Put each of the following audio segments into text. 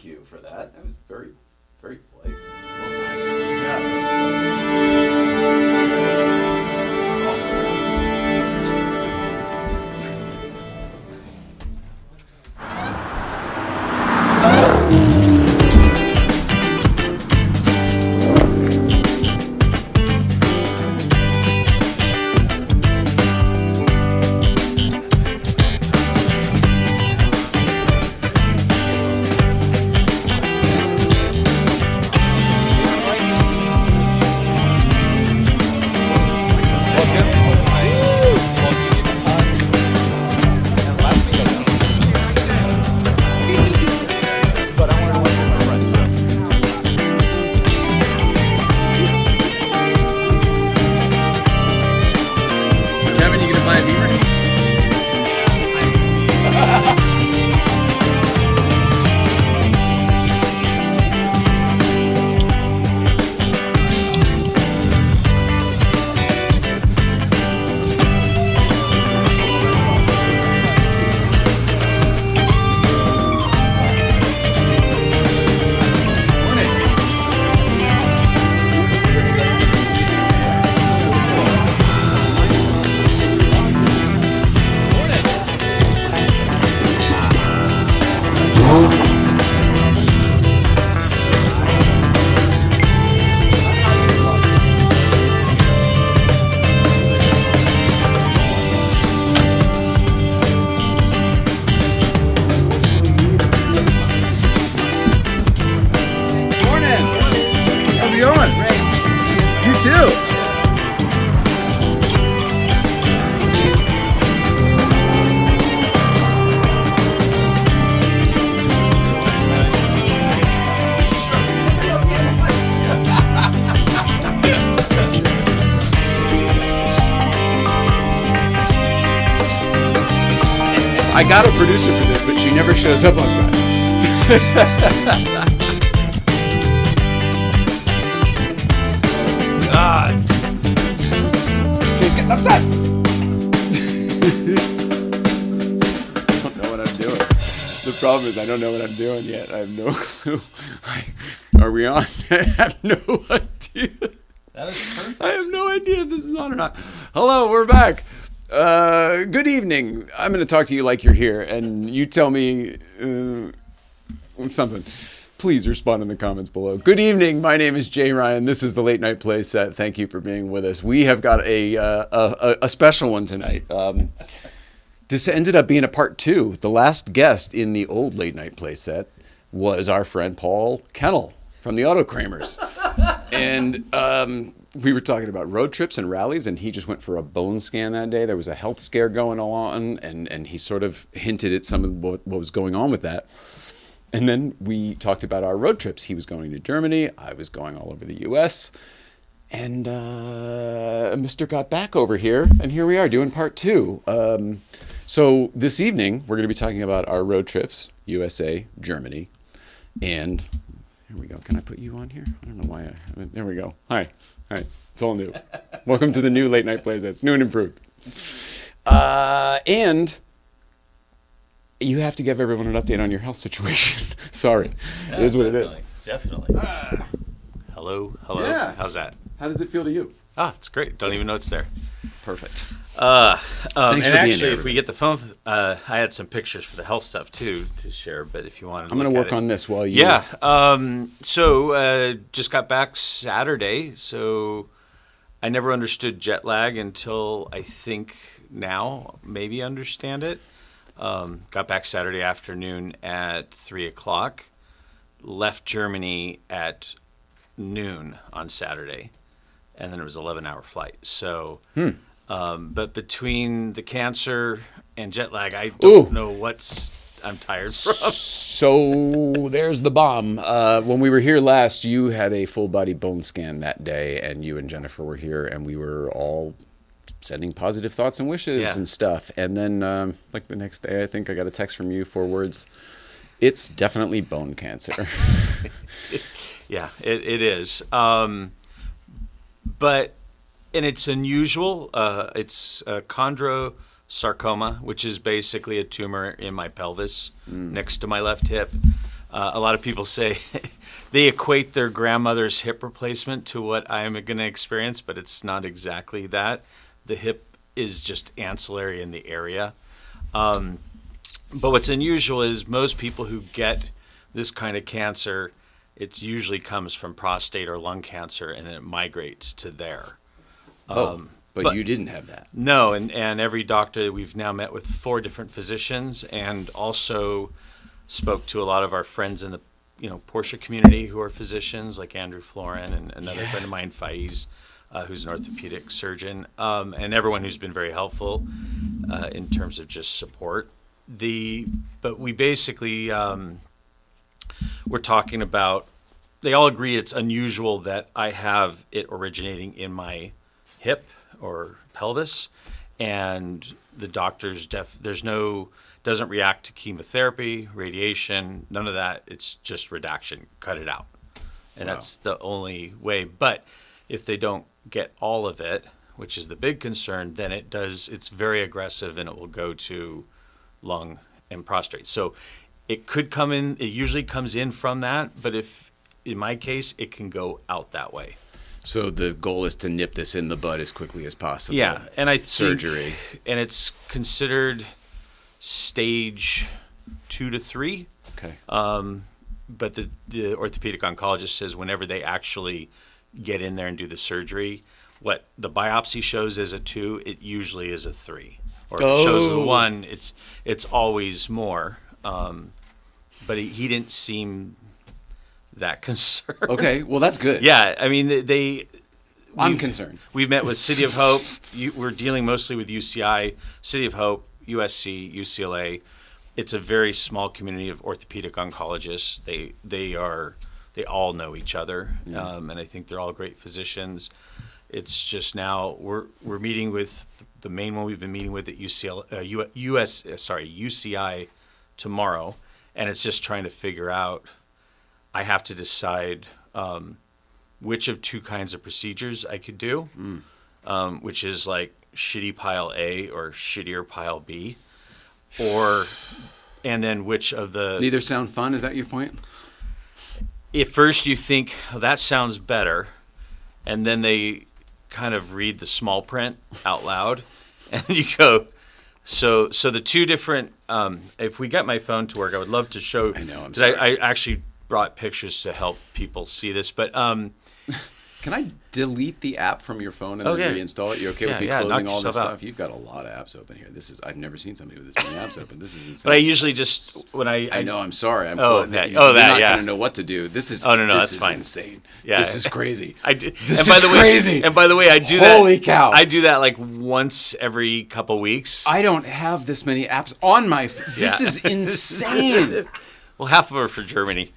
thank you for that. That was very, very polite. Well timed. I got a producer for this, but she never shows up on time. God. She's getting upset. I don't know what I'm doing. The problem is I don't know what I'm doing yet. I have no clue. Are we on? I have no idea. That is perfect. I have no idea if this is on or not. Hello, we're back. Good evening. I'm going to talk to you like you're here, and you tell me something. Please respond in the comments below. Good evening. My name is Jay Ryan. This is the Late Night Play Set. Thank you for being with us. We have got a special one tonight. This ended up being a part 2. The last guest in the old Late Night Play Set was our friend Paul Kramer from the Auto Kramers. And we were talking about road trips and rallies, and he just went for a bone scan that day. There was a health scare going on, and he sort of hinted at some of what was going on with that. And then we talked about our road trips. He was going to Germany. I was going all over the U.S. And Mr. got back over here, and here we are doing part 2. So this evening, we're going to be talking about our road trips, USA, Germany, and here we go. Can I put you on here? I don't know why. There we go. Hi. It's all new. Welcome to the new Late Night Plays. It's new and improved. And you have to give everyone an update on your health situation. Sorry. Yeah, it is what it is. Definitely. Hello. Yeah. How's that? How does it feel to you? It's great. Don't even know it's there. Perfect. Thanks and for actually, being if we get the phone, I had some pictures for the health stuff too to share. But if you want to, I'm going to work on this while you. Yeah. So just got back Saturday. So I never understood jet lag until I think now maybe understand it. Got back Saturday afternoon at 3:00. Left Germany at noon on Saturday, and then it was an 11-hour flight. So. But between the cancer and jet lag, I don't know I'm tired from. So there's the bomb. When we were here last, you had a full body bone scan that day, and you and Jennifer were here, and we were all sending positive thoughts and wishes and stuff. And then like the next day, I think I got a text from you, 4 words. It's definitely bone cancer. Yeah, it is. But... And it's unusual. It's chondrosarcoma, which is basically a tumor in my pelvis next to my left hip. A lot of people say they equate their grandmother's hip replacement to what I'm going to experience, but it's not exactly that. The hip is just ancillary in the area. But what's unusual is most people who get this kind of cancer, it usually comes from prostate or lung cancer, and then it migrates to there. But you didn't have that. No, and every doctor, we've now met with 4 different physicians, and also spoke to a lot of our friends in the Porsche community who are physicians, like Andrew Florin and another friend of mine, Faiz, who's an orthopedic surgeon, and everyone who's been very helpful in terms of just support. But we basically we're talking about, they all agree it's unusual that I have it originating in my hip or pelvis, and the doctors doesn't react to chemotherapy, radiation, none of that. It's just redaction, cut it out. And that's the only way. But if they don't get all of it, which is the big concern, then it's very aggressive, and it will go to lung and prostate. So it could come in, it usually comes in from that, but in my case, it can go out that way. So the goal is to nip this in the bud as quickly as possible. Yeah, and I think surgery, and it's considered stage 2 to 3. Okay. But the orthopedic oncologist says whenever they actually get in there and do the surgery, what the biopsy shows as a 2, it usually is a 3. Or if it shows a 1, it's always more. But he didn't seem that concerned. Okay, well that's good. Yeah, I mean I'm concerned. We've met with City of Hope. We're dealing mostly with UCI, City of Hope, USC, UCLA. It's a very small community of orthopedic oncologists. They all know each other, and I think they're all great physicians. It's just now we're meeting with the main one we've been meeting with at UCI tomorrow, and it's just trying to figure out. I have to decide which of 2 kinds of procedures I could do, which is like shitty pile A or shittier pile B, and then which of the... Neither sound fun, is that your point? At first you think, oh, that sounds better, and then they kind of read the small print out loud, and you go... So the 2 different... if we get my phone to work, I would love to show... I know, I'm sorry. I actually brought pictures to help people see this, but... Can I delete the app from your phone and then reinstall it? You okay with me closing all this stuff? You've got a lot of apps open here. I've never seen somebody with this many apps open. This is insane. But I usually just when I know. I'm sorry. I'm you're not going to know what to do. This is that's fine. Insane. Yeah, this is crazy. This is crazy. And by the way, I do that. Holy cow! I do that like once every couple weeks. I don't have this many apps on my. This is insane. Well, half of them are for Germany.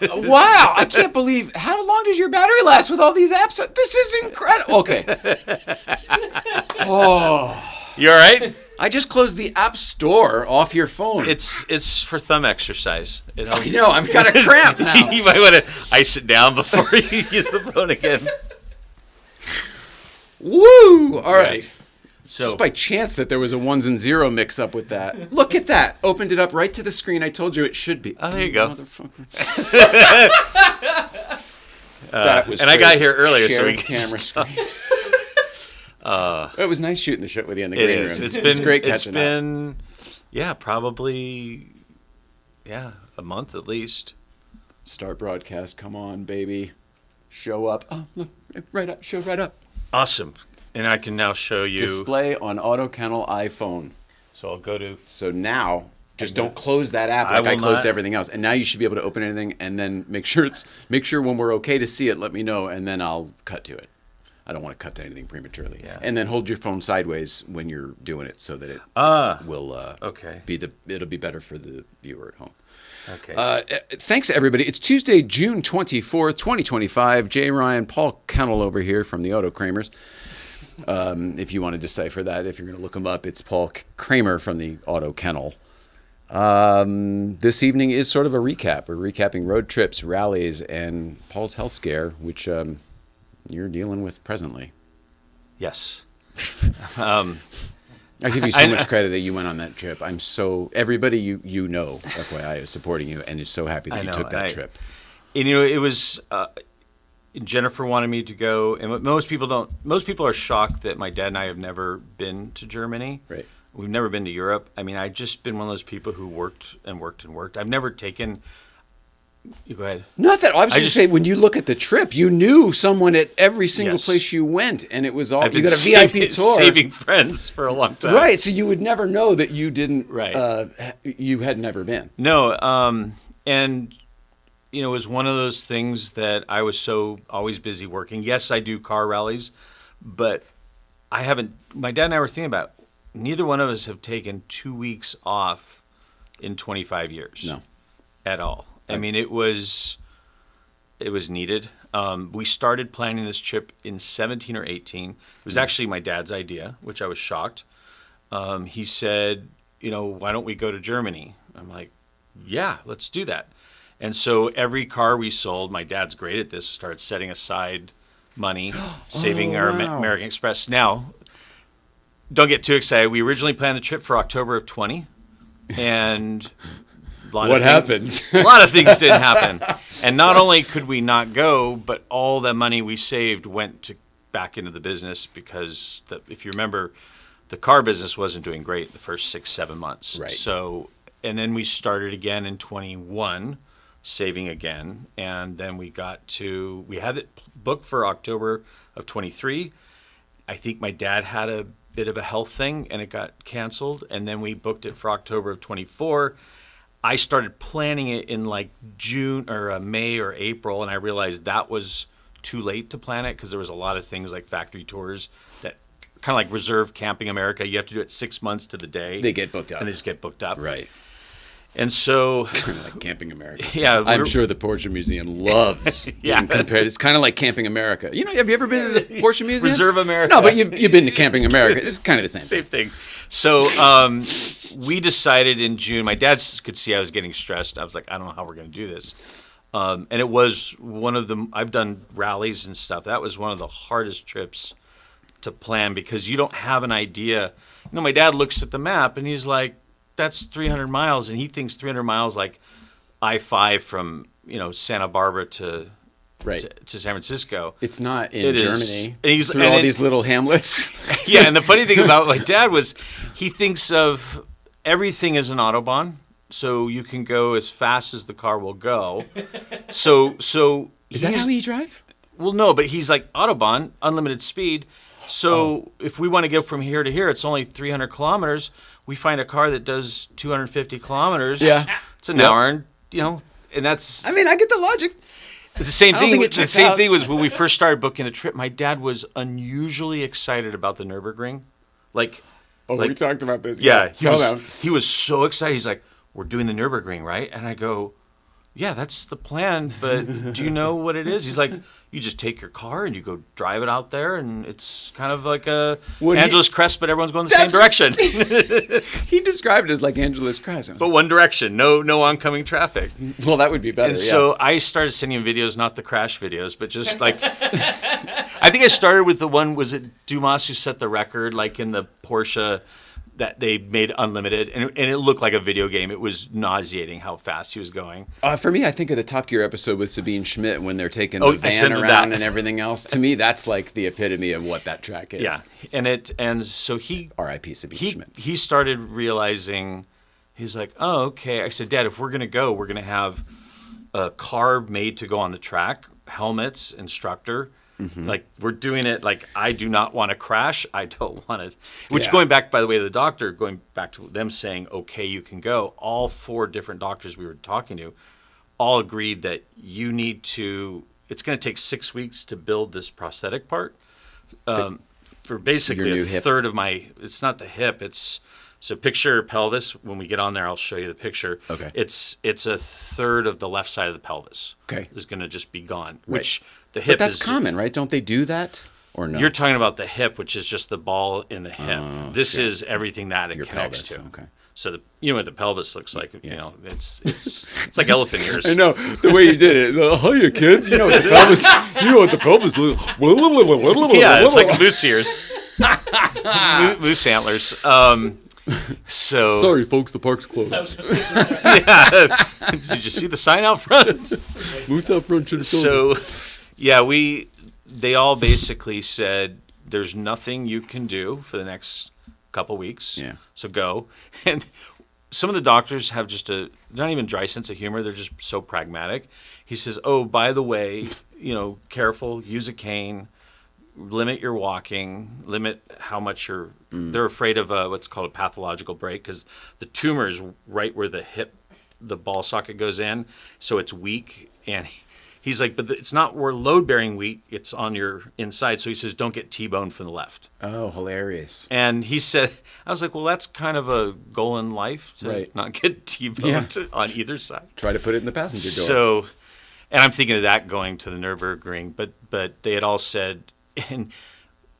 Wow, I can't believe. How long does your battery last with all these apps? This is incredible. Okay. Oh. You all right? I just closed the App Store off your phone. It's for thumb exercise. I know, I'm kind of cramped now. You might want to ice it down before you use the phone again. Woo! All right. So, just by chance that there was a 1s and 0 mix up with that. Look at that. Opened it up right to the screen. I told you it should be. Oh, there you go. That was and crazy. I got here earlier, Shared so we can camera screen. It was nice shooting the shit with you in the green room. It's great catching It's been, probably, a month at least. Start broadcast. Come on, baby. Show up. Oh, look, right up. Show right up. Awesome. And I can now show you. Display on AUTOKENNEL iPhone. So I'll go to. So now, just don't close that app like I closed everything else. And now you should be able to open anything and then make sure when we're okay to see it, let me know, and then I'll cut to it. I don't want to cut to anything prematurely. Yeah. And then hold your phone sideways when you're doing it so that it will it'll be better for the viewer at home. Okay. Thanks, everybody. It's Tuesday, June 24th, 2025. Jay Ryan, Paul Kramer over here from the Auto Kramers. If you want to decipher that, if you're going to look them up, it's Paul Kramer from the AUTOKENNEL. This evening is sort of a recap. We're recapping Roadtrips, Rallies, and Paul's health scare, which you're dealing with presently. Yes. I give you so much credit that you went on that trip. Everybody you know, FYI, is supporting you and is so happy that you took that trip. And, it was, Jennifer wanted me to go, and most people are shocked that my dad and I have never been to Germany. Right. We've never been to Europe. I mean, I've just been one of those people who worked and worked and worked. I've never taken. You go ahead. Not that I was going to say, when you look at the trip, you knew someone at every single place you went, and it was all you got a VIP tour. Saving friends for a long time, right? So you would never know that you didn't. Right. You had never been. No, and it was one of those things that I was so always busy working. Yes, I do car rallies, but I haven't. My dad and I were thinking about. Neither one of us have taken 2 weeks off in 25 years. No. At all. I mean, it was needed. We started planning this trip in 17 or 18. It was actually my dad's idea, which I was shocked. He said, why don't we go to Germany? I'm like, yeah, let's do that. And so every car we sold, my dad's great at this, started setting aside money, saving our American Express. Now, don't get too excited. We originally planned the trip for October of 20, and what happened? A lot of things didn't happen. And not only could we not go, but all the money we saved went back into the business because, if you remember, the car business wasn't doing great the first 6-7 months. Right. So, and then we started again in 21, saving again, and then we had it booked for October of 23. I think my dad had a bit of a health thing and it got canceled, and then we booked it for October of 24. I started planning it in like June or May or April, and I realized that was too late to plan it because there was a lot of things like factory tours that kind of like Reserve Camping America. You have to do it 6 months to the day. They get booked up. And they just get booked up. Right. And so, kind of like Camping America. Yeah, I'm sure the Porsche Museum loves. It's kind of like Camping America. Have you ever been to the Porsche Museum? Reserve America. No, but you've been to Camping America. It's kind of the same thing. So we decided in June. My dad could see I was getting stressed. I was like, I don't know how we're going to do this. And it was one of the. I've done rallies and stuff. That was one of the hardest trips to plan because you don't have an idea. My dad looks at the map and he's like, that's 300 miles, and he thinks 300 miles like I-5 from Santa Barbara to San Francisco. It's not in Germany. He's through all these little hamlets. Yeah, and the funny thing about my dad was he thinks of everything as an Autobahn, so you can go as fast as the car will go. So is that how he drives? Well, no, but he's like Autobahn, unlimited speed. So if we want to go from here to here, it's only 300 kilometers. We find a car that does 250 kilometers. Yeah. It's an hour, and and that's. I mean, I get the logic. It's the same thing. The same thing was when we first started booking the trip. My dad was unusually excited about the Nürburgring. We talked about this. Yeah, he was so excited. He's like, "We're doing the Nürburgring, right?" And I go, "Yeah, that's the plan, but do you know what it is?" He's like, you just take your car and you go drive it out there, and it's kind of like a Angeles Crest, but everyone's going the same direction. He described it as like Angeles Crest. But one direction, no oncoming traffic. Well, that would be better. And so I started sending him videos, not the crash videos, but just like, I think I started with the one, was it Dumas who set the record, like in the Porsche that they made unlimited, and it looked like a video game. It was nauseating how fast he was going. For me, I think of the Top Gear episode with Sabine Schmidt when they're taking the van around and everything else. To me, that's like the epitome of what that track is. Yeah, and so he R.I.P. Sabine Schmidt. He started realizing, he's like, oh, okay. I said, Dad, if we're gonna go, we're gonna have a car made to go on the track, helmets, instructor. Mm-hmm. Like, we're doing it like, I do not want to crash. I don't want to. Which, going back, by the way, to the doctor, going back to them saying, okay, you can go. All 4 different doctors we were talking to all agreed that you need to, it's going to take 6 weeks to build this prosthetic part. For basically a third of my, it's not the hip, it's, so picture pelvis. When we get on there, I'll show you the picture. Okay. It's a third of the left side of the pelvis. Okay. Is going to just be gone, right. Which the hip but that's common, right? Don't they do that? Or no? You're talking about the hip, which is just the ball in the hip. This is everything that it connects to. Okay. So what the pelvis looks like. It's like elephant ears. I know the way you did it. Hiya, kids. You know what the pelvis. Looks. Yeah, it's like moose ears. Moose antlers. So Sorry, folks, the park's closed. yeah. Did you see the sign out front? Moose out front should have told So yeah, they all basically said there's nothing you can do for the next couple weeks. Yeah. So go. And some of the doctors have they're not even dry sense of humor. They're just so pragmatic. He says, oh, by the way, careful, use a cane, limit your walking, limit how much they're afraid of what's called a pathological break because the tumor is right where the ball socket goes in. So it's weak. And he's like, but it's not where load-bearing weak. It's on your inside. So he says, don't get T-boned from the left. Oh, hilarious. And he said, I was like, well, that's kind of a goal in life to not get T-boned on either side. Try to put it in the passenger door. So, and I'm thinking of that going to the Nürburgring, but they had all said, and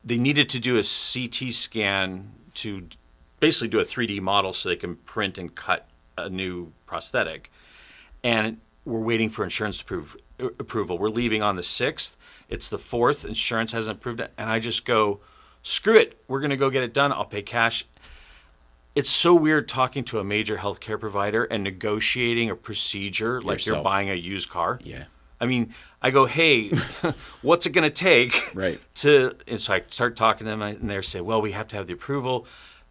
they needed to do a CT scan to basically do a 3D model so they can print and cut a new prosthetic. And we're waiting for insurance approval. We're leaving on the 6th. It's the 4th. Insurance hasn't approved it. And I just go, screw it. We're going to go get it done. I'll pay cash. It's so weird talking to a major healthcare provider and negotiating a procedure like you're buying a used car. Yeah. I mean, I go, hey, what's it going to take? Right. And so I start talking to them, and they say, well, we have to have the approval.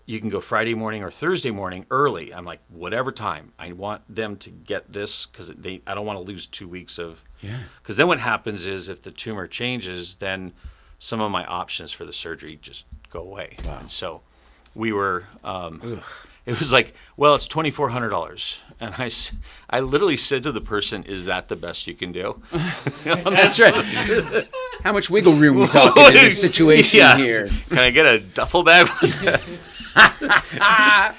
You can go Friday morning or Thursday morning early. I'm like, whatever time. I want them to get this because I don't want to lose 2 weeks of. Yeah. Because then what happens is if the tumor changes, then some of my options for the surgery just go away. Wow. And so we were. It was like, well, it's $2,400, and I literally said to the person, "Is that the best you can do?" That's right. How much wiggle room we talking in this situation here? Can I get a duffel bag?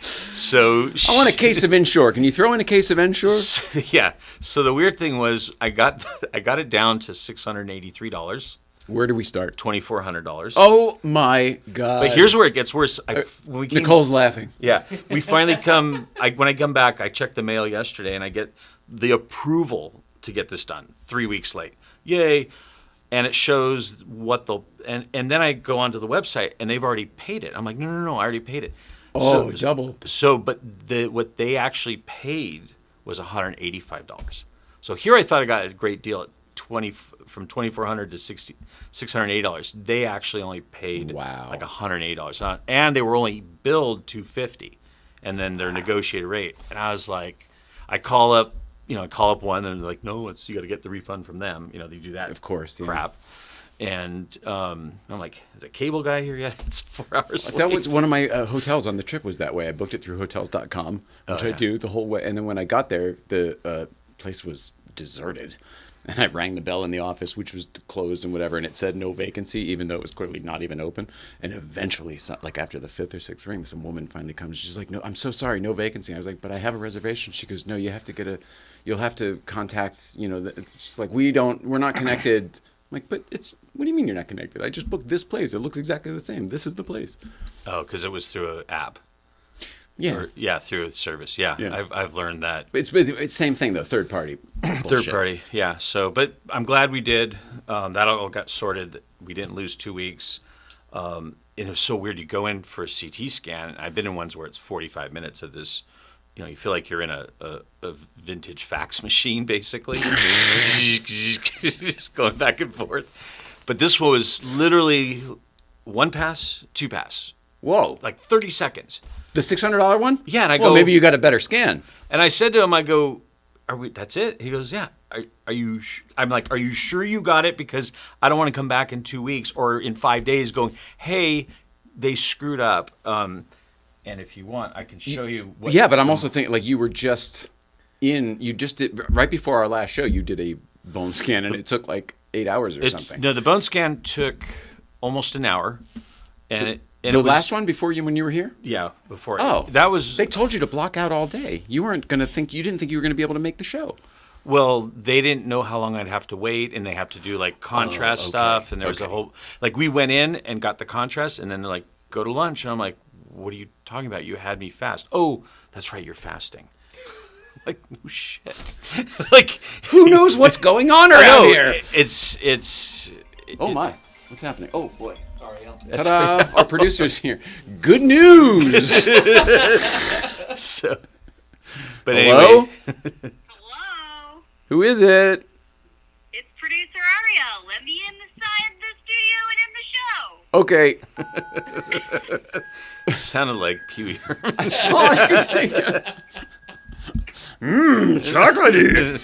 So I want a case of Ensure. Can you throw in a case of Ensure? Yeah. So the weird thing was, I got it down to $683. Where do we start? $2,400. Oh my God! But here's where it gets worse. Nicole's laughing. Yeah, we finally come. When I come back, I checked the mail yesterday, and I get the approval to get this done 3 weeks late. Yay! And it shows what they'll and then I go onto the website, and they've already paid it. I'm like, no, I already paid it. Oh, double. So, but what they actually paid was $185. So here I thought I got a great deal at from $2,400 to $680. They actually only paid like $108, and they were only billed $250, and then their negotiated rate. And I was like, I call up one, and they're like, no, you got to get the refund from them. They do that, of course, crap. And I'm like, is the cable guy here yet? It's 4 hours late. That was one of my hotels on the trip was that way. I booked it through hotels.com, which I do the whole way. And then when I got there, the place was deserted. And I rang the bell in the office, which was closed and whatever, and it said no vacancy, even though it was clearly not even open. And eventually, like after the 5th or 6th ring, some woman finally comes. She's like, "No, I'm so sorry, no vacancy." I was like, "But I have a reservation." She goes, "No, you have to you'll have to contact, it's just like we're not connected." I'm like, "But what do you mean you're not connected? I just booked this place. It looks exactly the same. This is the place." Oh, because it was through an app. Yeah. Through a service. Yeah. I've learned that. It's same thing though. Third party. Third party. Yeah. So, but I'm glad we did. That all got sorted. We didn't lose 2 weeks. And it was so weird. You go in for a CT scan. I've been in ones where it's 45 minutes of this. You feel like you're in a vintage fax machine, basically, just going back and forth. But this was literally 1 pass, 2 pass. Whoa! Like 30 seconds. The $600 one? Yeah, and I go, maybe you got a better scan. And I said to him, I go, that's it? He goes, yeah. Are you I'm like, are you sure you got it? Because I don't want to come back in 2 weeks or in 5 days going, hey, they screwed up. And if you want, I can show you. But I'm also thinking, like, you just did, right before our last show, you did a bone scan, and it took like 8 hours or something. No, the bone scan took almost an hour. And the last one when you were here? Yeah, before. Oh, that was. They told you to block out all day. You didn't think you were going to be able to make the show. Well, they didn't know how long I'd have to wait, and they have to do like contrast stuff, and there was a whole we went in and got the contrast, and then they're like, go to lunch, and I'm like, what are you talking about? You had me fast. Oh, that's right, you're fasting. Like, no shit. Like, who knows what's going on around here? It's. Oh my, what's happening? Oh boy. Sorry, Ta-da! Our producer's here. Good news. So, but Hello? anyway, Hello, Who is it? it's producer Ariel. Let me inside the studio and in the show. Okay. sounded like Pee Wee Herman. That's all I could think of. Chocolatey.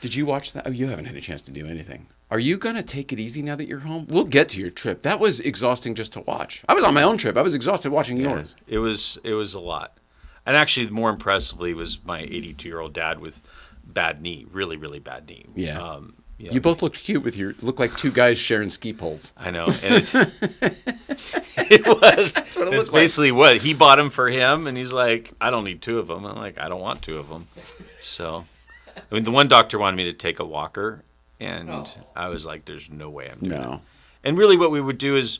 Did you watch that? Oh, you haven't had a chance to do anything. Are you going to take it easy now that you're home? We'll get to your trip. That was exhausting just to watch. I was on my own trip. I was exhausted watching yours. It was a lot. And actually, more impressively was my 82-year-old dad with bad knee, really, really bad knee. Yeah. You both looked cute with looked like two guys sharing ski poles. I know. And it was. That's what it It's looked like. basically what he bought them for him, and he's like, I don't need two of them. I'm like, I don't want two of them. So, I mean, the one doctor wanted me to take a walker, and I was like, there's no way I'm doing it. And really what we would do is,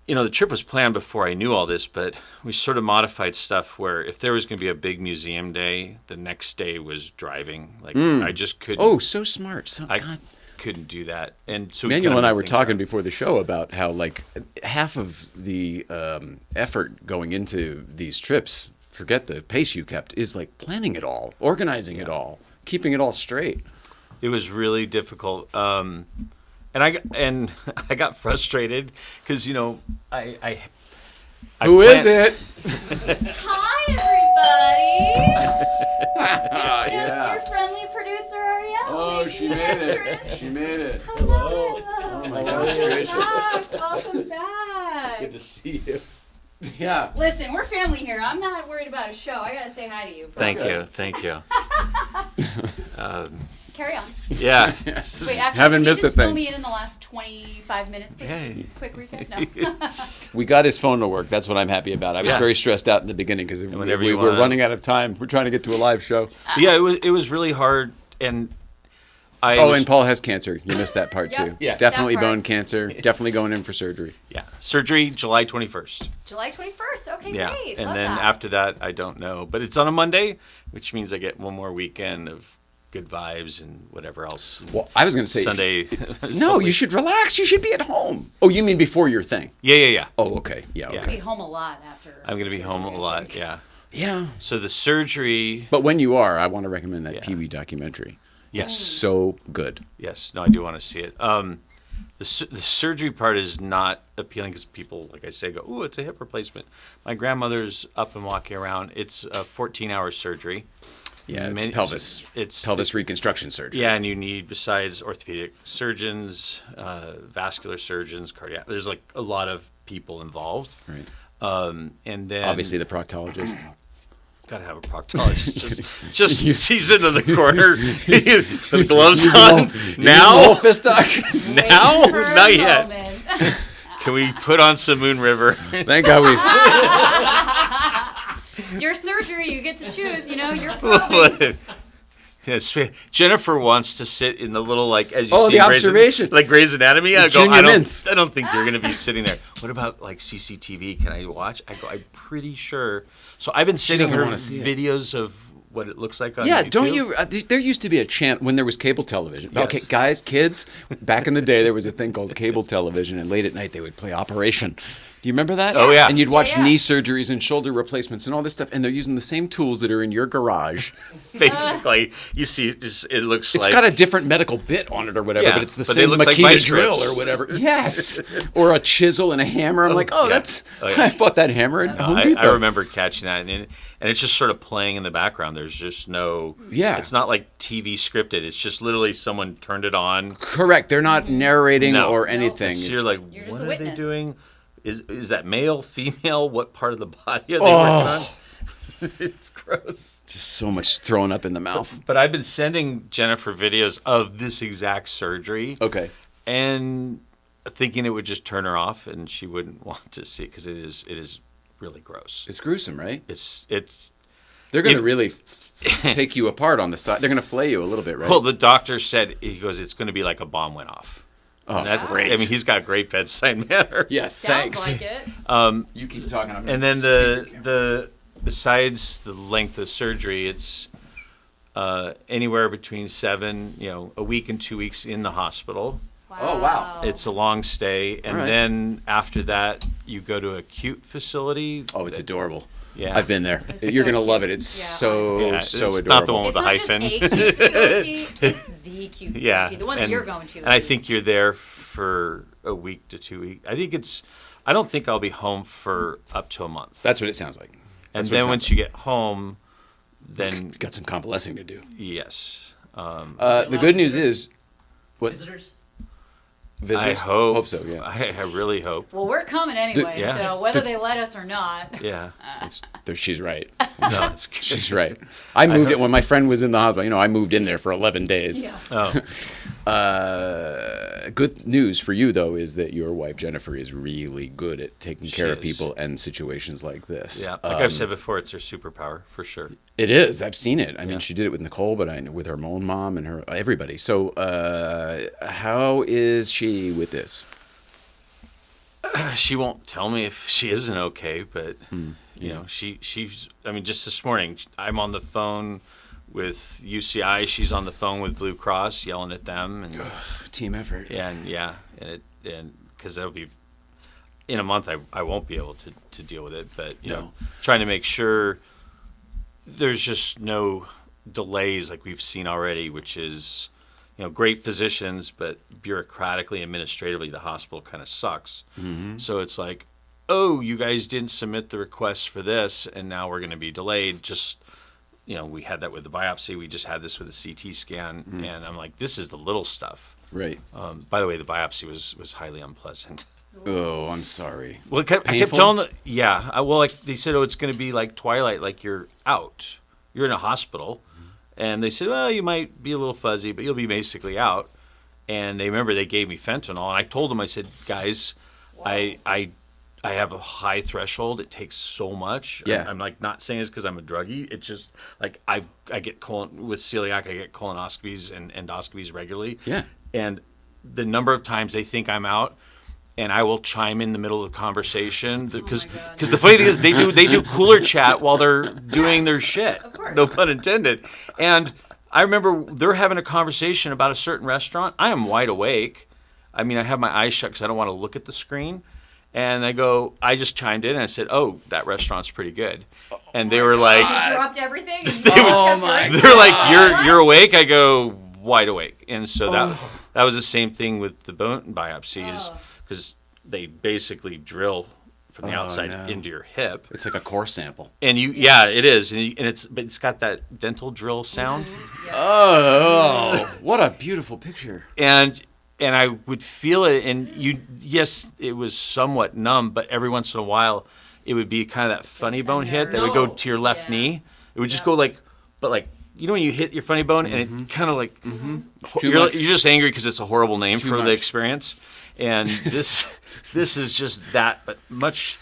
the trip was planned before I knew all this, but we sort of modified stuff where if there was going to be a big museum day, the next day was driving. Like, I just couldn't. Oh, so smart. I God. couldn't do that. And so Manuel and I were talking about. before the show about how, like, half of the effort going into these trips, forget the pace you kept, is like planning it all, organizing it all, keeping it all straight. It was really difficult. And I got frustrated because, I Who is it? Hi, everybody. It's just Yeah. your friendly producer, Ariel. Oh, she made it. She made it. Hello. Oh, my gosh gracious. Welcome back. Good to see you. Yeah. Listen, we're family here. I'm not worried about a show. I gotta say hi to you. Thank you. Carry on. Yeah. Wait, actually, Haven't can missed you a just fill thing. me in the last 25 minutes? Please? Hey. Quick recap? No. We got his phone to work. That's what I'm happy about. I was Yeah. very stressed out in the beginning because whenever we you were wanna- running out of time. We're trying to get to a live show. Yeah, it was really hard, and And Paul has cancer. You missed that part Yep. too. Yeah. Definitely That part. bone cancer. Definitely going in for surgery. yeah, surgery July 21st. July 21st. Okay, Yeah, great. and Love then that. after that, I don't know, but it's on a Monday, which means I get one more weekend of good vibes and whatever else. And Well, I was going to say Sunday. No, you should relax. You should be at home. Oh, you mean before your thing? Yeah. Oh, okay. Yeah. Yeah. I'll be home a lot after. I'm gonna be home a surgery, I lot. think. Yeah. Yeah. So the surgery. But when you are, I want to recommend that Yeah. Pee Wee documentary. Yes. So good. Yes. No, I do want to see it. The surgery part is not appealing because people, like I say, go, "Ooh, it's a hip replacement." My grandmother's up and walking around. It's a 14-hour surgery. Yeah, it's Many- pelvis reconstruction surgery. Yeah, and you need, besides orthopedic surgeons, vascular surgeons, cardiac. There's like a lot of people involved. Right. And then Obviously, the proctologist. gotta have a proctologist. Just he's into the corner, the gloves on. Now, Now, Fistock. now, Waiting for a not yet. moment. Can we put on some Moon River? Thank God we. It's your surgery. You get to choose. You're probably. Yes, Jennifer wants to sit in the little, like, as you Oh, see the Grey's, observation. like Grey's Anatomy. I go, Junior mints. I don't think you're going to be sitting there. What about like CCTV? Can I watch? I go, I'm pretty sure. So I've been sending doesn't her wanna see it. videos of what it looks like on Yeah, YouTube. don't you? There used to be a chant when there was cable television. Yes. Okay, guys, kids, back in the day, there was a thing called cable television, and late at night they would play Operation. Do you remember that? Oh, yeah. And you'd watch Yeah. knee surgeries and shoulder replacements and all this stuff, and they're using the same tools that are in your garage. Basically, you see, it looks It's like got a different medical bit on it or whatever, Yeah, but it's the but it same looks like Makita vice drill grips. or whatever. Yes, or a chisel and a hammer. I'm like, oh, yeah. that's. Oh, yeah. I bought that hammer at Home Depot. I remember catching that, and it's just sort of playing in the background. There's just no. Yeah. It's not like TV scripted. It's just literally someone turned it on. Correct. They're not narrating No. or No. anything. So you're like, You're just what a are they witness. doing? Is that male, female? What part of the body are they Oh. working on? It's gross. Just so much thrown up in the mouth. But I've been sending Jennifer videos of this exact surgery, Okay. and thinking it would just turn her off, and she wouldn't want to see it because it is really gross. It's gruesome, right? It's They're going to If- really take you apart on the side. They're going to flay you a little bit, right? well, the doctor said he goes, it's going to be like a bomb went off. oh, And that's great. I mean, he's got great bedside manner. yeah, Sounds thanks. like it. You keep talking. I'm And then the besides the length of surgery, it's anywhere between a week and 2 weeks in the hospital. Oh, wow. It's a long stay, and All right. then after that, you go to a acute facility. Oh, it's adorable. Yeah. I've been there. It's You're so gonna love cute. it. It's Yeah, so honestly. so It's adorable. not the one with It's the not hyphen. just a cute facility, it's the cute facility. Yeah, The one that you're going to. And I think you're there for a week to 2 weeks. I don't think I'll be home for up to a month. That's what it sounds like. And That's what it then sounds once like. you get home, then Got some convalescing to do. yes. The good news is, what Visitors? visitors? I hope so. Yeah. I really hope. Well, we're coming anyway, yeah. so whether they let us or not. Yeah. She's right. No, it's She's right. I moved it when my friend was in the hospital. You know, I moved in there for 11 days. Yeah. Oh, Good news for you though is that your wife Jennifer is really good at taking care of is. people and situations like this. yeah. Like I've said before, it's her superpower for sure. It is. I've seen it. I mean, Yeah. she did it with Nicole, but with her own mom and her everybody. So, how is she with this? She won't tell me if she isn't okay, but Hmm. you know, she's. I mean, just this morning, I'm on the phone with UCI. She's on the phone with Blue Cross, yelling at them, and Team effort. and because that'll be in a month. I won't be able to deal with it, but you know, trying to make sure there's just no delays like we've seen already, which is, you know, great physicians, but bureaucratically, administratively, the hospital kind of sucks. Mm-hmm. So it's like, oh, you guys didn't submit the request for this, and now we're going to be delayed. Just, you know, we had that with the biopsy. We just had this with a CT scan, and I'm like, this is the little stuff. Right. By the way, the biopsy was highly unpleasant. Oh, I'm sorry. Well, I kept Painful? telling them, well, like they said, oh, it's going to be like Twilight, like you're out. You're in a hospital. And they said, well, you might be a little fuzzy, but you'll be basically out. And they gave me fentanyl. And I told them, I said, guys, I have a high threshold. It takes so much. Yeah. I'm like not saying this because I'm a druggie. It's just like I get with celiac, I get colonoscopies and endoscopies regularly. Yeah. And the number of times they think I'm out, and I will chime in the middle of the conversation because the funny thing is they do cooler chat while they're doing their shit. Of course. No pun intended. And I remember they're having a conversation about a certain restaurant. I am wide awake. I mean, I have my eyes shut because I don't want to look at the screen. And I just chimed in and I said, "Oh, that restaurant's pretty good." And they were like, They interrupt everything. And they're like, "You're awake?" I go, "Wide awake." And so that was the same thing with the bone biopsy, is because they basically drill from the outside into your hip. It's like a core sample. And it is, and it's got that dental drill sound, Oh, what a beautiful picture. and I would feel it, and yes, it was somewhat numb, but every once in a while, it would be kind of that funny bone hit that would go to your left knee. It would just go like, but like, you know when you hit your funny bone and it kind of like, you're just angry because it's a horrible name for the experience, and this is just that, but much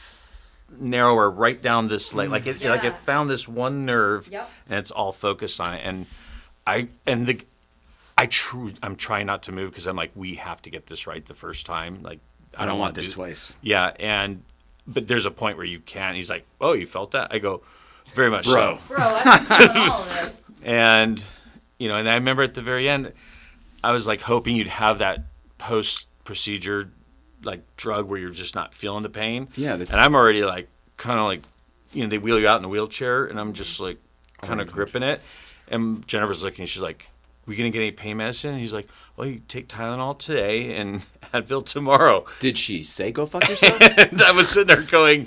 narrower, right down this like it found this one nerve, and it's all focused on it, and I'm trying not to move because I'm like, we have to get this right the first time. Like, I don't want this twice. Yeah, but there's a point where you can't. He's like, "Oh, you felt that?" I go, "Very much Bro. so." Bro, I've been feeling all of this. And and I remember at the very end, I was like hoping you'd have that post-procedure like drug where you're just not feeling the pain. Yeah. And I'm already like kind of like, they wheel you out in a wheelchair, and I'm just like kind of gripping it. And Jennifer's looking, she's like, "We gonna get any pain medicine?" And he's like, "Well, you take Tylenol today and Advil tomorrow." Did she say go fuck yourself? And I was sitting there going,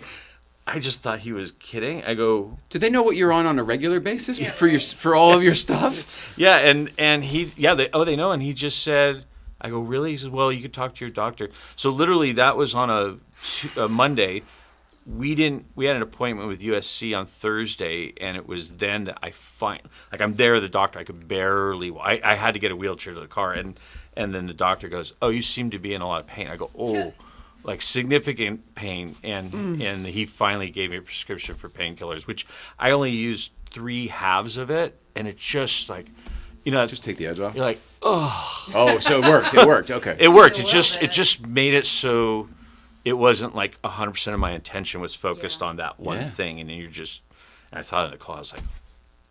I just thought he was kidding. I go, Do they know what you're on a regular basis for all of your stuff? yeah, and he, they know. And he just said, I go, really? He says, well, you could talk to your doctor. So literally that was on a Monday. We had an appointment with USC on Thursday, and it was then that I'm there at the doctor. I could barely, I had to get a wheelchair to the car, and then the doctor goes, "Oh, you seem to be in a lot of pain." I go, "Oh, like significant pain," and he finally gave me a prescription for painkillers, which I only used 3 halves of it, and it just like, Just take the edge off. you're like, oh. Oh, so it worked. It worked. Okay. It worked. A It little just bit. made it so it wasn't like 100% of my attention was focused on that one Yeah. thing, and then and I thought in the call, I was like,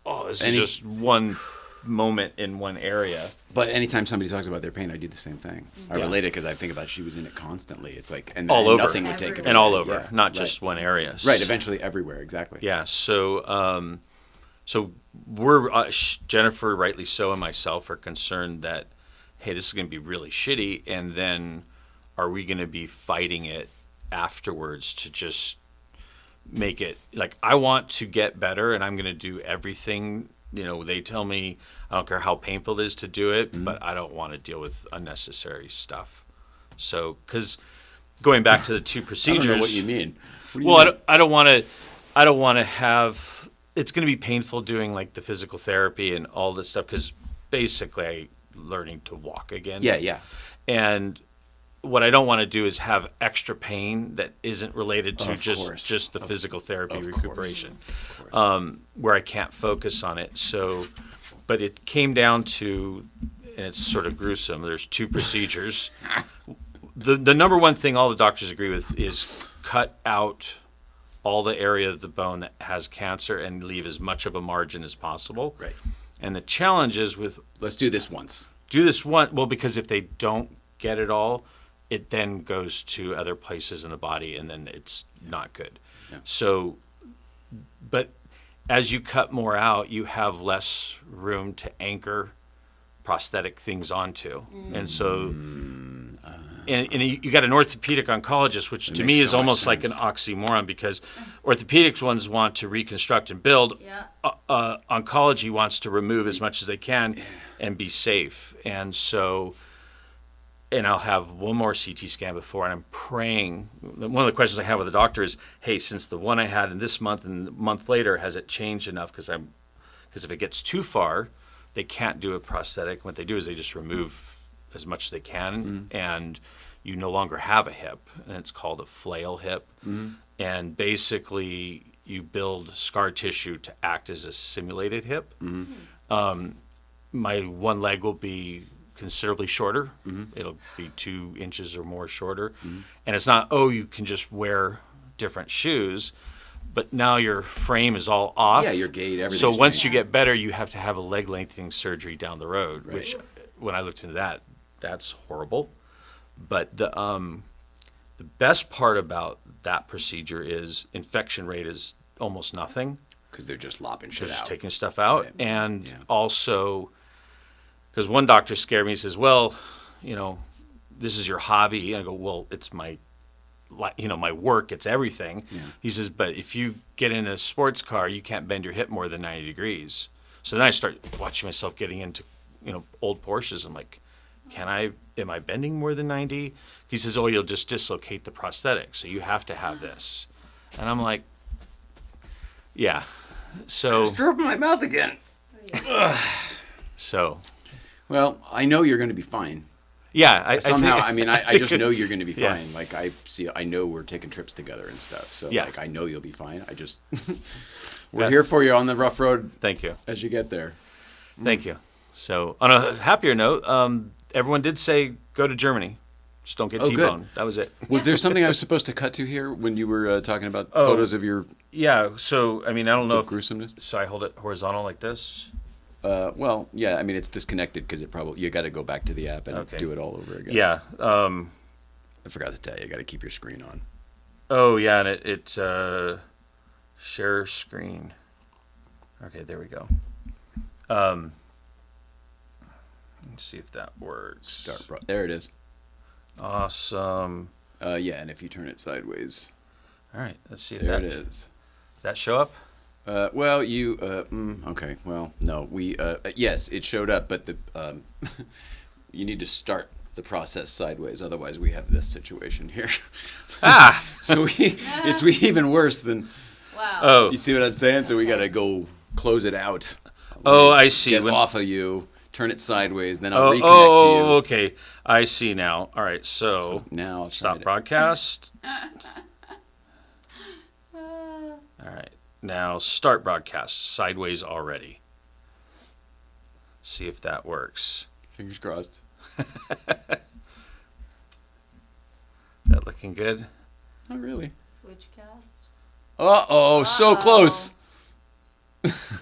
oh, this is And just one moment in one area. But anytime somebody talks about their pain, I do the same thing. I Yeah. relate it because I think about she was in it constantly. It's like and All over. nothing would take it Everywhere. And away. all over, Yeah, not just one area. right. Eventually, everywhere. Exactly. Yeah. So, so we're Jennifer, rightly so, and myself are concerned that, hey, this is going to be really shitty, and then are we going to be fighting it afterwards to just make it like I want to get better, and I'm going to do everything. They tell me I don't care how painful it is to do it, but I don't want to deal with unnecessary stuff. So, because going back to the two I procedures, don't know what you mean. What do you well, mean? I don't want to. I don't want to have. It's going to be painful doing like the physical therapy and all this stuff because basically I'm learning to walk again. Yeah. And what I don't want to do is have extra pain that isn't related to Of course. just the physical therapy Of recuperation, course. where I can't focus on it. So, but it came down to, and it's sort of gruesome. There's two procedures. The number one thing all the doctors agree with is cut out all the area of the bone that has cancer and leave as much of a margin as possible. Right. And the challenge is with Let's do this once. because if they don't get it all, it then goes to other places in the body and then it's not good. Yeah. So, but as you cut more out, you have less room to anchor prosthetic things onto. And so, and you got an orthopedic oncologist, which to me makes is so much almost like an sense. oxymoron because orthopedics ones want to reconstruct and build. Yeah. Oncology wants to remove as much as they can and be safe. And so, and I'll have one more CT scan before, and I'm praying. One of the questions I have with the doctor is, hey, since the one I had in this month and a month later, has it changed enough? Because if it gets too far, they can't do a prosthetic. What they do is they just remove as much as they can, and you no longer have a hip, and it's called a flail hip. And basically, you build scar tissue to act as a simulated hip. My one leg will be considerably shorter. It'll be 2 inches or more shorter. And it's not, you can just wear different shoes, but now your frame is all off. Yeah, your gait, everything's So once changed. you get better, you have to have a leg lengthening surgery down the road, Right. which when I looked into that, that's horrible. But the best part about that procedure is infection rate is almost nothing. Because they're just lopping shit They're just out. taking stuff out. Right. And Yeah. also, because one doctor scared me, he says, well, this is your hobby. And I go, well, it's my work, it's everything. Yeah. He says, but if you get in a sports car, you can't bend your hip more than 90 degrees. So then I start watching myself getting into, old Porsches. I'm like, am I bending more than 90? He says, you'll just dislocate the prosthetic. So you have to have this. And I'm like, yeah. So, Throw up in my mouth again. so, Well, I know you're going to be fine. yeah. I Somehow, think, I just know you're going to be Yeah. fine. Like I know we're taking trips together and stuff. So Yeah. I know you'll be fine. I just we're That- here for you on the rough road Thank you. as you get there. Thank you. So, on a happier note, everyone did say go to Germany. Just don't get Oh, good. T-bone. That was it. Was there something I was supposed to cut to here when you were talking about Oh. photos of your Yeah. So, I mean, I don't know if. gruesomeness? So I hold it horizontal like this. Well, yeah. I mean, it's disconnected because you got to go back to the app and Okay. do it all over again. Yeah. I forgot to tell you. You got to keep your screen on. Oh, yeah, and it share screen. Okay, there we go. Let's see if that works. There it is. Awesome. Yeah, and if you turn it sideways, All right, let's see if there that it is. that show up. Well, you okay. Well, no, we yes, it showed up, but the you need to start the process sideways. Otherwise, we have this situation here. Ah. So it's even worse than. Wow. Oh. You see what I'm saying? So we got to go close it out. Oh, I see. Get When- off of you, turn it sideways, then I'll Oh, reconnect to oh, you. okay. I see now. All right, so Now I'll try stop to- broadcast. All right, now start broadcast. Sideways already. See if that works. Fingers crossed. That looking good? Not really. Switchcast. So close.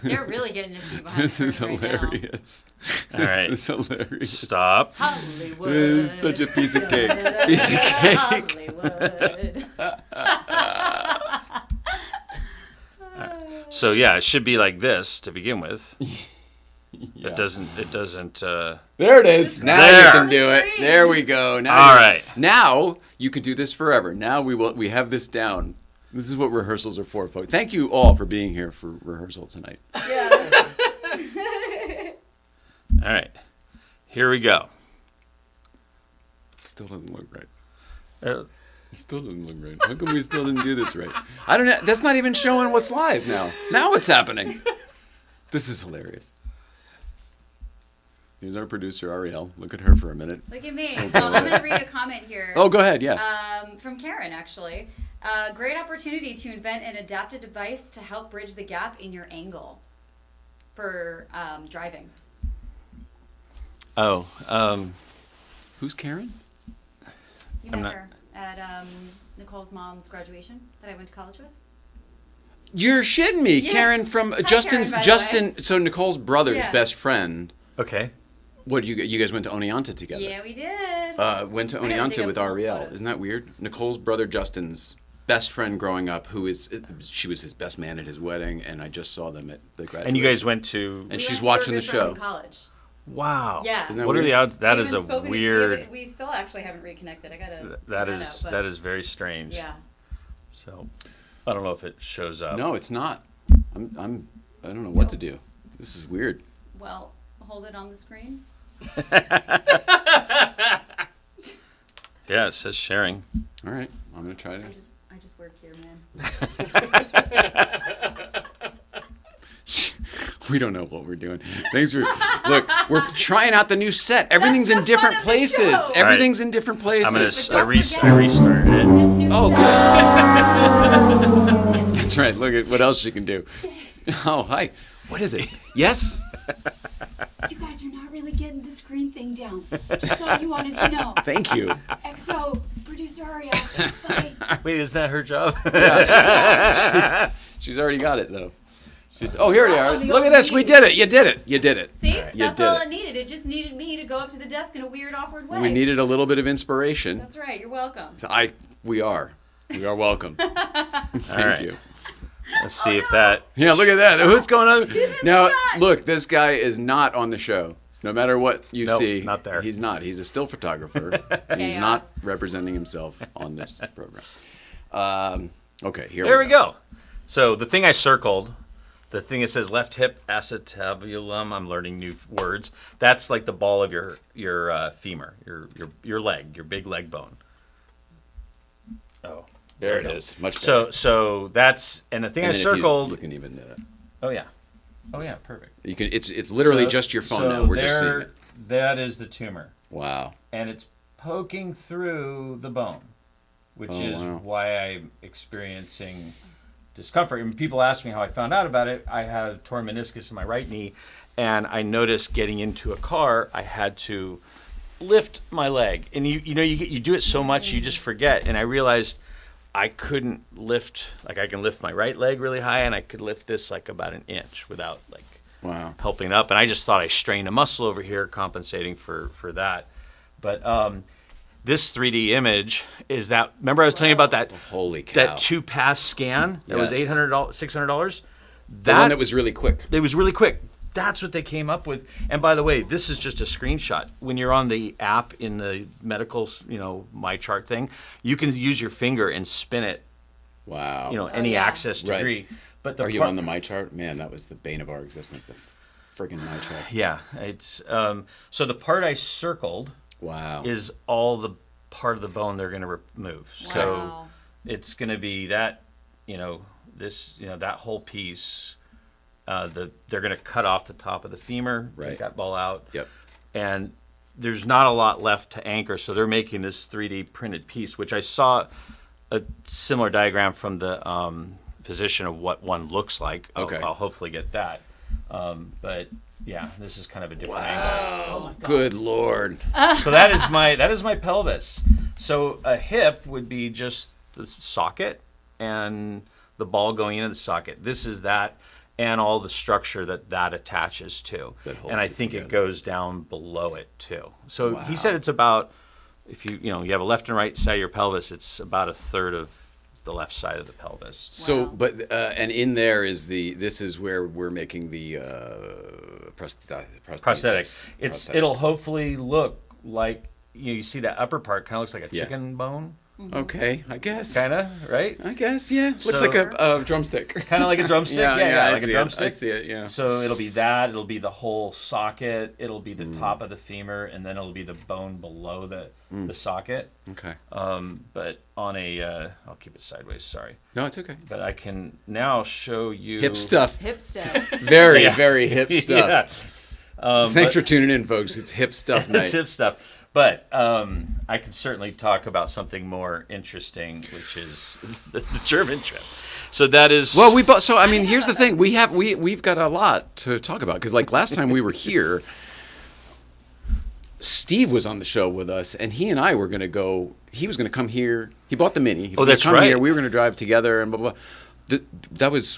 They're really getting to see behind This the is curtain right now. hilarious. All right. This is hilarious. Stop. Hollywood. It's such a piece of cake. Piece of cake. Hollywood. So yeah, it should be like this to begin with. Yeah. It doesn't. There it is. Now There. you can do it. Screen. There we go. Now All you- right. Now you can do this forever. Now we have this down. This is what rehearsals are for, folks. Thank you all for being here for rehearsal tonight. Yeah. All right. Here we go. Still doesn't look right. Uh, It still doesn't look right. How come we still didn't do this right? I don't know. That's not even showing what's live now. Now what's happening? This is hilarious. Here's our producer, Ariel. Look at her for a minute. Look at me. Well, I'm going to read a comment here. Oh, go ahead. Yeah. From Karen, actually. Great opportunity to invent an adaptive device to help bridge the gap in your angle for driving. oh. Who's Karen? You I'm met not- her at Nicole's mom's graduation that I went to college with. You're shitting me. Yeah. Karen from Hi, Justin's. Karen, by the Justin. So Nicole's brother's Yeah. best friend. Okay. What you guys went to Oneonta together? Yeah, we did. Went to I gotta dig Oneonta up with some old Ariel. photos. Isn't that weird? Nicole's brother Justin's best friend growing up, she was his best man at his wedding, and I just saw them at the graduation. And you guys went to. And We she's went- we watching were the good friends show. in college. Wow. Yeah. Isn't that What are weird? the odds? That We is a haven't spoken- weird. We still actually haven't reconnected. I gotta. That figure is out, that is very strange. Yeah. So, I don't know if it shows up. No, it's not. I don't know what to do. This is weird. Well, hold it on the screen. Yeah, it says sharing. All right, I'm gonna try to. I just work here, man. We don't know what we're doing. Thanks for look. We're trying out the new set. Everything's in the different fun of the places. show. Everything's in different places. I'm gonna. But I don't forget- restarted it. This new Oh, set. good. That's right. Look at what else she can do. Oh, hi. What is it? Yes. You guys are not really getting the screen thing down. Just thought you wanted to know. Thank you. XO, producer Ariel. Bye. Wait, is that her job? She's already got it though. Oh, here they are. Oh, the Look at old this. We meeting. did it. You did it. You did it. See, Right. You that's did all it. it needed. It just needed me to go up to the desk in a weird, awkward way. We needed a little bit of inspiration. That's right. You're welcome. We are welcome. Thank right. you. Let's see if that. Yeah, look at that. What's going on? Now, the shot. look, this guy is not on the show. No matter what you Nope, see, not there. He's not. He's a still photographer. And he's not Chaos. representing himself on this program. Okay, here There we go. So the thing I circled, the thing that says left hip acetabulum. I'm learning new words. That's like the ball of your femur, your leg, your big leg bone. Oh, There we it go. is. Much better. So that's, and the thing And I then if you- circled. You can even Oh yeah, perfect. you can. It's literally So- just your phone so now. We're just seeing there- it. That is the tumor, Wow. and it's poking through the bone, which Oh, is wow. why I'm experiencing discomfort. And people ask me how I found out about it. I have torn meniscus in my right knee, and I noticed getting into a car, I had to lift my leg, and you do it so much you just forget. And I realized I couldn't lift, like I can lift my right leg really high, and I could lift this like about an inch without like Wow. helping up. And I just thought I strained a muscle over here, compensating for that. But this 3D image is that. Remember I was telling you about that Holy cow. that 2-pass scan that was Yes. $800, $600. The one that was really quick. It was really quick. That's what they came up with. And by the way, this is just a screenshot. When you're on the app in the medical, My Chart thing, you can use your finger and spin it, Wow. any yeah. access Right. degree. But the Are you part- on the My Chart? Man, that was the bane of our existence. The friggin' My Chart. Yeah, it's so the part I circled Wow. is all the part of the bone they're going to remove. So Wow. it's going to be that, that whole piece. They're going to cut off the top of the femur, Right. take that ball out, Yep. and there's not a lot left to anchor. So they're making this 3D printed piece, which I saw a similar diagram from the physician of what one looks like. Okay. I'll hopefully get that. But yeah, this is kind of a different angle. Wow. Good Lord. So that is my pelvis. So a hip would be just the socket and the ball going into the socket. This is that, and all the structure that attaches to. That holds and I it think together. it goes down below it too. So he said Wow. it's about, if you have a left and right side of your pelvis, it's about a third of the left side of the pelvis. So, Wow. but and in there is this is where we're making the prosthetics. Prosthetics. Prosthetic. It'll hopefully look like, you see that upper part kind of looks like a Yeah. chicken bone, Okay, I guess. kind of, right? I guess, yeah. Looks So- like a drumstick. Kind of like a drumstick. yeah, I like a see it. drumstick. I see it. Yeah. So it'll be that. It'll be the whole socket. It'll be the top of the femur, and then it'll be the bone below the socket. Okay. But on a, I'll keep it sideways. Sorry, No, it's okay. but I can now show you Hip stuff. Hip stuff. Very, Yeah. very hip stuff. Yeah. Thanks but- for tuning in, folks. It's hip stuff night. It's hip stuff. But I can certainly talk about something more interesting, which is the German trip. So that is Well, so I mean, here's the thing: we've got a lot to talk about because, like last time we were here, Steve was on the show with us, and he and I were going to go. He was going to come here. He bought the Mini. He was Oh, gonna that's come right. Here. We were going to drive together, and blah blah.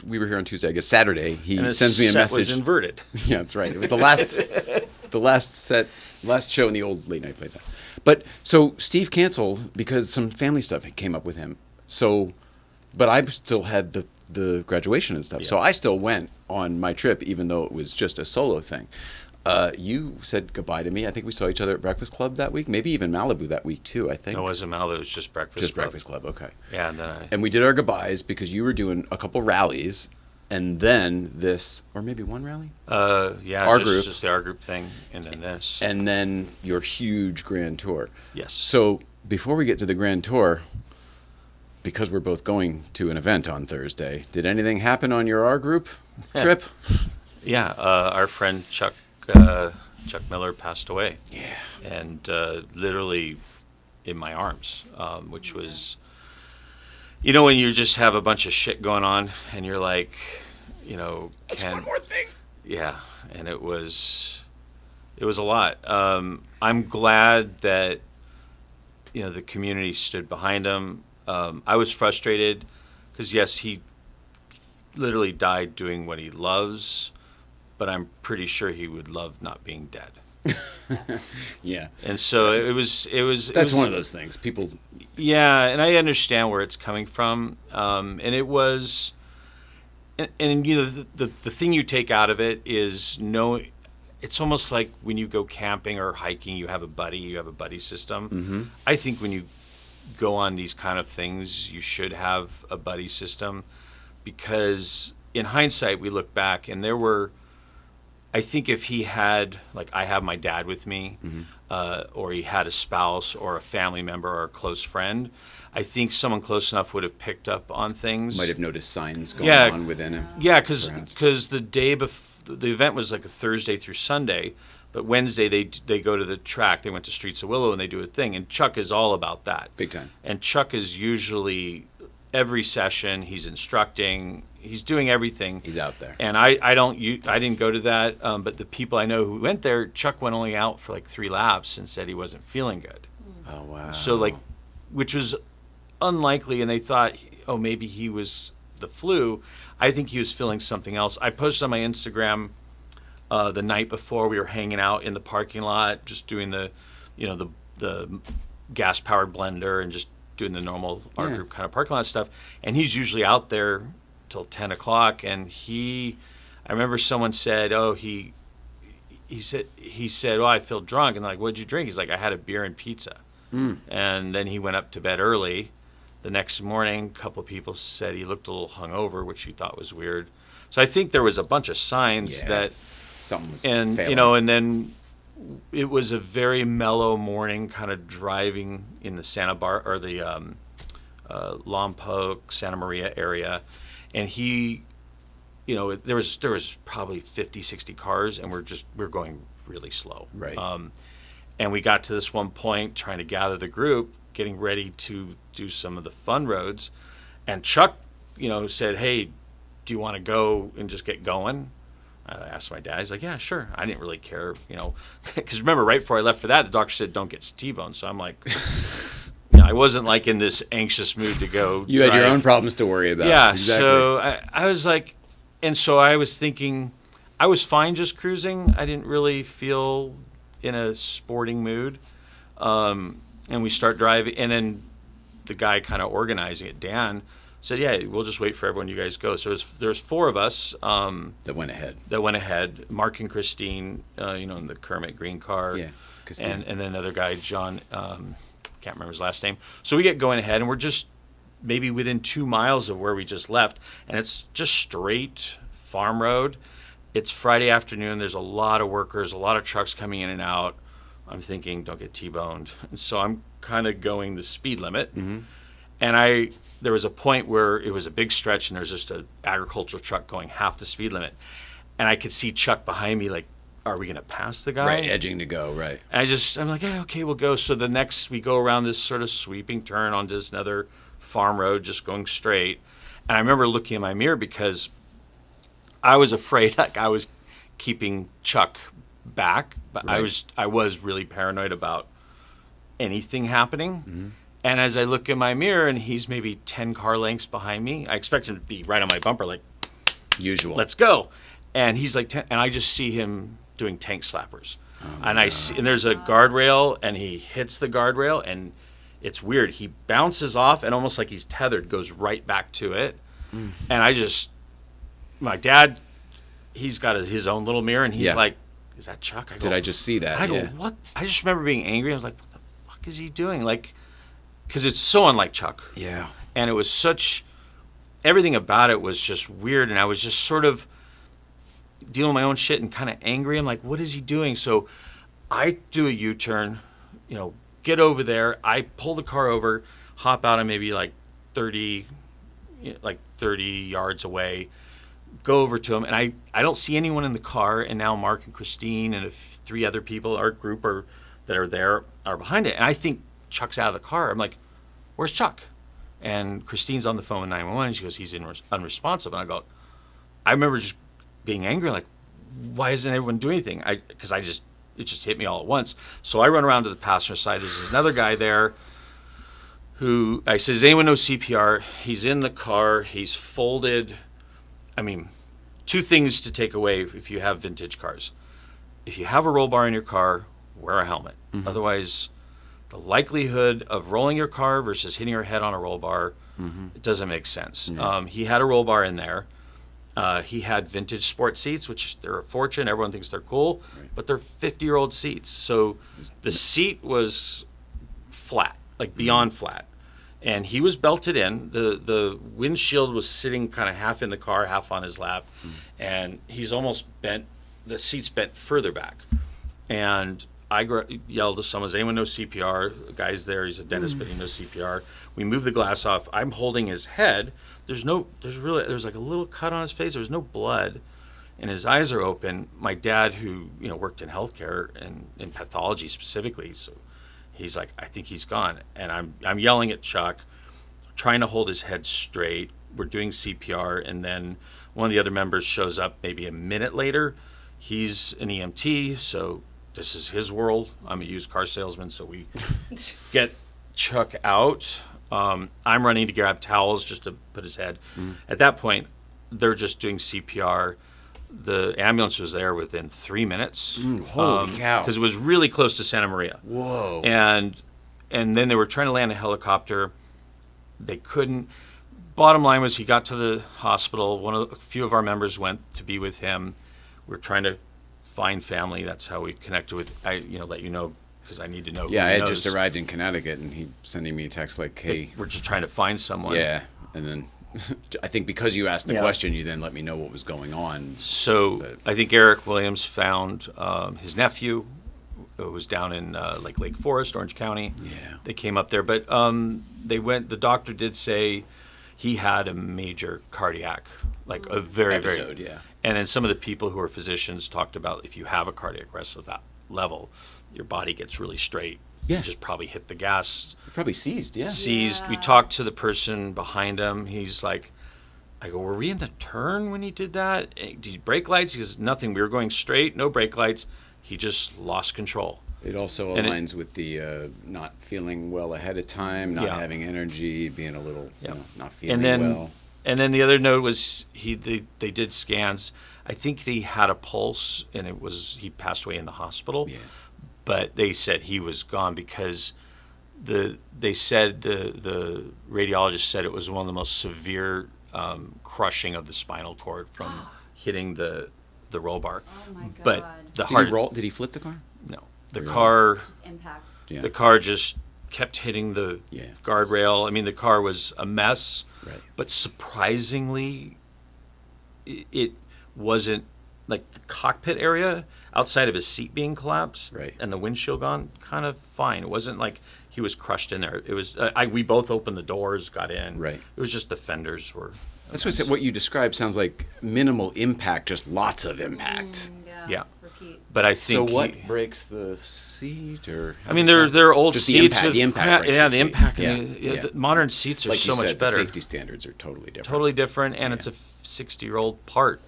We were here on Tuesday. I guess Saturday. He and the sends me a set message. was inverted. Yeah, that's right. It was the last show in the old late night place. But so Steve canceled because some family stuff came up with him. So, but I still had the graduation and stuff. So I still went on my trip, even though it was just a solo thing. You said goodbye to me. I think we saw each other at Breakfast Club that week, maybe even Malibu that week too. I think No, it wasn't Malibu. It was just breakfast. just Club. Breakfast Club. Okay. Yeah, and then And we did our goodbyes because you were doing a couple rallies, and then this, or maybe one rally. yeah, Our just, group. just the our group thing, and then this. And then your huge grand tour. Yes. So before we get to the grand tour, because we're both going to an event on Thursday, did anything happen on your R group trip? Yeah, our friend Chuck Miller passed away. Yeah. And literally in my arms, which was, when you just have a bunch of shit going on, and you're like, That's one more thing. Yeah, and it was a lot. I'm glad that the community stood behind him. I was frustrated because yes, he literally died doing what he loves, but I'm pretty sure he would love not being dead. Yeah. And so it was. That's one of those things. People. Yeah, and I understand where it's coming from, and it was. And the thing you take out of it is it's almost like when you go camping or hiking, you have a buddy system. Mm-hmm. I think when you go on these kind of things, you should have a buddy system, because in hindsight, we look back and there were, I think if he had, like I have my dad with me, or he had a spouse or a family member or a close friend, I think someone close enough would have picked up on things. Might have noticed signs going Yeah. on within him. Yeah, perhaps. because the day before the event was like a Thursday through Sunday, but Wednesday they go to the track. They went to Streets of Willow and they do a thing. And Chuck is all about that. Big time. And Chuck is usually every session he's instructing, he's doing everything. He's out there. And I didn't go to that, but the people I know who went there, Chuck went only out for like 3 laps and said he wasn't feeling good. Oh wow. So which was unlikely, and they thought, oh, maybe he was the flu. I think he was feeling something else. I posted on my Instagram the night before, we were hanging out in the parking lot, just doing the gas powered blender and just doing the normal art Yeah. group kind of parking lot stuff. And he's usually out there till 10 o'clock. And I remember someone said, oh, he said, oh, I feel drunk. And they're like, what'd you drink? He's like, I had a beer and pizza. And then he went up to bed early. The next morning, a couple of people said he looked a little hungover, which he thought was weird. So I think there was a bunch of signs Yeah. that, Something was and failing. and then it was a very mellow morning, kind of driving in the Lompoc, Santa Maria area, and he, there was probably 50, 60 cars, and we're going really slow. Right. And we got to this one point trying to gather the group, getting ready to do some of the fun roads. And Chuck, said, hey, do you want to go and just get going? I asked my dad. He's like, yeah, sure. I didn't really care, because remember, right before I left for that, the doctor said, don't get T-boned. So I'm like, I wasn't like in this anxious mood to go You had your drive. own problems to worry about. Yeah, Exactly. so I was like, And so I was thinking, I was fine just cruising. I didn't really feel in a sporting mood. And we start driving, and then the guy kind of organizing it, Dan, said, yeah, we'll just wait for everyone. You guys go. So there's 4 of us. That went ahead. Mark and Christine, in the Kermit green car. Yeah, Christine. And then another guy, John, can't remember his last name. So we get going ahead, and we're just maybe within 2 miles of where we just left. And it's just straight farm road. It's Friday afternoon. There's a lot of workers, a lot of trucks coming in and out. I'm thinking, don't get T-boned. And so I'm kind of going the speed limit. Mm-hmm. And there was a point where it was a big stretch, and there's just an agricultural truck going half the speed limit. And I could see Chuck behind me, like, are we going to pass the guy? Right, edging to go, right. And I'm like, yeah, okay, we'll go. So we go around this sort of sweeping turn onto this another farm road, just going straight. And I remember looking in my mirror because I was afraid, like, I was keeping Chuck back, but Right. I was really paranoid about anything happening. Mm-hmm. And as I look in my mirror and he's maybe 10 car lengths behind me, I expect him to be right on my bumper, like, Usual. let's go. And he's like 10, and I just see him doing tank slappers. And there's a guardrail, and he hits the guardrail, and it's weird. He bounces off, and almost like he's tethered, goes right back to it. And my dad, he's got his own little mirror, and he's Yeah. like, is that Chuck? Did I just see that? And I go, Yeah. what? I just remember being angry. I was like, what the fuck is he doing? Like, because it's so unlike Chuck. Yeah. And it was everything about it was just weird. And I was just sort of dealing with my own shit and kind of angry. I'm like, what is he doing? So I do a U-turn, get over there. I pull the car over, hop out, and maybe like 30 yards away, go over to him, and I don't see anyone in the car, and now Mark and Christine and 3 other people, our group that are there, are behind it. And I think Chuck's out of the car. I'm like, where's Chuck? And Christine's on the phone with 911. She goes, he's unresponsive. And I remember just being angry, like, why isn't everyone doing anything? Because it just hit me all at once. So I run around to the passenger side. There's another guy there who I said, does anyone know CPR? He's in the car. He's folded. I mean, 2 things to take away if you have vintage cars. If you have a roll bar in your car, wear a helmet. Mm-hmm. Otherwise, the likelihood of rolling your car versus hitting your head on a roll bar, it doesn't make sense. Mm-hmm. He had a roll bar in there. He had vintage sport seats, which they're a fortune. Everyone thinks they're cool, but they're 50-year-old seats. So the seat was flat, like beyond flat. And he was belted in. The windshield was sitting kind of half in the car, half on his lap. And he's almost bent, the seat's bent further back. And I yelled to someone, does anyone know CPR? The guy's there, he's a dentist, but he knows CPR. We move the glass off. I'm holding his head. There's like a little cut on his face. There was no blood. And his eyes are open. My dad, who, worked in healthcare and in pathology specifically, so he's like, I think he's gone. And I'm yelling at Chuck, trying to hold his head straight. We're doing CPR, and then one of the other members shows up maybe a minute later. He's an EMT, so this is his world. I'm a used car salesman, so we get Chuck out. I'm running to grab towels just to put his head. At that point, they're just doing CPR. The ambulance was there within 3 minutes. Holy cow. Because it was really close to Santa Maria. Whoa. And then they were trying to land a helicopter. They couldn't. Bottom line was he got to the hospital. A few of our members went to be with him. We were trying to find family. That's how we connected with, let you know, because I need to know. Yeah, who I had knows. just arrived in Connecticut, and he sending me a text like, hey. We're just trying to find someone. Yeah, and then I think because you asked the Yeah. question, you then let me know what was going on. So But- I think Eric Williams found his nephew, who was down in Lake Forest, Orange County. Yeah. They came up there, but the doctor did say he had a major cardiac, like a very, Episode, very. yeah. And then some of the people who are physicians talked about if you have a cardiac arrest of that level, your body gets really straight. Yeah. You just probably hit the gas. Probably seized, yeah. Seized. We Yeah. talked to the person behind him. He's like, I go, were we in the turn when he did that? Did he brake lights? He says, nothing. We were going straight, no brake lights. He just lost control. It also And aligns with the not feeling well ahead of time, not Yeah. having energy, being a little, Yeah. not feeling And then well. And then the other note was they did scans. I think he had a pulse, and he passed away in the hospital. Yeah. But they said he was gone because the radiologist said it was one of the most severe crushing of the spinal cord from hitting the roll bar. Oh my god. But the Did heart he roll? Did he flip the car? no, the Really? car Just impact. Yeah. the car just kept hitting the Yeah. guardrail. I mean, the car was a mess. Right. But surprisingly, it wasn't like the cockpit area outside of his seat being collapsed Right. and the windshield gone, kind of fine. It wasn't like he was crushed in there. It was we both opened the doors, got in. Right. It was just the fenders were. That's what I said. What you described sounds like minimal impact, just lots of impact. Yeah. Repeat. But I So think what breaks the seat, or I mean, they're old Just the seats impact- with the impact breaks yeah, the the seat. impact. Yeah, And yeah. the modern seats are like so you much said, better. The safety standards are totally different. Totally different, and Yeah. it's a 60-year-old part.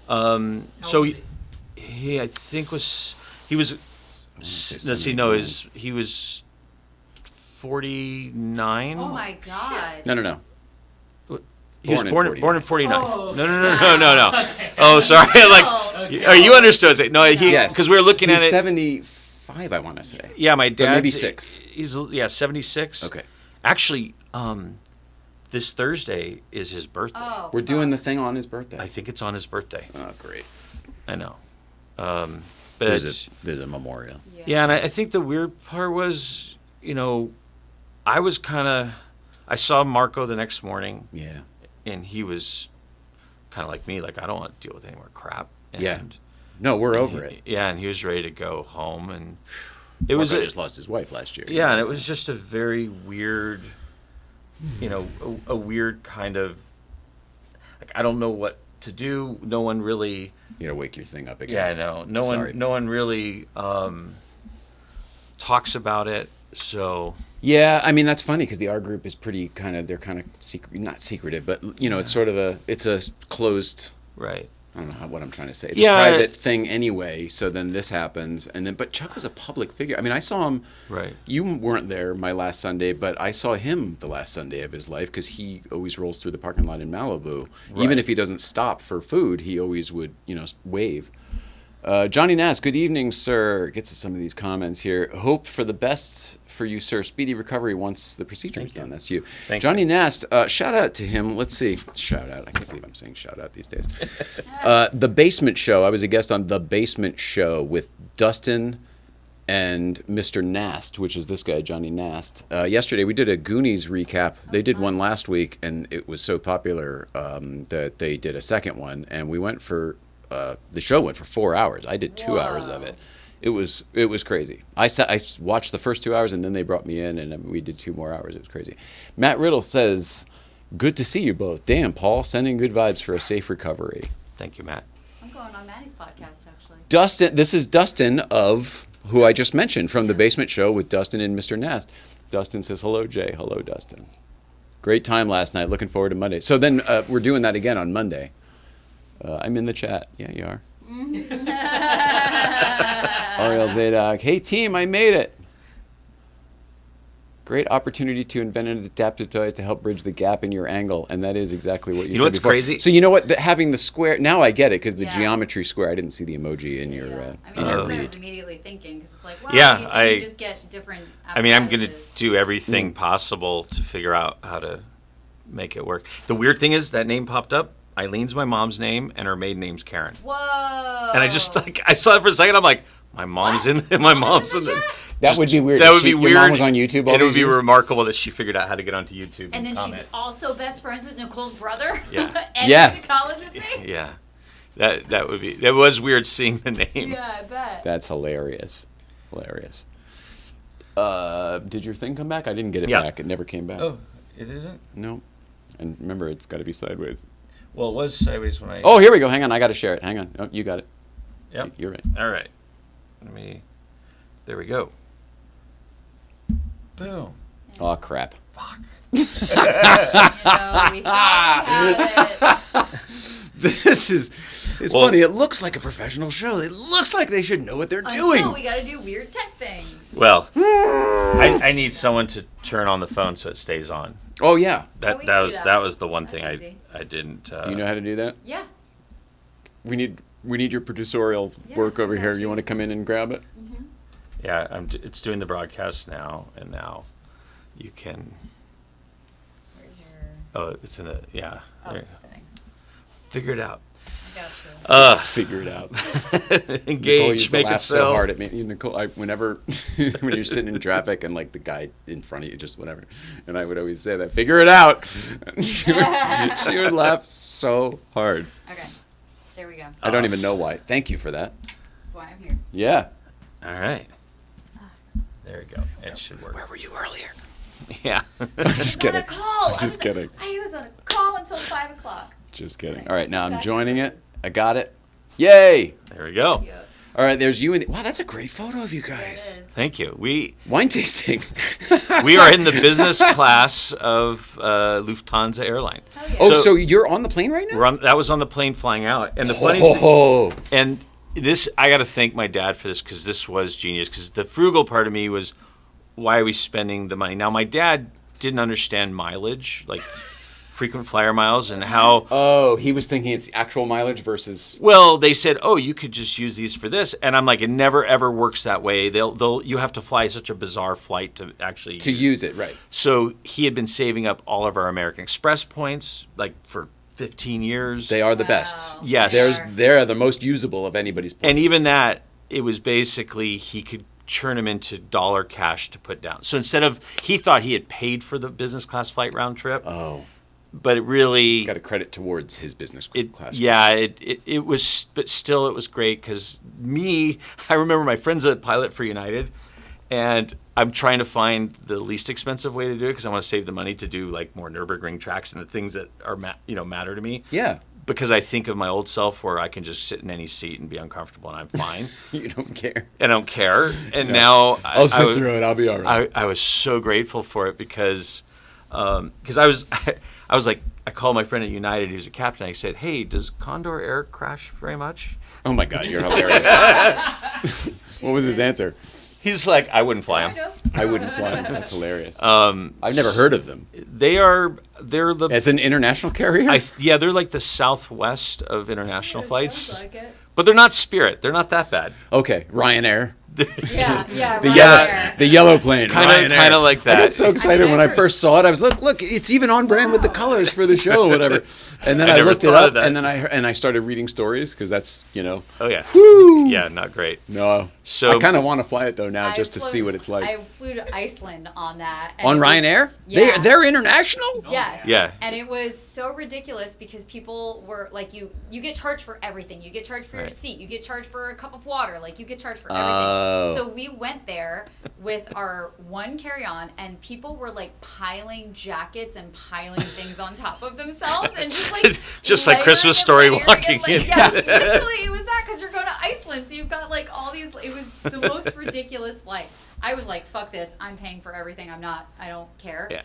So he, I think he was. Let's see, no, he was 49. Oh my god. No. He was Born in born in 49. Oh. No. Oh, sorry. Like, Still. you understood it? No, Yes. because we were looking He's at it. 75, I want to say. Yeah, my dad. maybe 6. He's 76. Okay. Actually, this Thursday is his birthday. Oh. We're doing the thing on his birthday. I think it's on his birthday. Oh, great. I know. But There's a memorial. yeah, and I think the weird part was, I saw Marco the next morning, Yeah. and he was kind of like me, like, I don't want to deal with any more crap. And Yeah. No, we're over it. Yeah, and he was ready to go home, and it Marco was just lost his wife last year. yeah, and it was just a very weird, a weird kind of, like, I don't know what to do. No one really. You gotta wake your thing up again. Yeah, I know. No one really talks about it. So Yeah, I mean that's funny because the R group is pretty they're kind of secret, not secretive, but it's sort of it's a closed. right. I don't know what I'm trying to say. It's Yeah, a private thing anyway. So then this happens, but Chuck was a public figure. I mean, I saw him. Right. You weren't there my last Sunday, but I saw him the last Sunday of his life because he always rolls through the parking lot in Malibu. Right. Even if he doesn't stop for food, he always would, wave. Johnny Nass, good evening, sir. Gets to some of these comments here. Hope for the best for you, sir. Speedy recovery once the procedure is done. That's you. Thank Johnny Nast, shout out to him. Let's see. Shout out. I can't believe I'm saying shout out these days. The Basement Show. I was a guest on The Basement Show with Dustin and Mr. Nast, which is this guy, Johnny Nast. Yesterday we did a Goonies recap. They did one last week, and it was so popular that they did a second one. And we went for the show went for 4 hours. I did 2 hours of it. It was crazy. I watched the first 2 hours, and then they brought me in, and we did 2 more hours. It was crazy. Matt Riddle says, "Good to see you both." Damn, Paul, sending good vibes for a safe recovery. Thank you, Matt. I'm going on Maddie's podcast actually. Dustin, this is Dustin of who I just mentioned from The Basement Show with Dustin and Mr. Nast. Dustin says, "Hello, Jay." Hello, Dustin. Great time last night. Looking forward to Monday. So then we're doing that again on Monday. I'm in the chat. Yeah, you are. Ariel Zadok. Hey, team, I made it. Great opportunity to invent an adaptive device to help bridge the gap in your angle. And that is exactly what you said know what's before. crazy? So you know what? Having the square, now I get it, because the Yeah. geometry square, I didn't see the emoji in your I mean, in that's your what I read. was immediately thinking because it's like, wow, Yeah, you just get different. I mean, I'm going to appetizers. do everything possible to figure out how to make it work. The weird thing is that name popped up. Eileen's my mom's name, and her maiden name's Karen. Whoa. And I just I saw it for a second. I'm like, my mom's in. My mom's in. That would be weird. That would be Your weird. mom was on YouTube all and it would these be years? remarkable that she figured out how to get onto YouTube. And then she's comment. also best friends with Nicole's brother. Yeah. And Yeah. went to college with me. Yeah, that would be. That was weird seeing the name. Yeah, I bet. That's hilarious. Hilarious. Did your thing come back? I didn't get it Yeah. back. It never came back. Oh, it isn't. No. And remember, it's got to be sideways. Well, it was sideways when I. Oh, here we go. Hang on. I got to share it. Hang on. Oh, you got it. Yep. You're right. All right. There we go. Boom. Oh, crap. You know, we thought we had it. This is it's Well- funny. It looks like a professional show. It looks like they should know what they're Until doing. we got to do weird tech things. Well, I need someone to turn on the phone so it stays on. Oh yeah. That we that can do was that. that was the one thing That's easy. I didn't. Do you know how to do that? Yeah. We need your producerial Yeah, work over I here. got You you. want to come in and grab it? Yeah, it's doing the broadcast now, and now you can. Where's your Oh, it's in the there. settings? Figure it out. I got you. Figure it out. Nicole Engage, used to make it laugh so sell. hard at me. Nicole, whenever when you're sitting in traffic and like the guy in front of you, just whatever, and I would always say that, figure it out. she would laugh so hard. Okay. There we go. I don't even know why. Thank you for that. That's why I'm here. Yeah. All right. There we go. It should work. Where were you earlier? Yeah. I'm just I was on kidding. a call. Just kidding. I was on a call until 5 o'clock. Just kidding. Nice. All right, now I'm Back joining here. it. I got it. Yay! There we go. Yeah. All right, there's you and wow, that's a great photo of you There it guys. is. Thank you. We Wine tasting. are in the business class of Lufthansa airline. Hell yeah. Oh, so you're on the plane right now? That was on the plane flying out, and the funny Oh, and this I got to thank my dad for this because this was genius. Because the frugal part of me was, why are we spending the money? Now my dad didn't understand mileage, like frequent flyer miles, and how. oh, he was thinking it's actual mileage versus. Well, they said, "Oh, you could just use these for this," and I'm like, "It never ever works that way. You have to fly such a bizarre flight to actually To use it, right? So he had been saving up all of our American Express points, like for 15 years. They are the Wow. best. Yes. They're the most usable of anybody's points. And even that, it was basically he could churn them into dollar cash to put down. So instead of, he thought he had paid for the business class flight round trip, Oh, but it really, got a credit towards his business class. it was, but still it was great because I remember my friend's a pilot for United, and I'm trying to find the least expensive way to do it because I want to save the money to do like more Nürburgring tracks and the things that are matter to me. Yeah. Because I think of my old self where I can just sit in any seat and be uncomfortable and I'm fine. You don't care. And I don't care. And now I'll sit through it. I'll be all right. I was so grateful for it because I was like, I called my friend at United, who's a captain. I said, "Hey, does Condor Air crash very much?" Oh my God, you're hilarious. What was his answer? He's like, "I wouldn't fly Kind him." of. I wouldn't fly him. That's hilarious. I've never heard of them. They're the As an international carrier? they're like the Southwest of international Yeah, flights, sounds like it. but they're not Spirit. They're not that bad. Okay, Ryanair. Yeah, yeah, The right yellow, there. the yellow plane. Ryanair. Kind of like I got that. so excited I when I never- first saw it. I was look, it's even on brand with the colors for the show, or whatever. And then I I, never looked it thought of up, that. and then I started reading stories because that's Oh yeah, Woo! yeah, not great. No. So- I kind of want to fly it though now I just to flew- see what it's like. I flew to Iceland on that. and On it was- Ryanair? Yeah. They're international? Yes. Yeah. And it was so ridiculous because people were like, you get charged for everything. You get charged for your Right. seat. You get charged for a cup of water. Like you get charged for everything. Oh. So we went there with our one carry-on, and people were like piling jackets and piling things on top of themselves, and just like Just like layering Christmas and Story layering walking and, like, in. Yes, literally, it was that because you're going to Iceland, so you've got like all these. It was the most ridiculous flight. I was like, "Fuck this! I'm paying for everything. I don't care." Yeah.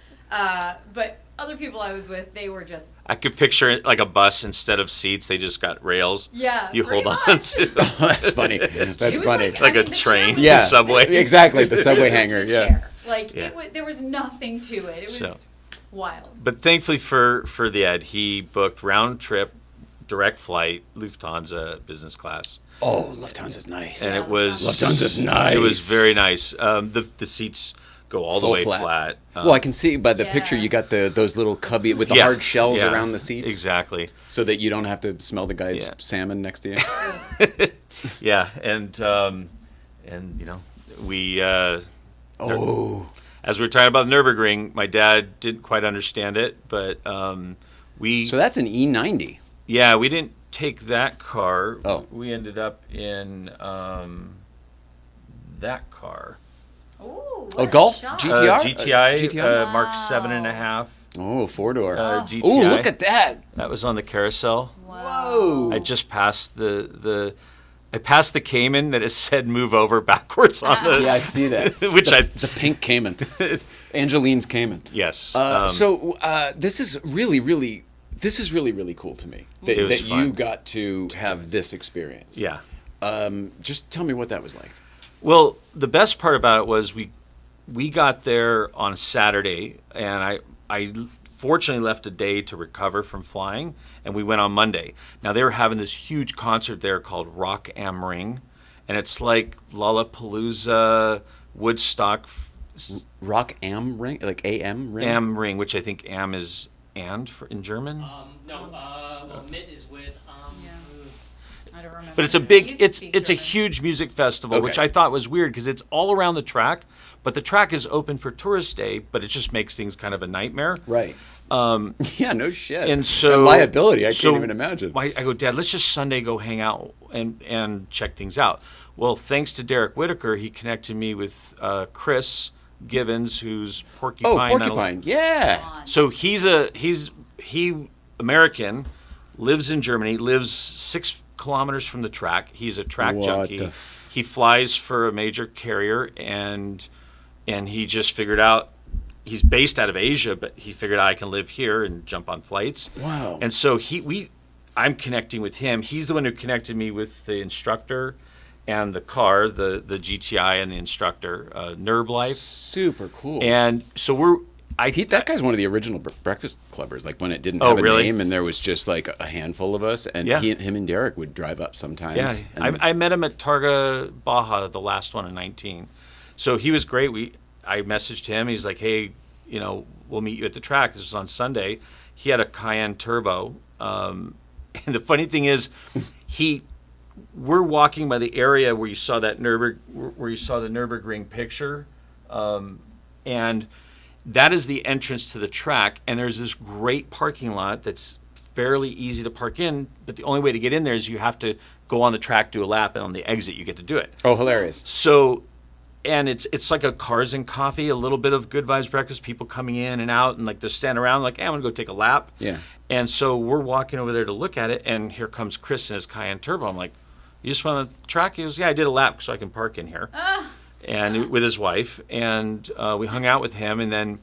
But other people I was with, they were just I could picture it like a bus instead of seats. They just got rails. yeah. You hold pretty on much. to Oh, that's funny. It That's was funny. like I a mean, the train. chair was Yeah. The subway. Exactly, the subway this was hanger. the Yeah. chair. Like Yeah. there was nothing to it. It was So- wild. But thankfully for the Ed, he booked round trip, direct flight, Lufthansa business class, Oh, Lufthansa's nice. and it was Lufthansa's nice. It was very nice. The seats go all the Full way flat. flat. Well, I can see by the Yeah. picture you got those little cubby with the Yeah. hard shells Yeah. around the seats, Exactly. so that you don't have to smell the guy's Yeah. salmon next to you. Yeah, and you know we. Oh, As we were talking about Nürburgring, my dad didn't quite understand it, but we so that's an E90. we didn't take that car. Oh. We ended up in that car. Ooh, Oh, what a Golf? shot. GTR? GTI, GTI? Mark 7.5 Oh, four-door. GTI. Oh, look at that! That was on the carousel. Wow. Whoa! I just passed I passed the Cayman that it said move over backwards on the. Yeah, I see that. Which The pink Cayman, Angeline's Cayman. yes. This is really, really cool to me that, It was that you fun. got to have this experience. yeah. Just tell me what that was like. Well, the best part about it was we got there on Saturday, and I fortunately left a day to recover from flying, and we went on Monday. Now they were having this huge concert there called Rock Am Ring, and it's like Lollapalooza, Woodstock. Rock Am Ring, like AM Ring. Am Ring, which I think am is in German. Well, Mitt is with. I don't remember. But it's a I big, used to it's speak a German. huge music festival, Okay. which I thought was weird because it's all around the track, but the track is open for tourist day, but it just makes things kind of a nightmare. Right. Yeah, no shit. And so liability, I so can't even imagine. I go, Dad, let's just Sunday go hang out and check things out. Well, thanks to Derek Whitaker, he connected me with Chris Givens, who's Porcupine. Oh, Porcupine. Yeah. So he's American, lives in Germany, lives 6 kilometers from the track. He's a track What junkie. the He flies for a major carrier, and he just figured out he's based out of Asia, but he figured out I can live here and jump on flights. Wow. And so I'm connecting with him. He's the one who connected me with the instructor and the car, the GTI and the instructor, Nürburgring. Super cool. And so that guy's one of the original Breakfast Clubbers. Like when it didn't Oh, have a really? name, and there was just like a handful of us, and Yeah. him and Derek would drive up sometimes. Yeah, and I met him at Targa Baja, the last one in 19. So he was great. I messaged him. He's like, hey, we'll meet you at the track. This was on Sunday. He had a Cayenne Turbo. And the funny thing is, we're walking by the area where you saw the Nürburgring picture, and that is the entrance to the track. And there's this great parking lot that's fairly easy to park in, but the only way to get in there is you have to go on the track, do a lap, and on the exit you get to do it. oh, hilarious. So, and it's like a cars and coffee, a little bit of good vibes breakfast, people coming in and out, and like they're standing around like, hey, I'm gonna go take a lap. Yeah. And so we're walking over there to look at it, and here comes Chris in his Cayenne Turbo. I'm like, you just went on the track? He goes, yeah, I did a lap so I can park in here. And with his wife, and we hung out with him, and then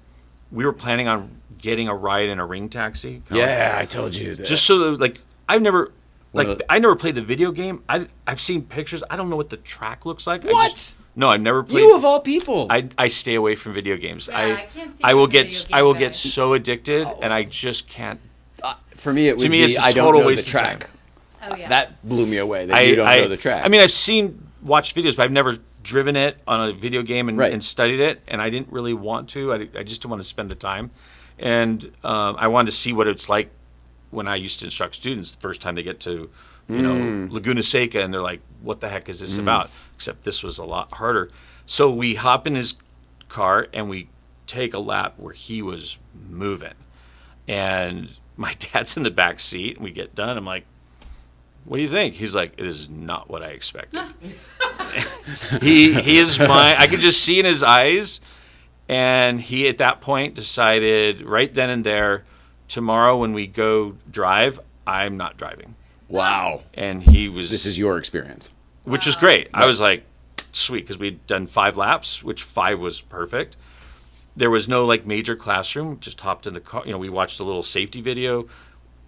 we were planning on getting a ride in a ring taxi. Yeah, I told you that. Just so that, like, I never One of the- played the video game. I've seen pictures. I don't know what the track looks like. What? No, I've never played. You of all people. I stay away from video games. Yeah, I can't see I you will as a get video I game will guy. get so addicted, and I just can't. For me, it was To me, it's a I don't total know waste the of track. time. Oh yeah. That blew me away. That you don't know the track. I mean, I've watched videos, but I've never driven it on a video game and, Right. and studied it, and I didn't really want to. I just didn't want to spend the time, and I wanted to see what it's like when I used to instruct students the first time they get to, Laguna Seca, and they're like, "What the heck is this about?" Except this was a lot harder. So we hop in his car and we take a lap where he was moving, and my dad's in the back seat, and we get done. I'm like, what do you think? He's like, it is not what I expected. he is I could just see in his eyes, and he at that point decided right then and there, tomorrow when we go drive, I'm not driving. wow. And he was, This is your experience. which was great. I was like, sweet, because we'd done 5 laps, which 5 was perfect. There was no like major classroom. Just hopped in the car. We watched a little safety video,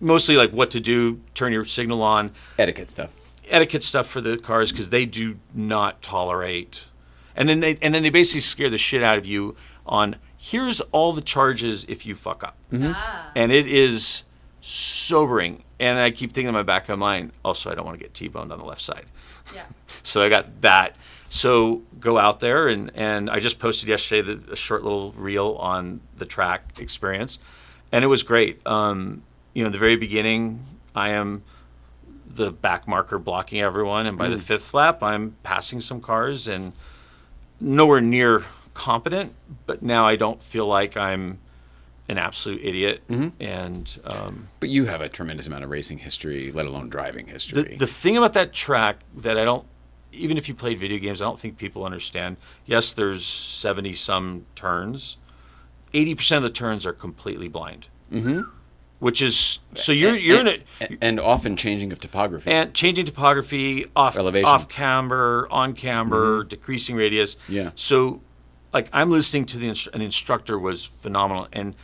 mostly like what to do, turn your signal on, Etiquette stuff for the cars because they do not tolerate. And then they basically scare the shit out of you on here's all the charges if you fuck up. And it is sobering. And I keep thinking in my back of my mind, also I don't want to get T-boned on the left side. Yeah. So I got that. So go out there, and I just posted yesterday a short little reel on the track experience, and it was great. The very beginning, I am the back marker blocking everyone, and by the 5th lap, I'm passing some cars and nowhere near competent, but now I don't feel like I'm an absolute idiot. And But you have a tremendous amount of racing history, let alone driving history. the thing about that track that I don't, even if you played video games, I don't think people understand. Yes, there's 70 some turns. 80% of the turns are completely blind. Which is, so you're in it. And often changing of topography. And changing topography, off camber, on camber, decreasing radius. Yeah. So, like, I'm listening to an instructor was phenomenal, and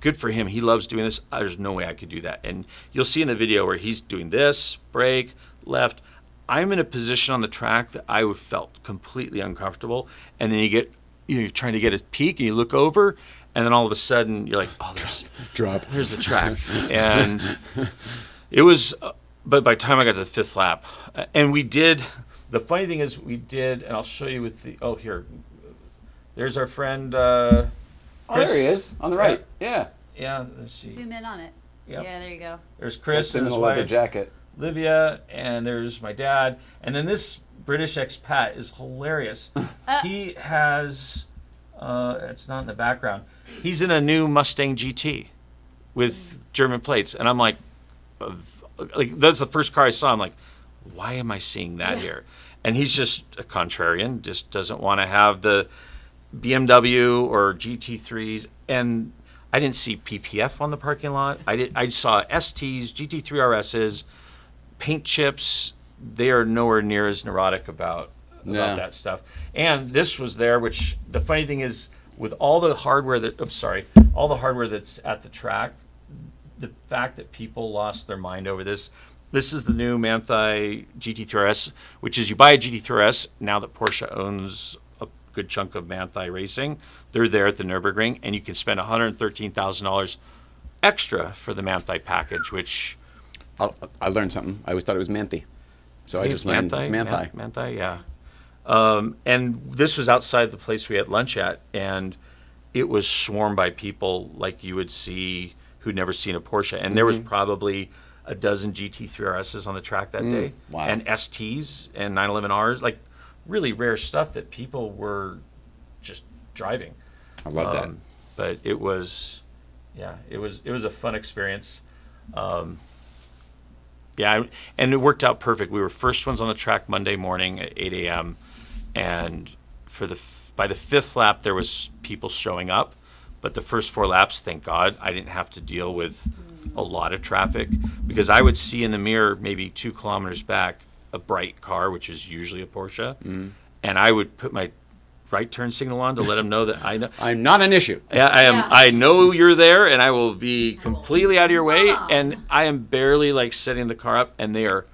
good for him. He loves doing this. There's no way I could do that. And you'll see in the video where he's doing this, brake, left. I'm in a position on the track that I felt completely uncomfortable. And then you get, you're trying to get a peek, and you look over, and then all of a sudden you're like, oh, Drop. there's the track, and it was. But by the time I got to the fifth lap, and we did. The funny thing is, we did, and I'll show you with the. Oh, here, there's our friend. Oh, Chris. there he is on the right. Yeah. Yeah, let's see. Zoom in on it. Yep. Yeah, there you go. There's Chris in and a his leather wife, jacket. Livia, and there's my dad, and then this British expat is hilarious. He has, it's not in the background. He's in a new Mustang GT with German plates, and I'm like, that's the first car I saw. I'm like, why am I seeing that here? And he's just a contrarian, just doesn't want to have the BMW or GT3s, and I didn't see PPF on the parking lot. I saw STs, GT3 RSs, paint chips. They are nowhere near as neurotic about that stuff. And this was there, which the funny thing is, with all the hardware all the hardware that's at the track, the fact that people lost their mind over this. This is the new Mankei GT3 RS, which is you buy a GT3 RS now that Porsche owns a good chunk of Mankei Racing. They're there at the Nürburgring, and you can spend $113,000 extra for the Mankei package, which... I learned something. I always thought it was Manthe. So I just learned it's Mankei. Mankei, yeah. And this was outside the place we had lunch at, and it was swarmed by people like you would see who'd never seen a Porsche. And there was probably a dozen GT3 RSs on the track that day. Wow. And STs and 911Rs, like really rare stuff that people were just driving. I love that. But it was a fun experience. And it worked out perfect. We were first ones on the track Monday morning at 8 a.m. And by the fifth lap, there was people showing up. But the first 4 laps, thank God, I didn't have to deal with a lot of traffic, because I would see in the mirror maybe 2 kilometers back a bright car, which is usually a Porsche, and I would put my right turn signal on to let them know that I know I'm not an issue. I am. Yeah. I know you're there, and I will be completely out of your way. And I am barely like setting the car up, and they are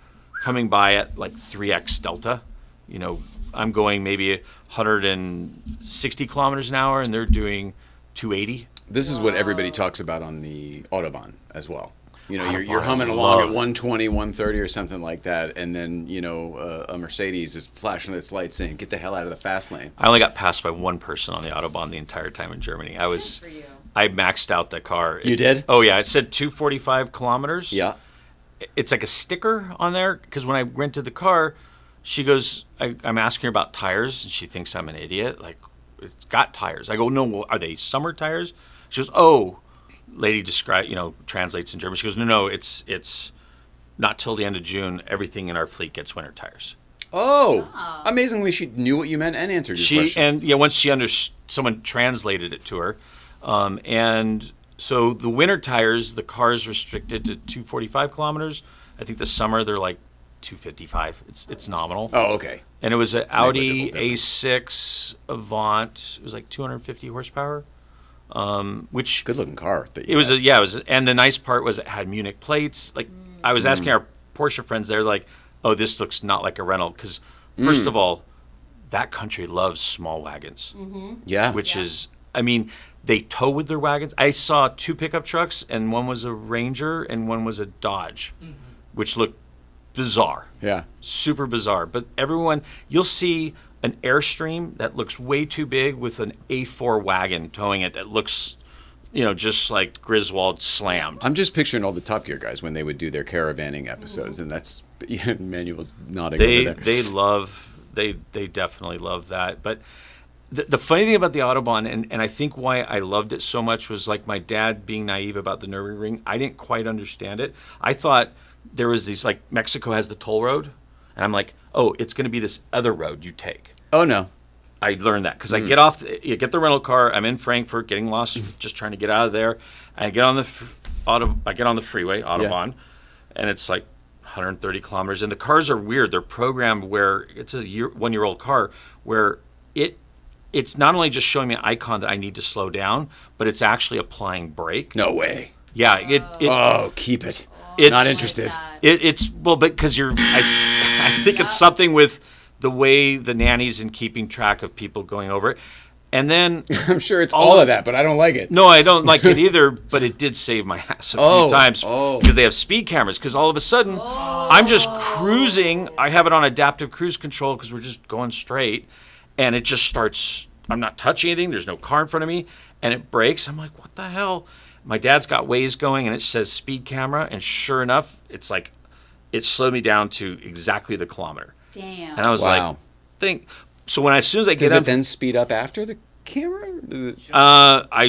coming by at like 3x delta. You know, I'm going maybe 160 kilometers an hour, and they're doing 280. This is what everybody talks about on the Autobahn as well. You know, you're Autobahn, humming I along at love. 120, 130 or something like that, and then, you know, a Mercedes is flashing its lights saying, get the hell out of the fast lane. I only got passed by one person on the Autobahn the entire time in Germany. I maxed out the car. You did? Oh, yeah. It said 245 kilometers. Yeah. It's like a sticker on there, because when I rented the car, she goes, I'm asking her about tires, and she thinks I'm an idiot. Like, it's got tires. I go, no, well, are they summer tires? She goes, oh, lady translates in German. She goes, no, it's not till the end of June. Everything in our fleet gets winter tires. Oh, amazingly, she knew what you meant and answered your question. And once she someone translated it to her, and so the winter tires, the car is restricted to 245 kilometers. I think the summer they're like 255. It's nominal. Oh, okay. And it was an Audi Negligible difference. A6 Avant. It was like 250 horsepower. Which Good looking car. it was and the nice part was it had Munich plates. Like I was asking our Porsche friends, they're like, "Oh, this looks not like a rental." Because first of all, that country loves small wagons. Yeah. Which is, I mean, they tow with their wagons. I saw 2 pickup trucks, and one was a Ranger and one was a Dodge, which looked bizarre. Yeah. Super bizarre. But you'll see an Airstream that looks way too big with an A4 wagon towing it that looks, just like Griswold slammed. I'm just picturing all the Top Gear guys when they would do their caravanning episodes, and that's Manuel's nodding over there. They definitely love that. But the funny thing about the Autobahn, and I think why I loved it so much, was like my dad being naive about the Nürburgring. I didn't quite understand it. I thought there was these, like, Mexico has the toll road, and I'm like, oh, it's going to be this other road you take. Oh, no. I learned that because I get the rental car. I'm in Frankfurt, getting lost, just trying to get out of there. I get on the freeway, Autobahn, and it's like 130 kilometers. And the cars are weird. They're programmed where it's a 1-year-old car where it's not only just showing me an icon that I need to slow down, but it's actually applying brake. No way. Yeah. Keep it. It's Not interested. Because I think it's something with the way the nanny's in keeping track of people going over it. And then I'm sure it's all of that, but I don't like it. no, I don't like it either, but it did save my ass a few times because they have speed cameras. Because all of a sudden, I'm just cruising. I have it on adaptive cruise control because we're just going straight, and it just starts. I'm not touching anything. There's no car in front of me, and it brakes. I'm like, what the hell? My dad's got Waze going, and it says speed camera, and sure enough, it's like it slowed me down to exactly the kilometer. Damn. And I was like, So as soon as I get Does up, it then speed up after the camera? Or does it? I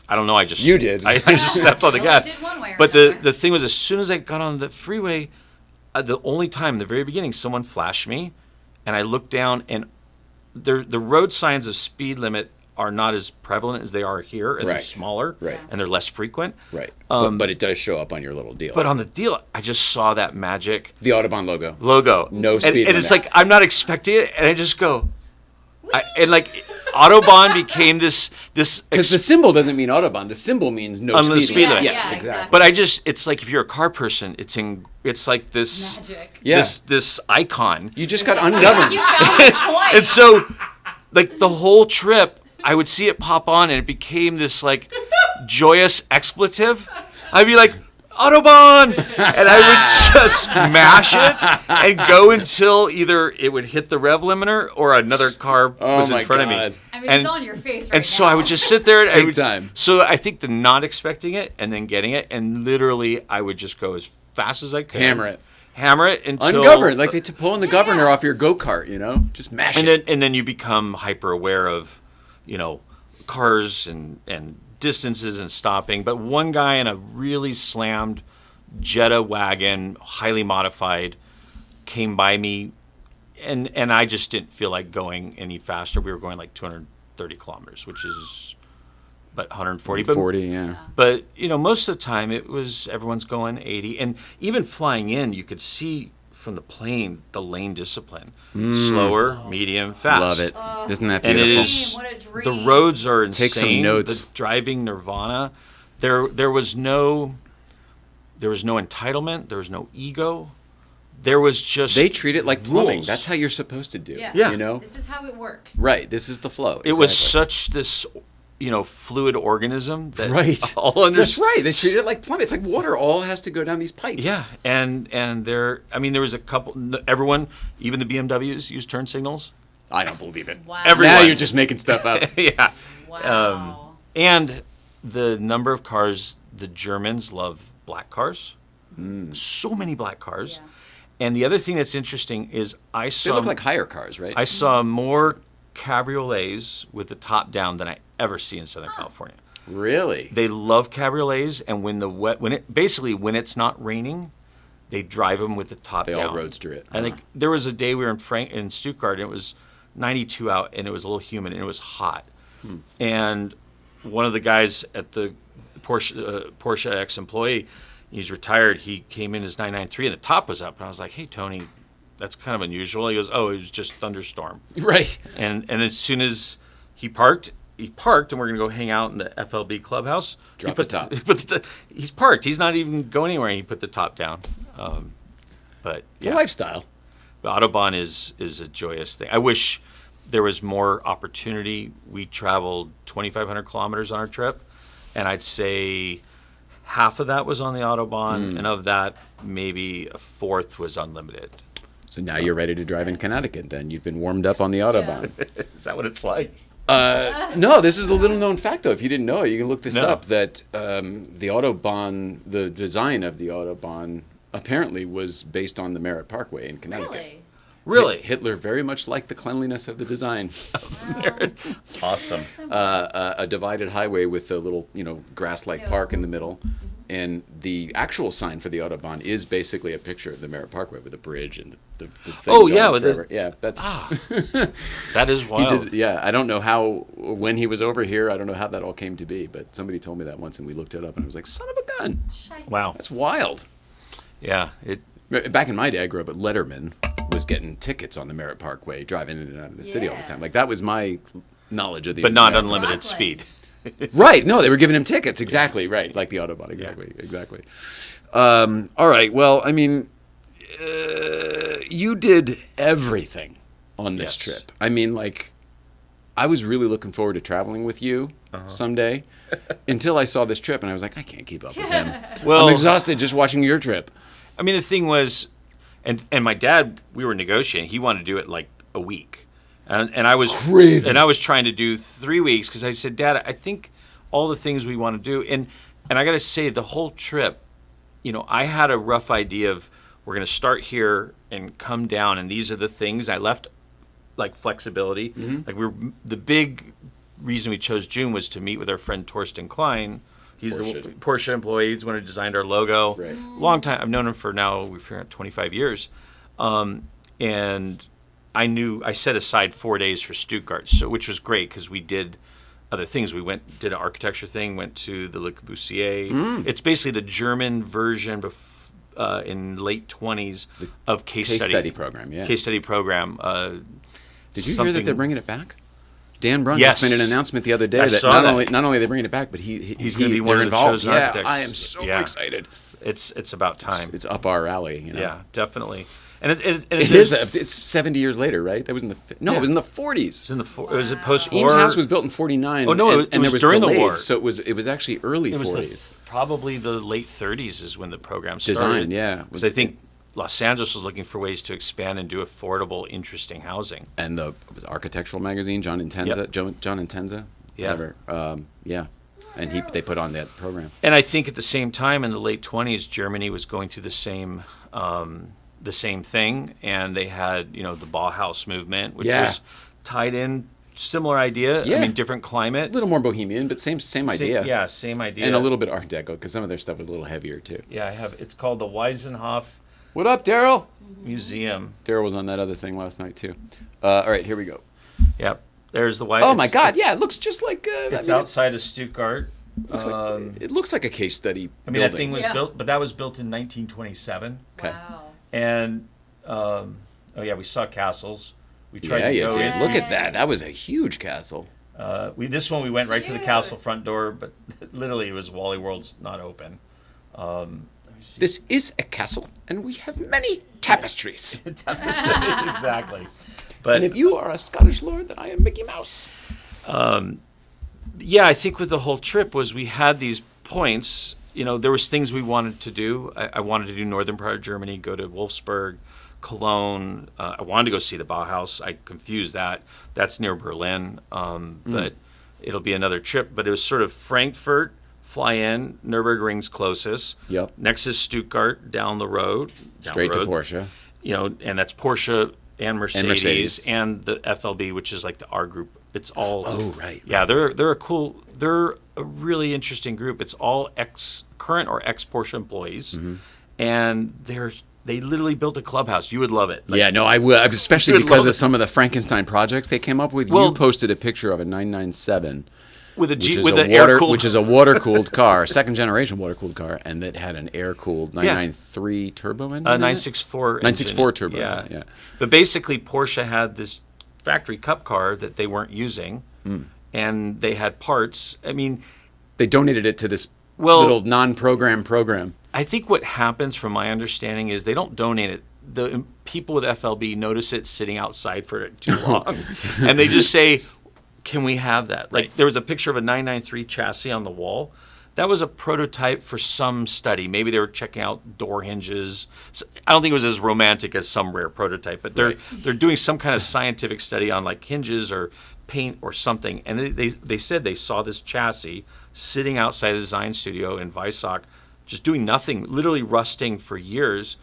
don't know. You did. I just stepped on the Well, gas. it did one way or But another. the thing was, as soon as I got on the freeway, the only time, the very beginning, someone flashed me, and I looked down, and the road signs of speed limit are not as prevalent as they are here, and they're Right. smaller, Right. and they're less frequent. Right. But it does show up on your little deal. But on the deal, I just saw that magic the Autobahn logo. logo. No and, speed and it's limit. like I'm not expecting it, and I just go, and like Autobahn became this Because the symbol doesn't mean Autobahn. The symbol means no On the speed speed limit. limit. Yes, Yeah, exactly. But it's like if you're a car person, it's like this Magic. Yeah. this icon. You just got ungoverned. You found it twice. And so like the whole trip, I would see it pop on and it became this like joyous expletive. I'd be like, Autobahn! And I would just mash it and go until either it would hit the rev limiter or another car was my in front God. of me. I mean, and- it's on your face right And so now. I would just sit there. And Big time. So I think the not expecting it and then getting it, and literally I would just go as fast as I could. Hammer it until Ungoverned. Like they pulling the governor off your go-kart, you know? Just mash it. and then you become hyper aware of, cars and distances and stopping. But one guy in a really slammed Jetta wagon, highly modified, came by me, and I just didn't feel like going any faster. We were going like 230 kilometers, which is but 140. 40, yeah. But most of the time everyone's going 80, and even flying in, you could see from the plane the lane discipline: slower, medium, fast. Love it. Isn't that And beautiful? it is What a dream. the roads are insane. Take some notes. The driving nirvana. There was no entitlement. There was no ego. There was just They treat it like plumbing. rules. That's how you're supposed to do. Yeah. You know? This is how it works. Right. This is the flow. It was Exactly. such this fluid organism that Right. all That's right. They treat it like plumbing. It's like water. All has to go down these pipes. Yeah, and there was a couple. Everyone, even the BMWs, used turn signals. I don't believe it. Wow. Everyone. Now you're just making stuff up. Yeah. Wow. And the number of cars, the Germans love black cars. So many black cars. Yeah. And the other thing that's interesting is They look like hire cars, right? I saw more cabriolets with the top down than I ever see in Southern California. Really? They love cabriolets, and when it's not raining, they drive them with the top They down. all roadster it. I think there was a day we were in Stuttgart, and it was 92 out, and it was a little humid, and it was hot. And one of the guys at the Porsche ex-employee, he's retired. He came in his 993, and the top was up, and I was like, "Hey, Tony, that's kind of unusual." He goes, "Oh, it was just thunderstorm." Right. And as soon as he parked, and we're gonna go hang out in the FLB clubhouse. Drop he put the top. He's parked. He's not even going anywhere. And he put the top down. But It's a yeah, lifestyle. the Autobahn is a joyous thing. I wish there was more opportunity. We traveled 2,500 kilometers on our trip, and I'd say half of that was on the Autobahn, and of that, maybe a fourth was unlimited. So now you're ready to drive in Connecticut then. You've been warmed up on the Autobahn. Is that what it's like? No, this is a little known fact, though. If you didn't know it, you can look this No. up, that the Autobahn, the design of the Autobahn, apparently was based on the Merritt Parkway in Connecticut. Really? Really? Hitler very much liked the cleanliness of the design. Awesome. A divided highway with a little, grass-like park in the middle. And the actual sign for the Autobahn is basically a picture of the Merritt Parkway with a bridge and the thing Oh, going yeah, with the- forever. Yeah, that's... That is He wild. yeah, I don't know when he was over here, I don't know how that all came to be, but somebody told me that once and we looked it up and I was like, son of a gun. Wow. That's wild. Yeah. Back in my day, I grew up at Letterman, was getting tickets on the Merritt Parkway, driving in and out of the city all the Yeah. time. Like, that was my knowledge of the... But not Merritt unlimited Broccoli. speed. Right. No, they were giving him tickets. Exactly. Right. Like the Autobahn. Exactly. All right. Well, I mean, you did everything on this Yes. trip. I mean, like, I was really looking forward to traveling with you someday until I saw this trip, and I was like, I can't keep up with him. Well, I'm exhausted just watching your trip. I mean, the thing was, and my dad, we were negotiating. He wanted to do it like a week, and I was Crazy. and I was trying to do 3 weeks because I said, Dad, I think all the things we want to do, and I got to say, the whole trip, I had a rough idea of we're going to start here and come down, and these are the things I left, like flexibility. Like the big reason we chose June was to meet with our friend Torsten Klein. He's the Porsche employee. He's the one who designed our logo. Right. Long time. I've known him for now, we've been 25 years. And I set aside 4 days for Stuttgart, which was great because we did other things. We did an architecture thing, went to the Le Corbusier. It's basically the German version in late 20s of case study program, yeah. Case study program. Did you hear that they're bringing it back? Dan Brun Yes. just made an announcement the other day I that saw that. not only are they bringing it back, but he's gonna be one they're of the involved. chosen Yeah, architects. I am so Yeah. excited. It's about time. It's up our alley. Yeah, definitely. And it It is. It's 70 years later, right? That was in the Yeah. It was in the 40s. it was a post-war. Eames House was built in 49. Oh, no, it and was there was during the delayed, war. So it was actually early It was 40s. probably the late 30s is when the program started. Design, yeah. Because I think Los Angeles was looking for ways to expand and do affordable, interesting housing. And the architectural magazine, John Intenza, Yep. John Intenza, Yeah. whatever. Yeah, and they put on that program. And I think at the same time in the late 20s, Germany was going through the same thing, and they had the Bauhaus movement, which Yeah. was tied in, similar idea. Yeah. I mean, different A climate. little more bohemian, but same idea. Yeah, same idea. And a little bit Art Deco because some of their stuff was a little heavier too. Yeah, I have. It's called the Weisenhof What up, Daryl? Museum. Daryl was on that other thing last night too. All right, here we go. Yep. There's the white. Oh my God! Yeah, it looks just like. It's outside of Stuttgart. It looks like a case study. I mean, building. that thing was Yeah. built, but that was built in 1927. Okay. Wow. And we saw castles. We tried Yeah, to you go did. in. Look at that. That was a huge castle. This one we went right to the Cute. castle front door, but literally it was Wally World's not open. Let me see. This is a castle, and we have many tapestries. Exactly. But And if you are a Scottish lord, then I am Mickey Mouse. yeah, I think with the whole trip was we had these points. There was things we wanted to do. I wanted to do northern part of Germany, go to Wolfsburg, Cologne. I wanted to go see the Bauhaus. I confused that. That's near Berlin. But it'll be another trip. But it was sort of Frankfurt, fly in, Nürburgring's closest. Yep. Next is Stuttgart, down the road. Straight to Porsche. And that's Porsche and Mercedes, Mercedes. and the FLB, which is like the R group. It's all. Oh, right. Yeah, they're a really interesting group. It's all current or ex Porsche employees, and they literally built a clubhouse. You would love it. Yeah, no, I will, especially You'd because love of it. some of the Frankenstein projects they came up with. Well- You posted a picture of a 997, with a which G, is with a an air cooled. which is a water-cooled car, second-generation water-cooled car, and that had an air-cooled 993 turbo engine. in it? 964. 964 engine. turbo engine, yeah. But basically, Porsche had this factory cup car that they weren't using, and they had parts. I mean, They donated it to this Well- little non-program program. I think what happens, from my understanding, is they don't donate it. The people with FLB notice it sitting outside for too long, and they just say, "Can we have that?" Like there was a picture of a 993 chassis on the wall. That was a prototype for some study. Maybe they were checking out door hinges. So I don't think it was as romantic as some rare prototype, but they're doing some kind of scientific study on like hinges or paint or something. And they said they saw this chassis sitting outside the design studio in Weissach, just doing nothing, literally rusting for years.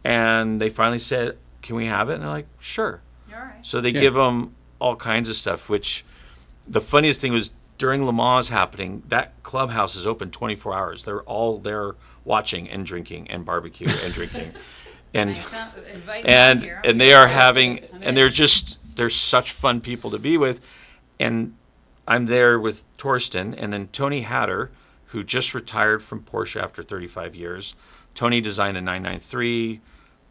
And they finally said, "Can we have it?" And they're like, "Sure." You're all right. So they give them all kinds of stuff, which the funniest thing was during Le Mans happening, that clubhouse is open 24 hours. They're all there watching and drinking and barbecue and drinking. And Nice, invite me down here. and they are I'm having, in. and they're such fun people to be with. And I'm there with Torsten and then Tony Hatter, who just retired from Porsche after 35 years. Tony designed the 993,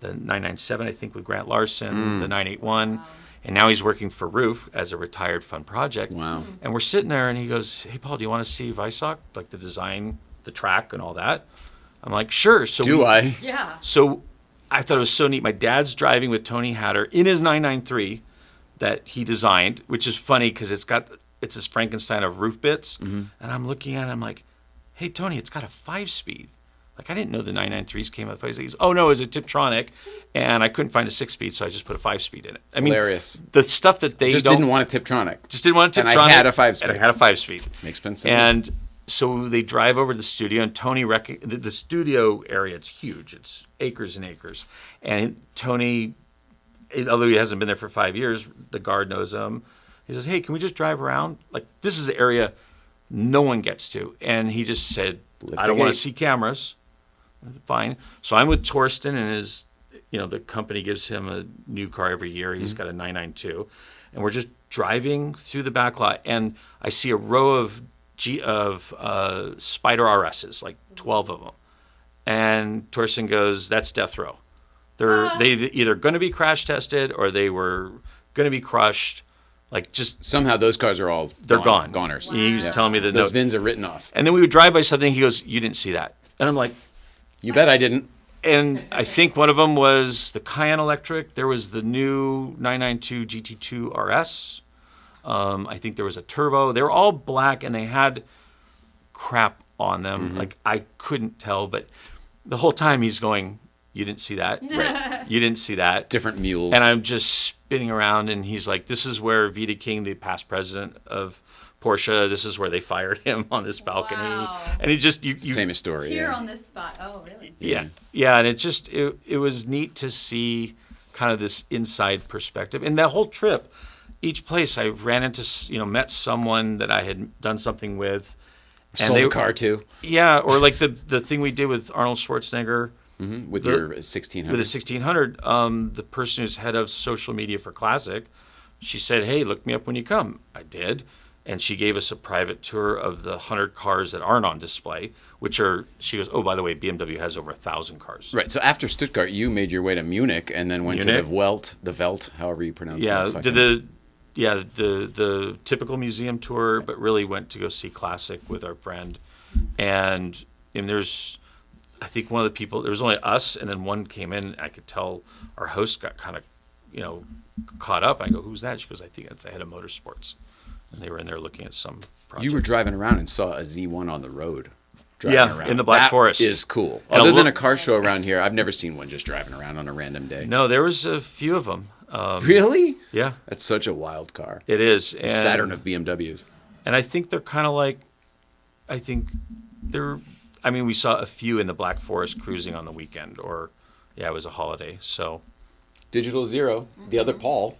the 997, I think, with Grant Larson, the 981. And now he's working for Ruf as a retired fun project. Wow. And we're sitting there and he goes, "Hey, Paul, do you want to see Weissach? Like the design, the track and all that?" I'm like, "Sure." So Yeah. So I thought it was so neat. My dad's driving with Tony Hatter in his 993 that he designed, which is funny because it's this Frankenstein of roof bits. And I'm looking at it, I'm like, hey, Tony, it's got a 5-speed. Like, I didn't know the 993s came with 5-speed. Oh, no, it was a Tiptronic, and I couldn't find a 6-speed, so I just put a 5-speed in it. I mean, Hilarious. the stuff that they Just don't... didn't want a Tiptronic. Just didn't want a Tiptronic. And I had a 5-speed. And I had a 5-speed. Makes sense. And so they drive over to the studio, and Tony the studio area, it's huge. It's acres and acres. And Tony, although he hasn't been there for 5 years, the guard knows him. He says, hey, can we just drive around? Like, this is an area no one gets to. And he just said, I don't want to see cameras. Fine. So I'm with Torsten, and the company gives him a new car every year. He's got a 992. And we're just driving through the back lot, and I see a row of Spider RSs, like 12 of them. And Torsten goes, that's death row. They either going to be crash tested or they were going to be crushed. Like, just somehow those cars are all gone. Goners. Wow. He was telling me that those VINs are written off. And then we would drive by something. He goes, you didn't see that. And I'm like, you bet I didn't. And I think one of them was the Cayenne Electric. There was the new 992 GT2 RS. I think there was a turbo. They were all black, and they had crap on them. Like, I couldn't tell, but the whole time he's going, you didn't see that. Right. You didn't see that. Different mules. And I'm just spinning around, and he's like, this is where Vita King, the past president of Porsche, this is where they fired him on this balcony. Wow. And he just, you famous story. Here on this spot. Oh, really? Yeah. Yeah. And it was neat to see kind of this inside perspective. And that whole trip, each place I ran into, met someone that I had done something with. And sold a car to. Yeah. Or like the thing we did with Arnold Schwarzenegger. With your 1600. With the 1600. The person who's head of social media for Classic, she said, hey, look me up when you come. I did. And she gave us a private tour of the 100 cars that aren't on display, she goes, oh, by the way, BMW has over 1,000 cars. Right. So after Stuttgart, you made your way to Munich and then went to the Welt, however you pronounce it. Yeah, did the typical museum tour, but really went to go see Classic with our friend. And there's, I think one of the people, there was only us, and then one came in, I could tell our host got kind of, caught up. I go, who's that? She goes, I think that's the head of motorsports. And they were in there looking at some project. You were driving around and saw a Z1 on the road. Around. In the Black Forest. That is cool. Other than a car show around here, I've never seen one just driving around on a random day. No, there was a few of them. Really? Yeah. That's such a wild car. It is. It's the Saturn of BMWs. And I think they're kind of like, we saw a few in the Black Forest cruising on the weekend, it was a holiday, so. Digital Zero, the other Paul.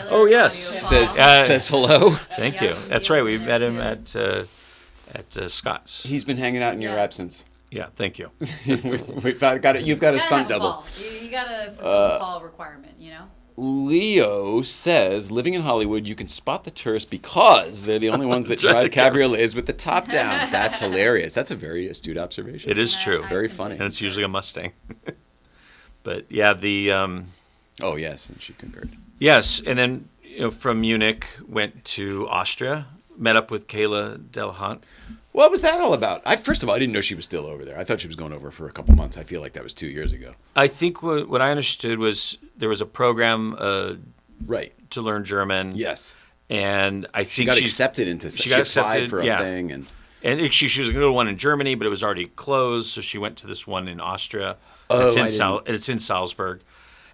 Oh, yes. Says hello. Thank you. That's right. We met him at Scott's. He's been hanging out in your absence. Yeah, thank you. We've got it. You've got a stunt double. You got to fulfill the Paul requirement, Leo says, living in Hollywood, you can spot the tourists because they're the only ones that drive cabriolets with the top down. That's hilarious. That's a very astute observation. It is true. Very funny. And it's usually a Mustang. But yeah, oh, yes, and she concurred. Yes, and then from Munich, went to Austria, met up with Kayla Delhant. What was that all about? First of all, I didn't know she was still over there. I thought she was going over for a couple months. I feel like that was 2 years ago. I think what I understood was there was a program right to learn German. Yes. And I think she got accepted into she got applied for a thing. And she was going to go to one in Germany, but it was already closed, so she went to this one in Austria. Oh, it's in Salzburg.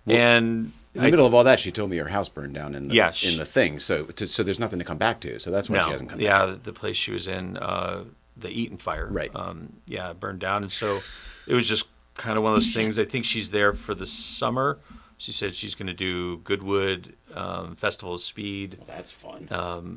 Well, and in the middle of all that, she told me her house burned down in the thing. So there's nothing to come back to. So that's why she hasn't come back. Yeah, the place she was in, the Eaton fire. Right. Burned down. And so it was just kind of one of those things. I think she's there for the summer. She said she's going to do Goodwood, Festival of Speed. Well, that's fun.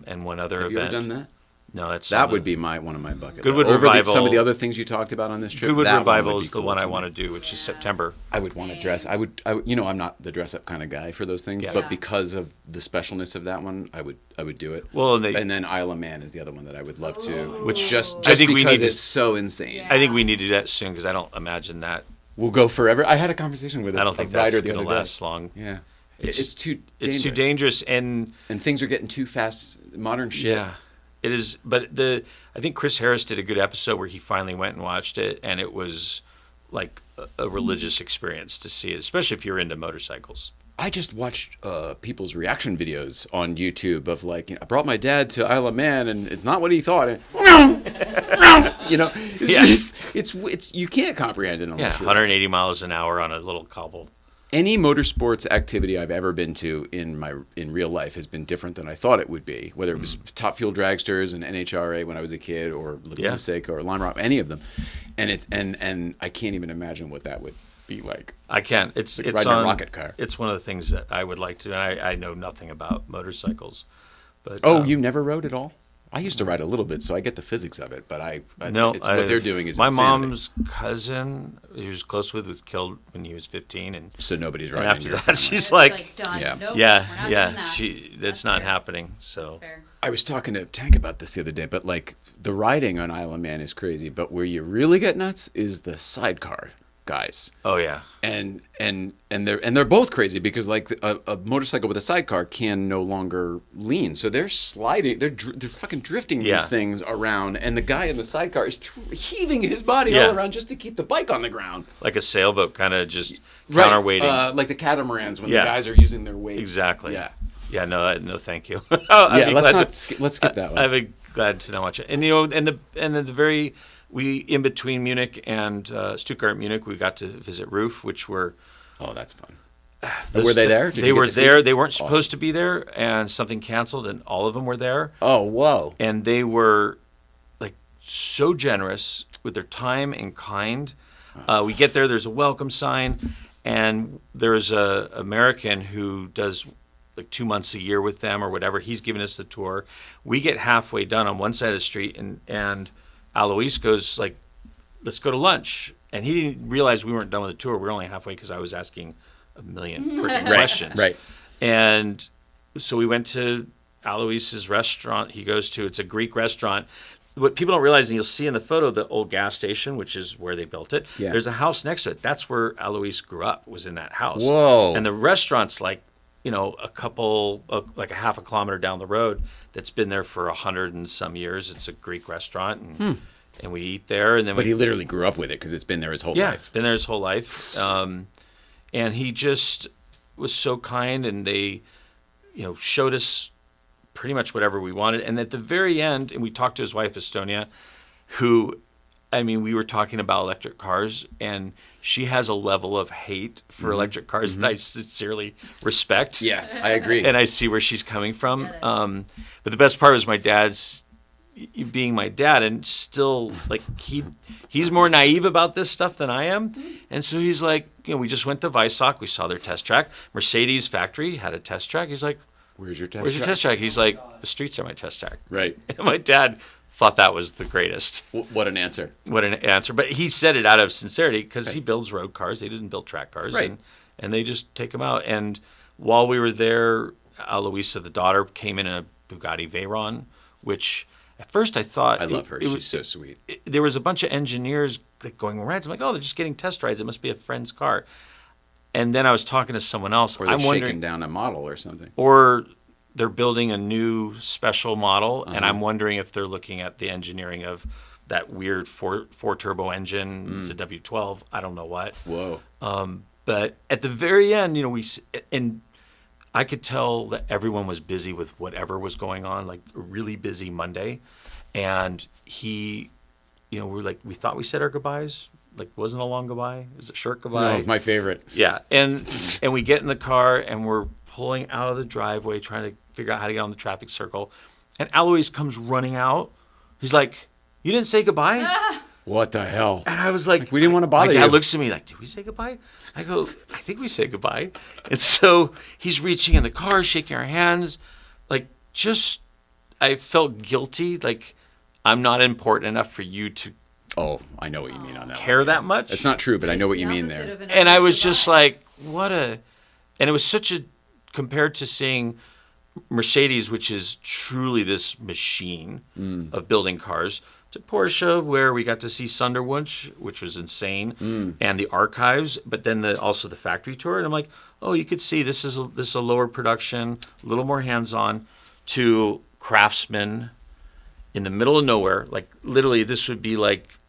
And one other event. Have you ever done that? No, that would be one of my bucket lists. Goodwood Revival. Some of the other things you talked about on this trip. Goodwood Revival is the one I want to do, which is September. I would want to dress. I would. I'm not the dress up kind of guy for those things, but because of the specialness of that one, I would do it. Well, and then Isle of Man is the other one that I would love to. Which just I think because it's so insane. I think we need to do that soon because I don't imagine that will go forever. I had a conversation with I don't think that's going to last long. Yeah. It's too dangerous. It's too dangerous, and things are getting too fast. Modern shit. Yeah. It is, but I think Chris Harris did a good episode where he finally went and watched it, and it was like a religious experience to see it, especially if you're into motorcycles. I just watched people's reaction videos on YouTube of like, I brought my dad to Isle of Man and it's not what he thought. And, it's you can't comprehend it. Yeah, 180 miles an hour on a little cobble. Any motorsports activity I've ever been to in real life has been different than I thought it would be. Whether it was Top Fuel Dragsters and NHRA when I was a kid, or Laguna Seca or Lime Rock, any of them, and I can't even imagine what that would be like. I can't. It's riding a rocket car. It's one of the things that I would like to. I know nothing about motorcycles, but you never rode at all? I used to ride a little bit, so I get the physics of it. But what they're doing is my insanity. mom's cousin, he was close with, was killed when he was 15, and So nobody's and riding. after in your that, family. she's It's like, done. Yeah. Nope, we're not yeah, doing yeah, that. that's not fair. happening. So That's fair. I was talking to Tank about this the other day, but like the riding on Isle of Man is crazy. But where you really get nuts is the sidecar guys. oh yeah, And they're both crazy because like a motorcycle with a sidecar can no longer lean, so they're sliding, they're fucking drifting Yeah. these things around, and the guy in the sidecar is heaving his body Yeah. all around just to keep the bike on the ground. like a sailboat, kind of just counterweighting. like the catamarans when Yeah. the guys are using their weight. Exactly. Yeah. Yeah. No, thank you. Yeah. Let's skip that one. I'd be glad to not watch it. And we in between Munich and Stuttgart, Munich, we got to visit Ruf, which were. Oh, that's fun. Were they there? They were there. They weren't supposed to be there, and something canceled, and all of them were there. Oh, whoa. And they were like so generous with their time and kind. We get there. There's a welcome sign, and there's a American who does like 2 months a year with them or whatever. He's giving us the tour. We get halfway done on one side of the street, and Alois goes like, "Let's go to lunch." And he didn't realize we weren't done with the tour. We were only halfway because I was asking a million freaking questions. Right. And so we went to Alois's restaurant he goes to. It's a Greek restaurant. What people don't realize, and you'll see in the photo, the old gas station, which is where they built it, Yeah. there's a house next to it. That's where Alois grew up, was in that house. Whoa. And the restaurant's like, like a half a kilometer down the road that's been there for 100 and some years. It's a Greek restaurant, and we eat there. And then But he literally grew up with it because it's been there his whole life. been there his whole life. And he just was so kind, and they, showed us pretty much whatever we wanted. And at the very end, and we talked to his wife, Estonia, who, we were talking about electric cars, and she has a level of hate for electric cars that I sincerely respect. Yeah, I agree. And I see where she's coming from. But the best part was my dad's being my dad, and still like he's more naive about this stuff than I am. And so he's like, we just went to Weissach, we saw their test track. Mercedes factory had a test track. He's like, Where's your test "Where's your track? test track?" He's like, "The streets are my test track." Right. And my dad thought that was the greatest. What an answer. What an answer. But he said it out of sincerity because he builds road cars. He doesn't build track cars. Right. And they just take them out. And while we were there, Aloisa, the daughter, came in a Bugatti Veyron, which at first I thought... I love her. She's so sweet. There was a bunch of engineers going rides. I'm like, oh, they're just getting test rides. It must be a friend's car. And then I was talking to someone else. Or they're I'm shaking wondering, down a model or something. or they're building a new special model, and I'm wondering if they're looking at the engineering of that weird four turbo engine. It's a W12. I don't know what. Whoa. But at the very end, and I could tell that everyone was busy with whatever was going on, like a really busy Monday. And he, we're like, we thought we said our goodbyes. Like, wasn't a long goodbye. It was a short goodbye. No, my favorite. Yeah. And we get in the car and we're pulling out of the driveway, trying to figure out how to get on the traffic circle. And Alois comes running out. He's like, "You didn't say goodbye?" What the hell? And I was like, we didn't want to bother my dad you. looks at me like, "Did we say goodbye?" I go, "I think we said goodbye." And so he's reaching in the car, shaking our hands. Like, I felt guilty. Like, I'm not important enough for you to Oh, I know what you mean on that. care that much. It's not true, but I know what you The mean opposite there. of an And I was emotional just vibe. like, and it was such a, compared to seeing Mercedes, which is truly this machine of building cars, to Porsche, where we got to see Sonderwunsch, which was insane, and the archives, but then also the factory tour. And I'm like, oh, you could see this is a lower production, a little more hands-on, to Craftsman in the middle of nowhere. Like, literally, this would be like,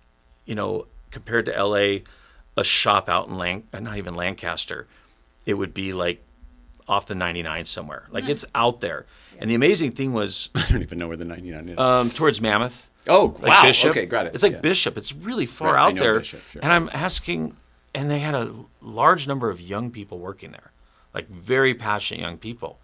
compared to LA, a shop out in not even Lancaster. It would be like off the 99 somewhere. Like it's out there. And the amazing thing was I don't even know where the 99 is. towards Mammoth. Oh, Like wow. Bishop. Okay, got it. It's like Yeah. Bishop. It's really far Right, I out know there. Bishop, sure. And I'm asking, and they had a large number of young people working there, like very passionate young people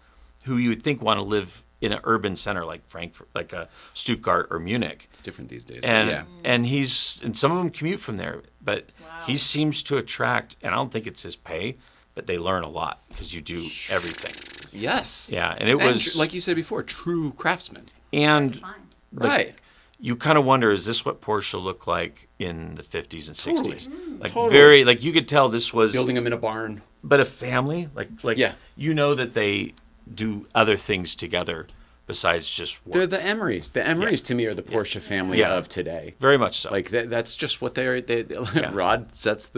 who you would think want to live in an urban center like Frankfurt, like Stuttgart or Munich. It's different these days. And yeah. and some of them commute from there, but he seems to attract, and I don't think it's his pay, but they learn a lot because you do everything. Yes. Yeah, and it was like you said before, true craftsmen. and Find. Right. you kind of wonder, is this what Porsche looked like in the 50s and 60s? Totally. Like Totally. very, like you could tell this was, Building them in a barn. but a family, like Yeah. you know that they do other things together besides just work. They're the Emerys. The Emerys to me are the Porsche family Yeah. of today. Very much so. Like that's just what they're. Yeah. Rod sets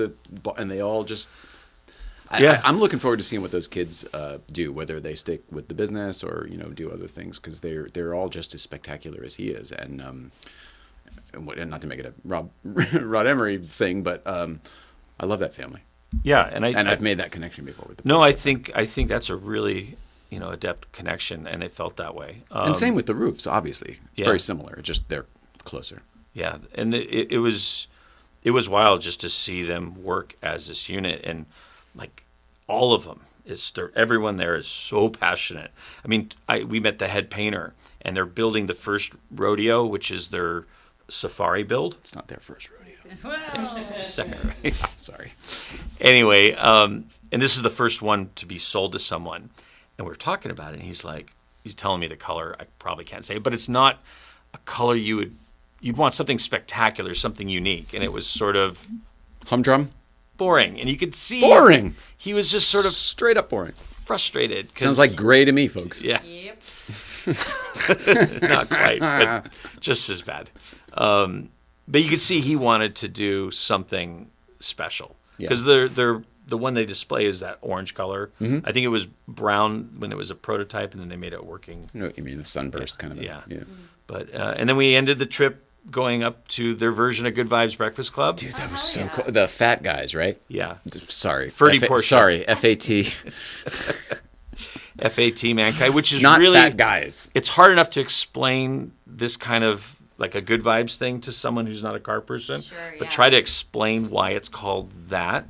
and they all just. Yeah. I'm looking forward to seeing what those kids do, whether they stick with the business or do other things, because they're all just as spectacular as he is. And not to make it a Rod Emery thing, but I love that family, yeah, and I've made that connection before with the. No, Porsche. I think that's a really adept connection, and it felt that way. And same with the roofs, obviously. It's yeah. very similar. Just they're closer. Yeah, and it was wild just to see them work as this unit, and like all of them everyone there is so passionate. I mean, we met the head painter, and they're building the first rodeo, which is their safari build. It's not their first rodeo. Whoa. Second rodeo. Sorry. Anyway, and this is the first one to be sold to someone, and we're talking about it, and he's telling me the color. I probably can't say it, but it's not a color you'd want something spectacular, something unique, and it was sort of Humdrum. boring, and you could see Boring. he was just sort of Straight up boring. frustrated. Sounds like gray to me, folks. yeah, Yep. not quite, but just as bad. But you could see he wanted to do something special because they're the one they display is that orange color. Mm-hmm. I think it was brown when it was a prototype, and then they made it working. I know what you mean, a sunburst kind of. Yeah. Yeah. But and then we ended the trip going up to their version of Good Vibes Breakfast Club. Dude, that was hell so yeah. cool. The fat guys, right? Yeah, Sorry. Ferdy Porsche. Sorry, F.A.T. F.A.T. Mankei, which is Not really fat guys. It's hard enough to explain this kind of like a Good Vibes thing to someone who's not a car person. Sure, but yeah. try to explain why it's called that,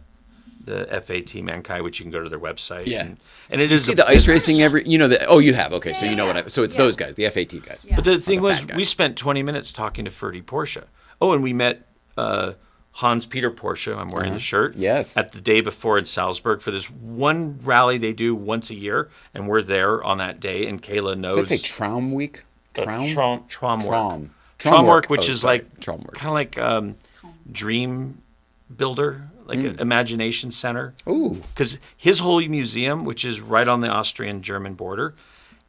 the F.A.T. Mankei, which you can go to their website. Yeah. And it is See a the ice business. racing you have. Okay, so you know Yeah. so it's Yeah. those guys, the F.A.T. guys. Yeah. But the thing the was, fat guy. we spent 20 minutes talking to Ferdy Porsche. Oh, and we met Hans Peter Porsche. I'm wearing the shirt. Yes. At the day before in Salzburg for this one rally they do once a year, and we're there on that day. And Kayla knows. Does that say Traum Week? Traumwork. Traum. Traumwork, which Oh, is sorry. like Traumwork. kind of like dream builder, like an imagination center. Ooh. Because his whole museum, which is right on the Austrian-German border,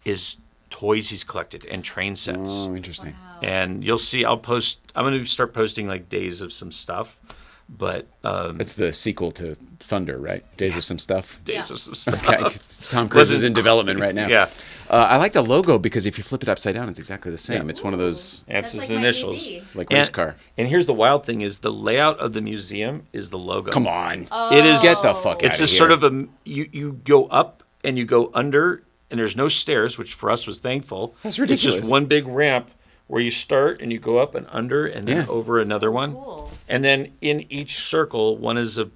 is toys he's collected and train sets. Oh, interesting. And you'll see, I'm going to start posting like days of some stuff, but It's the sequel to Thunder, right? Days of Some Stuff. days of some stuff. Okay, Tom Cruise is Wasn't- in development right now. Yeah. I like the logo because if you flip it upside down, it's exactly the same. It's one of those That's That's his like my initials. AZ. like race car. And here's the wild thing is the layout of the museum is the logo. Come on. It is. Get the fuck It's outta a here. sort of a you go up and you go under, and there's no stairs, which for us was thankful. That's It's ridiculous. just one big ramp where you start and you go up and under and then Yeah. over another one. Cool. And then in each circle, one is a.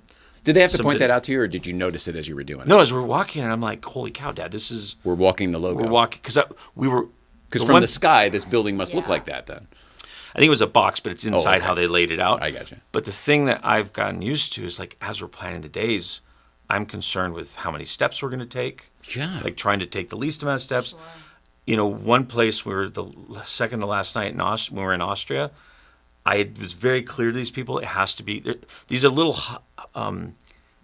Did they have to some point bit- that out to you, or did you notice it as you were doing it? No, as we're walking, and I'm like, holy cow, Dad, this is. We're walking the logo. We're walking because we were. Because the from one- the sky, this building must look Yeah. like that then. I think it was a box, but it's inside okay. how they laid it out. I gotcha. But the thing that I've gotten used to is like as we're planning the days, I'm concerned with how many steps we're going to take. Yeah. Like trying to take the least amount of steps. One place we were the second to last night when we were in Austria, was very clear to these people it has to be. These are little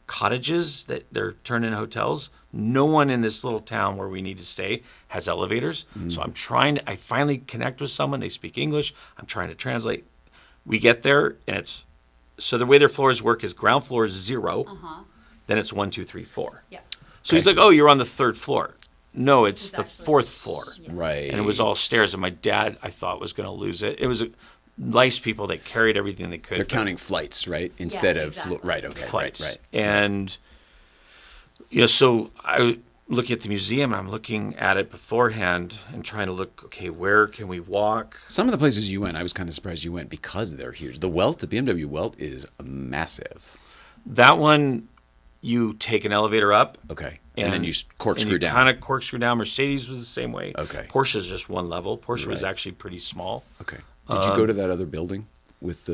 cottages that they're turned into hotels. No one in this little town where we need to stay has elevators. So I finally connect with someone. They speak English. I'm trying to translate. We get there and so the way their floors work is ground floor is 0. Then it's 1, 2, 3, 4. Yeah. So he's like, oh, you're on the 3rd floor. No, it's the actually- 4th floor. Right. And it was all stairs. And my dad, I thought, was going to lose it. It was nice people that carried everything they could. They're but counting flights, right? Instead of exactly. right. Okay. flights. Right. And so looking at the museum, and I'm looking at it beforehand and trying to look, okay, where can we walk? Some of the places you went, I was kind of surprised you went because they're huge. The Welt, the BMW Welt, is massive. That one, you take an elevator up. Okay. And then you corkscrew down. Kind of corkscrew down. Mercedes was the same way. Okay. Porsche is just one level. Porsche was Right. actually pretty small. Okay. Did you go to that other building with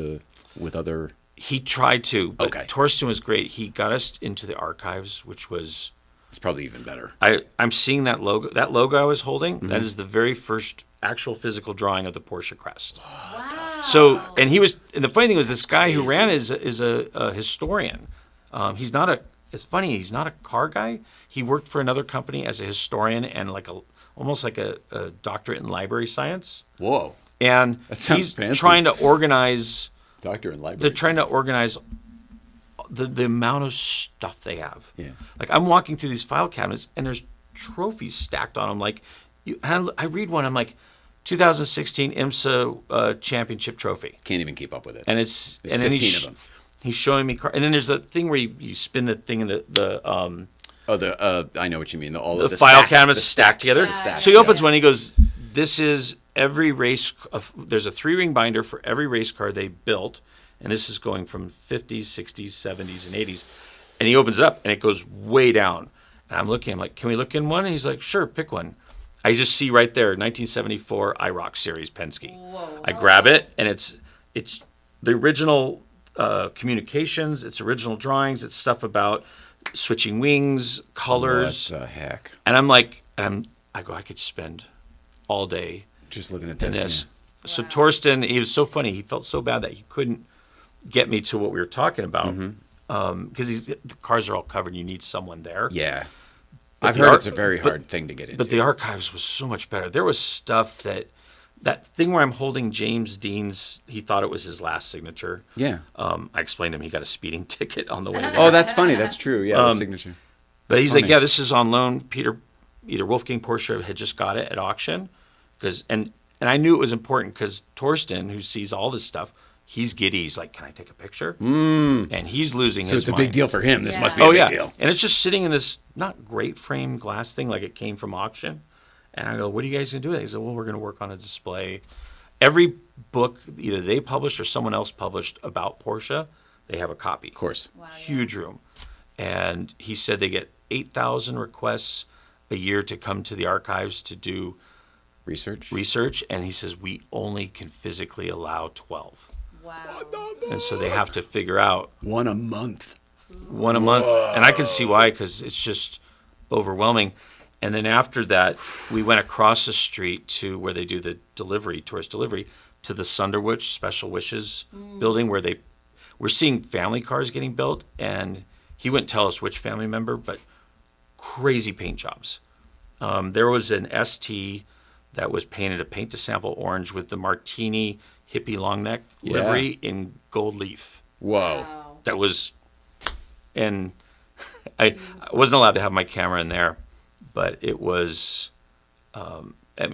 other? He tried to, but Okay. Torsten was great. He got us into the archives, which was... It's probably even better. I'm seeing that logo. That logo I was holding, Mm-hmm. that is the very first actual physical drawing of the Porsche crest. Wow. So, and the funny thing was, this guy who ran is a historian. He's not it's funny, he's not a car guy. He worked for another company as a historian and almost like a doctorate in library science. Whoa. And That sounds he's fancy. trying to organize, Doctor in library. they're trying to organize the amount of stuff they have. Yeah. Like, I'm walking through these file cabinets and there's trophies stacked on them. Like, I read one, I'm like, 2016 IMSA championship trophy. Can't even keep up with it. And There's and then 15 of them. He's showing me and then there's the thing where you spin the thing in the I know what you mean. All the of the file stacks, cabinets the stacked stacks, together. the stacks, So he opens yeah. one. He goes, "This is every race. There's a 3-ring binder for every race car they built, and this is going from 50s, 60s, 70s, and 80s." And he opens it up, and it goes way down. And I'm looking. I'm like, "Can we look in one?" And he's like, "Sure, pick one." I just see right there, 1974 IROC series Penske. Whoa. I grab it, and it's the original communications. It's original drawings. It's stuff about switching wings, colors. What the heck? And I'm like, I go, I could spend all day Just looking at in this. this. So Torsten, he was so funny. He felt so bad that he couldn't get me to what we were talking about because the cars are all covered. You need someone there. Yeah. But I've the heard it's a very hard thing to get into. But the archives was so much better. There was stuff that thing where I'm holding James Dean's. He thought it was his last signature. Yeah. I explained to him he got a speeding ticket on the way there. Oh, that's funny. That's true. Yeah, the signature. But he's funny. like, yeah, this is on loan. Either Wolfgang Porsche had just got it at auction, and I knew it was important because Torsten, who sees all this stuff, he's giddy. He's like, "Can I take a picture?" And he's losing So his it's a mind. big deal for him. This Yeah. must be a big yeah, deal. and it's just sitting in this not great frame glass thing, like it came from auction. And I go, "What are you guys gonna do with it?" He said, "Well, we're gonna work on a display." Every book either they published or someone else published about Porsche, they have a copy. Of course. Wow, yeah. Huge room. And he said they get 8,000 requests a year to come to the archives to do Research. and he says we only can physically allow 12. Wow. And so they have to figure out One a month. one a month. And I can see why, because it's just overwhelming. And then after that, we went across the street to where they do the tourist delivery, to the Sunderwich Special Wishes building where we're seeing family cars getting built. And he wouldn't tell us which family member, but crazy paint jobs. There was an ST that was painted a paint to sample orange with the Martini hippie long neck livery in gold leaf. Whoa. Wow. That was, and I wasn't allowed to have my camera in there, but it was,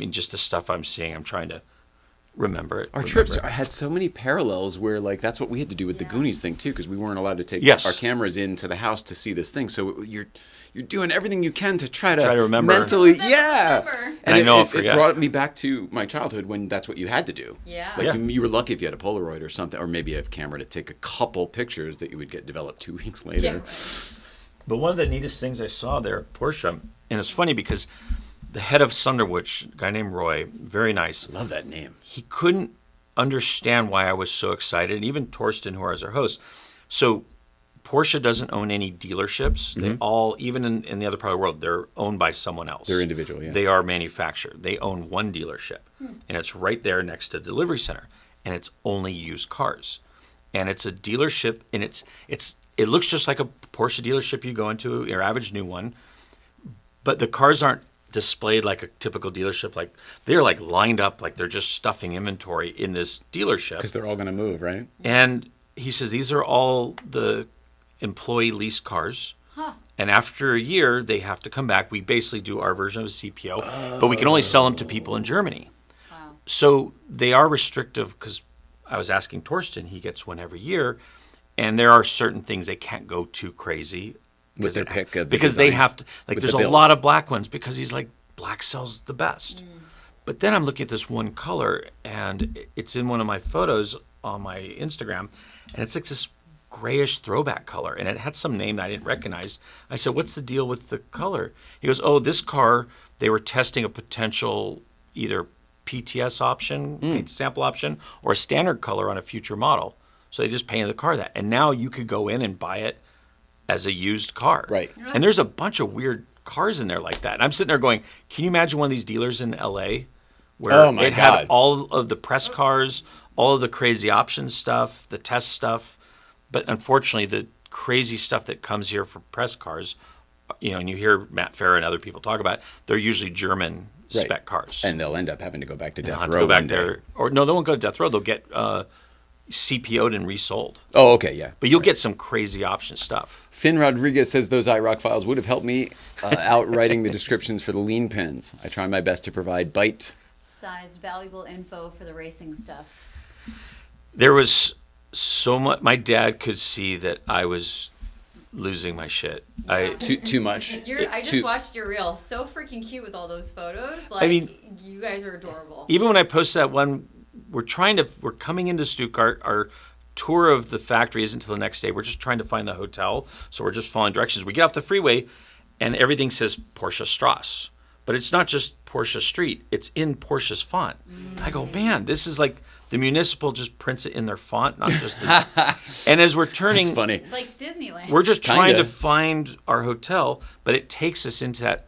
just the stuff I'm seeing, I'm trying to remember it. Our remember trips it. had so many parallels where, that's what we had to do with the Yeah. Goonies thing too, because we weren't allowed to take Yes. our cameras into the house to see this thing. So you're doing everything you can to try to remember. mentally, Remember. yeah. And I know I'll it forget. brought me back to my childhood when that's what you had to do. Yeah. Like Yeah. you were lucky if you had a Polaroid or something, or maybe a camera to take a couple pictures that you would get developed 2 weeks later. Yeah. But one of the neatest things I saw there at Porsche, and it's funny because the head of Sunderwich, a guy named Roy, very nice, Love that name. he couldn't understand why I was so excited, and even Torsten, who was our host. So Porsche doesn't own any dealerships. They all, even in the other part of the world, they're owned by someone else. They're individual, yeah. They are manufactured. They own one dealership, and it's right there next to the delivery center, and it's only used cars. And it's a dealership, and it looks just like a Porsche dealership you go into, your average new one, but the cars aren't displayed like a typical dealership. Like they're like lined up, like they're just stuffing inventory in this dealership. Because they're all going to move, right? And he says these are all the employee leased cars. Huh. And after a year, they have to come back. We basically do our version of a CPO, but we can only sell them to people in Germany. Wow. So they are restrictive because I was asking Torsten, he gets one every year, and there are certain things they can't go too crazy. With their pick of the because they design. have to, like, With there's the a builds. lot of black ones because he's like, black sells the best. But then I'm looking at this one color, and it's in one of my photos on my Instagram, and it's like this grayish throwback color, and it had some name that I didn't recognize. I said, what's the deal with the color? He goes, oh, this car, they were testing a potential either PTS option, paint sample option, or a standard color on a future model. So they just painted the car that. And now you could go in and buy it as a used car. Right. And there's a bunch of weird cars in there like that. And I'm sitting there going, can you imagine one of these dealers in LA where Oh, my it had God. all of the press cars, all of the crazy option stuff, the test stuff, but unfortunately the crazy stuff that comes here for press cars, you know, and you hear Matt Farah and other people talk about it, they're usually German Right. spec cars. And they'll end up having to go back to They'll death have to row go back one day. there, or no, they won't go to death row. They'll get CPO'd and resold. Oh, okay, yeah. But you'll get some crazy option stuff. Finn Rodriguez says those iRock files would have helped me out writing the descriptions for the lean pins. I try my best to provide Sized, valuable info for the racing stuff. There was so much. My dad could see that I was losing my shit. too much. I just watched your reel. So freaking cute with all those photos. Like, I mean, you guys are adorable. even when I posted that one, we're coming into Stuttgart. Our tour of the factory isn't until the next day. We're just trying to find the hotel, so we're just following directions. We get off the freeway, and everything says Porsche Strasse, but it's not just Porsche Street. It's in Porsche's font. I go, man, this is like the municipal just prints it in their font, not just the. And as we're turning, It's funny. It's like Disneyland. we're just trying Kinda. to find our hotel, but it takes us into that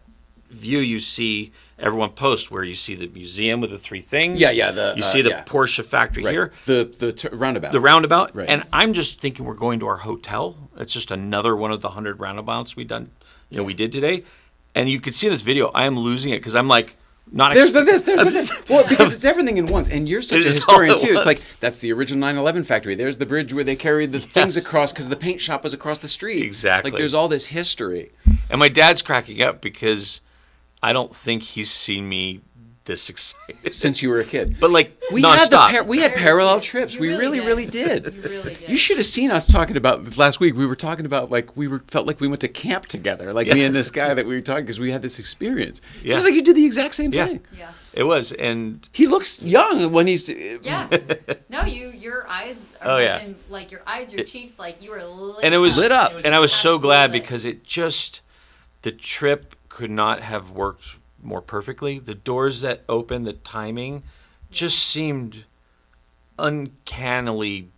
view you see everyone post where you see the museum with the three things. Yeah, yeah, you see the yeah. Porsche factory Right. here, The roundabout. the roundabout, Right. and I'm just thinking we're going to our hotel. It's just another one of the 100 roundabouts we did today, and you could see in this video I am losing it because I'm like not. There's the this. Well, because it's everything in one. And you're such It a is historian, all it too. It's like, was. that's the original 911 factory. There's the bridge where they carried the things Yes. across because the paint shop was across the street. Exactly. Like, there's all this history. And my dad's cracking up because I don't think he's seen me this excited Since you were a kid. But like We nonstop. had parallel trips. You We really did. You really did. You should have seen us talking about this last week. We were talking about felt like we went to camp together, like me and this guy that we were talking because we had this experience. It Yeah. sounds like you did the exact same Yeah. thing. Yeah. It was, and He looks young when he's Yeah. No, your eyes. Oh, yeah. And like your eyes, your cheeks, like you were lit. and it was Lit up. and I was so glad Absolutely. because it just the trip could not have worked more perfectly. The doors that opened, the timing, just seemed uncannily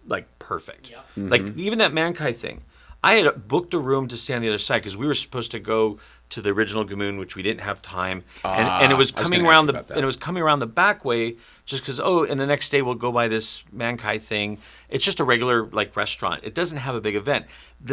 like perfect. Yep. Like even that Mankei thing, I had booked a room to stay on the other side because we were supposed to go to the original Gamoon, which we didn't have time, and it was I was coming gonna around ask the about that. and it was coming around the back way just because and the next day we'll go by this Mankei thing. It's just a regular like restaurant. It doesn't have a big event.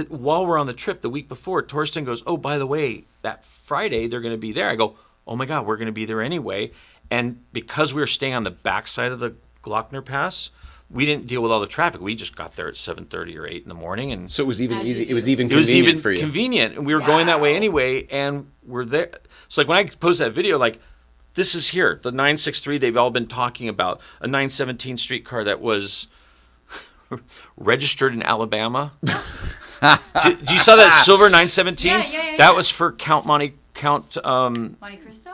While we're on the trip the week before, Torsten goes, oh, by the way, that Friday they're going to be there. I go, oh my God, we're going to be there anyway. And because we were staying on the backside of the Glockner Pass, we didn't deal with all the traffic. We just got there at 7:30 or 8 in the morning, and so it was even As you easy. It do. was even it was convenient even for you. convenient, and we were going that way anyway, and we're there. So like when I post that video, like this is here, the 963 they've all been talking about, a 917 streetcar that was registered in Alabama. Did you saw that silver 917? Yeah. That was for Monte Cristo.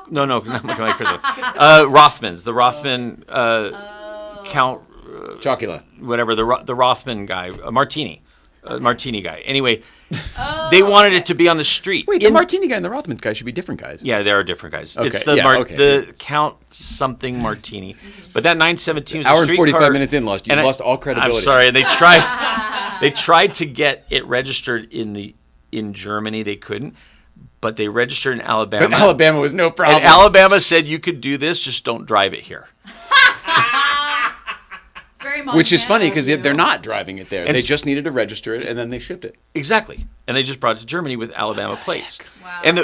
no, not Monte Cristo. Rothmans, the Rothman Count. Chocula. Whatever the Rothman guy, Martini guy. Anyway, they wanted it to be on the street. Wait, the Martini guy and the Rothman guy should be different guys. Yeah, there are different guys. Okay, It's the yeah, okay. the Count something Martini, but that 917 was Hour a and street 45 car, minutes in, you and lost all credibility. I'm sorry. They tried to get it registered in Germany. They couldn't, but they registered in Alabama. But Alabama was no problem. And Alabama said you could do this, just don't drive it here. It's very Which is Montana funny of because you. they're not driving it there. And They s- just needed to register it, and then they shipped it. Exactly, and they just brought it to Germany with Alabama plates. Wow. And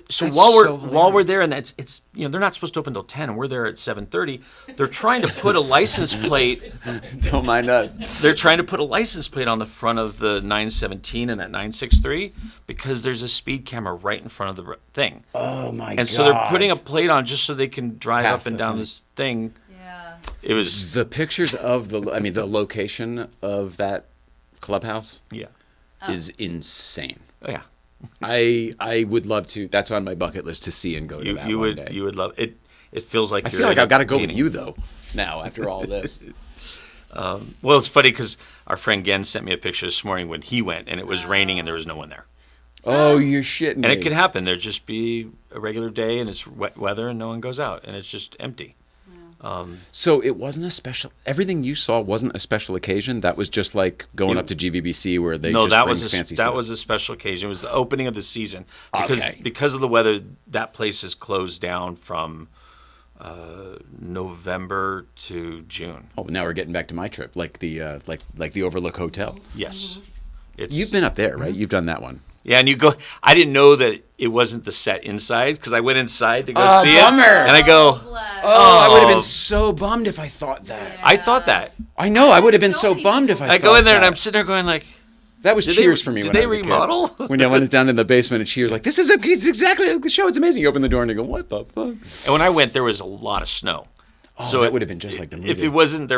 so That's while so we're there, and it's they're not supposed to open until 10, and we're there at 7:30. They're trying to put a license plate. Don't mind us. They're trying to put a license plate on the front of the 917 and that 963 because there's a speed camera right in front of the thing. Oh my god. And so they're putting a plate on just so they can drive Past up and the down thing. this thing. Yeah. It was the pictures of the location of that clubhouse yeah. is insane. Oh, yeah. I would love to. That's on my bucket list to see and go to that You one would day. you would love it. It feels like I you're feel like in I've got to go with painting. you though. Now after all this. Well, it's funny because our friend Gen sent me a picture this morning when he went, and it was raining and there was no one there. Oh, you're shitting me. And it could happen. There'd just be a regular day and it's wet weather and no one goes out and it's just empty. So it wasn't a special. Everything you saw wasn't a special occasion. That was just like going up to GVBC where they No, just that bring was fancy that stuff. was a special occasion. It was the opening of the season Okay. because of the weather. That place is closed down from November to June. Oh, now we're getting back to my trip, like the like the Overlook Hotel. Yes, it's You've been up there, right? You've done that one. yeah, and you go. I didn't know that it wasn't the set inside because I went inside to go Oh, see bummer. it, and I go. Bless. Oh, I would have Oh. been so bummed if I thought that. I thought that. I know, I would have been So so many bummed if I I thought go in there that. and I'm sitting there going like, That was Did Cheers they- for me did when they I was a kid. remodel? When I went down in the basement and Cheers like, this is it's exactly like the show. It's amazing. You open the door and you go, what the fuck? and when I went, there was a lot of snow. Oh, that would have been just like the movie. If it wasn't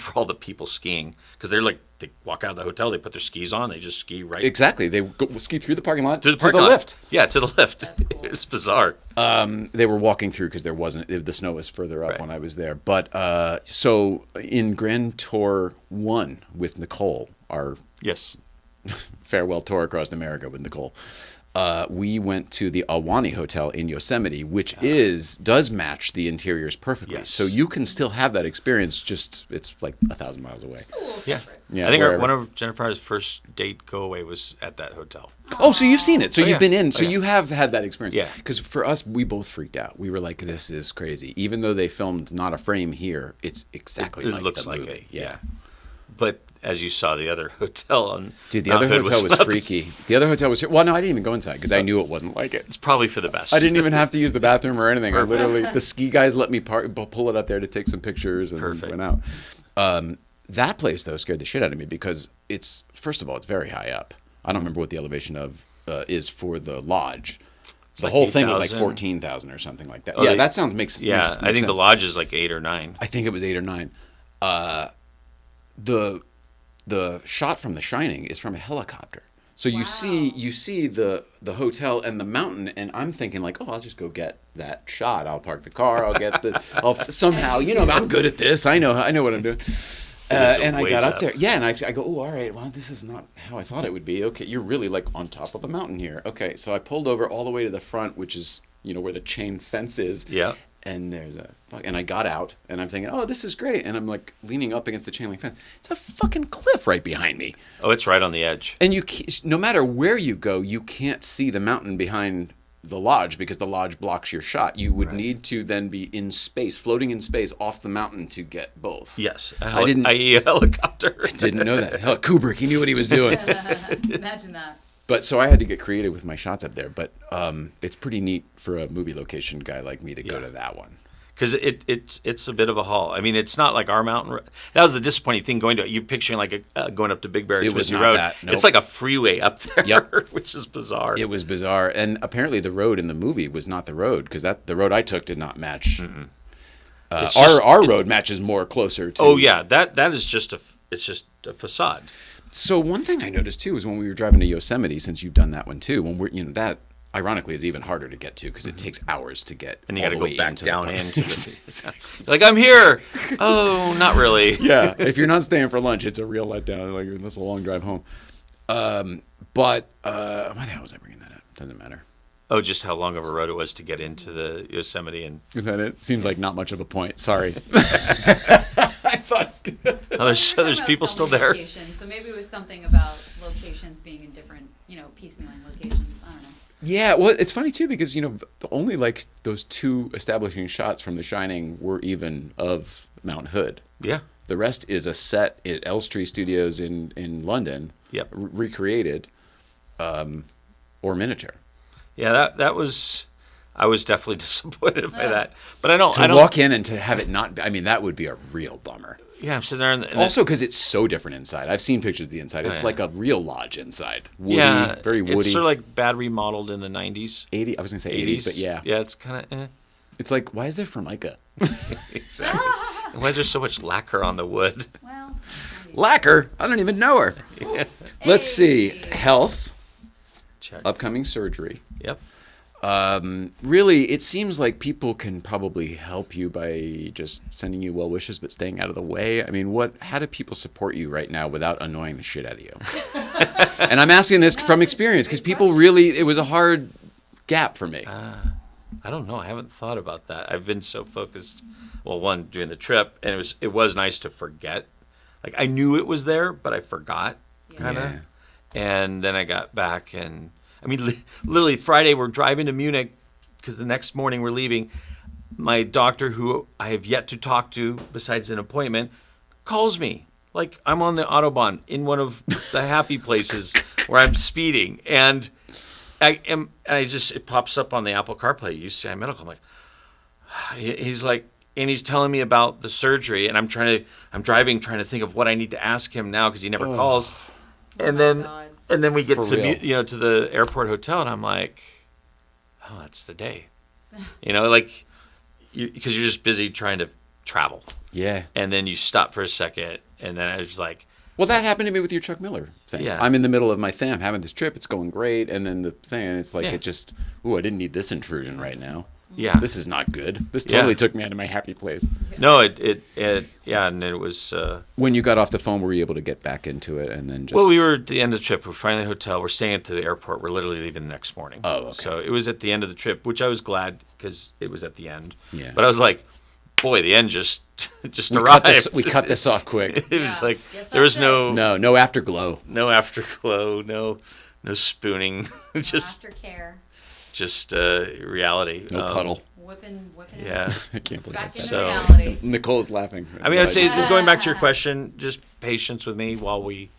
for all the people skiing, because they're like they walk out of the hotel, they put their skis on, they just ski right Exactly. They go, ski through the parking lot to the parking lot. lift. Yeah, to the lift. That's cool. It's bizarre. They were walking through because there wasn't the snow was further up Right. when I was there. But so in Grand Tour 1 with Nicole, our Yes. farewell tour across America with Nicole, we went to the Ahwahnee Hotel in Yosemite, which does match the interiors perfectly. Yes. So you can still have that experience. Just it's like 1,000 miles away. It's a little Yeah. separate. Yeah, I think wherever. one of Jennifer's first date go away was at that hotel. Oh, so you've seen it. So Oh, you've yeah. been in. Oh, So yeah. you have had that experience. Yeah. Because for us, we both freaked out. We were like, "This is crazy." Even though they filmed not a frame here, it's exactly It like looks the like movie. it. Yeah. But as you saw, the other hotel on Dude, the Mount other Hood hotel was not the freaky. The other hotel was. Well, no, I didn't even go inside because I knew it wasn't like it. It's probably for the best. I didn't even have to use the bathroom or anything. I Perfect. literally, the ski guys let me pull it up there to take some pictures and Perfect. went out. That place though scared the shit out of me because it's first of all it's very high up. I don't remember what the elevation of is for the lodge. The like whole thing was like 8,000? 14,000 or something like that. Oh, yeah, they- that sounds makes Yeah, makes I think the sense. lodge is like 8 or 9. I think it was 8 or 9. The shot from The Shining is from a helicopter. So you see the hotel and the mountain, and I'm thinking like, oh, I'll just go get that shot. I'll park the car. I'll get I'll somehow, I'm good at this. I know what I'm doing. And I ways got up up. there. Yeah, and I go, oh, all right. Well, this is not how I thought it would be. Okay, you're really like on top of a mountain here. Okay, so I pulled over all the way to the front, which is where the chain fence is. Yeah. And and I got out, and I'm thinking, oh, this is great. And I'm like leaning up against the chain link fence. It's a fucking cliff right behind me. Oh, it's right on the edge. And no matter where you go, you can't see the mountain behind the lodge because the lodge blocks your shot. You would need to then be in space, floating in space off the mountain to get both. Yes. I didn't- i.e. a helicopter. I didn't know that. Hell, Kubrick, he knew what he was doing. Imagine that. But so I had to get creative with my shots up there. But it's pretty neat for a movie location guy like me to go Yeah. to that one. Because it's a bit of a haul. I mean, it's not like our mountain. That was the disappointing thing going to it. You're picturing like going up to Big Bear It was Twisty not Road. that, nope. It's like a freeway up there, Yep. which is bizarre. It was bizarre, and apparently the road in the movie was not the road because the road I took did not match. It's just- Our road matches more closer to. Oh yeah, that is just it's just a facade. So one thing I noticed too is when we were driving to Yosemite, since you've done that one too, when we're that ironically is even harder to get to because it takes hours to get. And you got got to to go back into down the park. into the like I'm here. Oh, not really. Yeah, if you're not staying for lunch, it's a real letdown. Like that's a long drive home. But why the hell was I bringing that up? Doesn't matter. Oh, just how long of a road it was to get into the Yosemite and Is that it? Seems like not much of a point. Sorry. I thought. there's people still there. Locations, so maybe it was something about locations being in different, piecemealing locations. I don't know. Yeah, well, it's funny too because only like those 2 establishing shots from The Shining were even of Mount Hood. Yeah. The rest is a set at Elstree Studios in London. Yep. Recreated, or miniature. Yeah, that was. I was definitely disappointed by that, but I don't. To walk in and to have it not. I mean, that would be a real bummer. Yeah, I'm sitting there. And Also, because it's so different inside. I've seen pictures of the inside. It's yeah. like a real lodge inside. Woody, yeah, very woody. It's sort of like bad remodeled in the 90s. 80. I was gonna say 80s, but yeah. Yeah, it's kind of. It's like, why is there Formica? Exactly. And why is there so much lacquer on the wood? Well, Lacquer? I don't even know her. Let's see. Health. Check. Upcoming surgery. Yep. Really, it seems like people can probably help you by just sending you well wishes, but staying out of the way. I mean, how do people support you right now without annoying the shit out of you? And I'm asking this from experience because people really, it was a hard gap for me. I don't know. I haven't thought about that. I've been so focused. Well, one, during the trip, and it was nice to forget. Like, I knew it was there, but I forgot, kind of. Yeah. And then I got back, and I mean, literally Friday we're driving to Munich because the next morning we're leaving. My doctor, who I have yet to talk to besides an appointment, calls me. Like, I'm on the Autobahn in one of the happy places where I'm speeding, and it pops up on the Apple CarPlay, UCI Medical. I'm like, he's like, and he's telling me about the surgery, and I'm driving, trying to think of what I need to ask him now because he never calls. And then we get For to real. to the airport hotel, and I'm like, oh, that's the day, like, because you're just busy trying to travel, Yeah. and then you stop for a second, and then I was like, Well, that happened to me with your Chuck Miller thing. Yeah. I'm in the middle of my thing. I'm having this trip. It's going great. And then the thing, and it's like, Yeah. it just, I didn't need this intrusion right now. yeah, This is not good. This Yeah. totally took me out of my happy place. no, and it was. When you got off the phone, were you able to get back into it and then just... Well, we were at the end of the trip. We're finally at the hotel. We're staying at the airport. We're literally leaving the next morning. Oh, okay. So it was at the end of the trip, which I was glad because it was at the end. Yeah. But I was like, boy, the end just we arrived. cut this off quick. It was Yeah. like Yes, there was that's no No afterglow. afterglow, no spooning, just reality. No cuddle. Whipping Yeah. I can't believe back that's into So- reality. Nicole's laughing. I mean, I'd say going back to your question, just patience with me while we,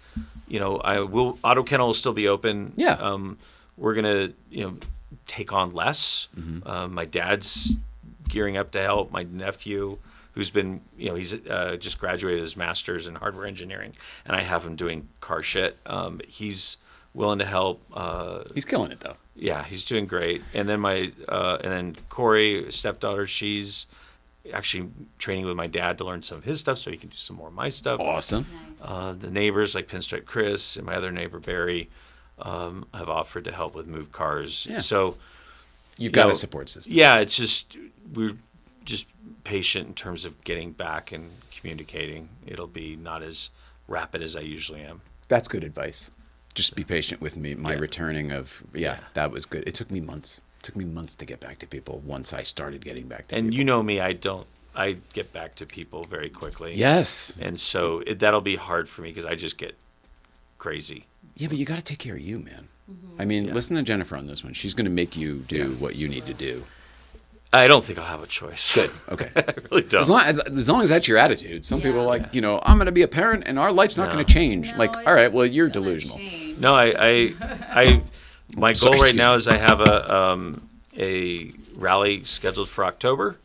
AutoKennel will still be open. Yeah. We're gonna, take on less. Mm-hmm. My dad's gearing up to help. My nephew, who's been, he's just graduated his master's in hardware engineering, and I have him doing car shit. He's willing to help. He's killing it, though. Yeah, he's doing great. And then and then Corey, stepdaughter, she's actually training with my dad to learn some of his stuff so he can do some more of my stuff. Awesome. Nice. The neighbors like Pinstripe Chris and my other neighbor Barry have offered to help with move cars. Yeah. So You've got know, a support system. yeah, it's just we're just patient in terms of getting back and communicating. It'll be not as rapid as I usually am. That's good advice. Just be patient with me. My Yeah. returning of, Yeah. that was good. It took me months. It took me months to get back to people once I started getting back to And people. you know me, I get back to people very quickly. Yes. And so that'll be hard for me because I just get crazy. Yeah, but you got to take care of you, man. I mean, Yeah. listen to Jennifer on this one. She's going to make you do what you need to do. I don't think I'll have a choice. Good. Okay. I really don't. As long as that's your attitude. Some people are Yeah. like, I'm going to be a parent and our life's not No. going to change. No, Like, all right, it's well, you're gonna delusional. change. No, my Sorry, goal right excuse now me. is I have a rally scheduled for October.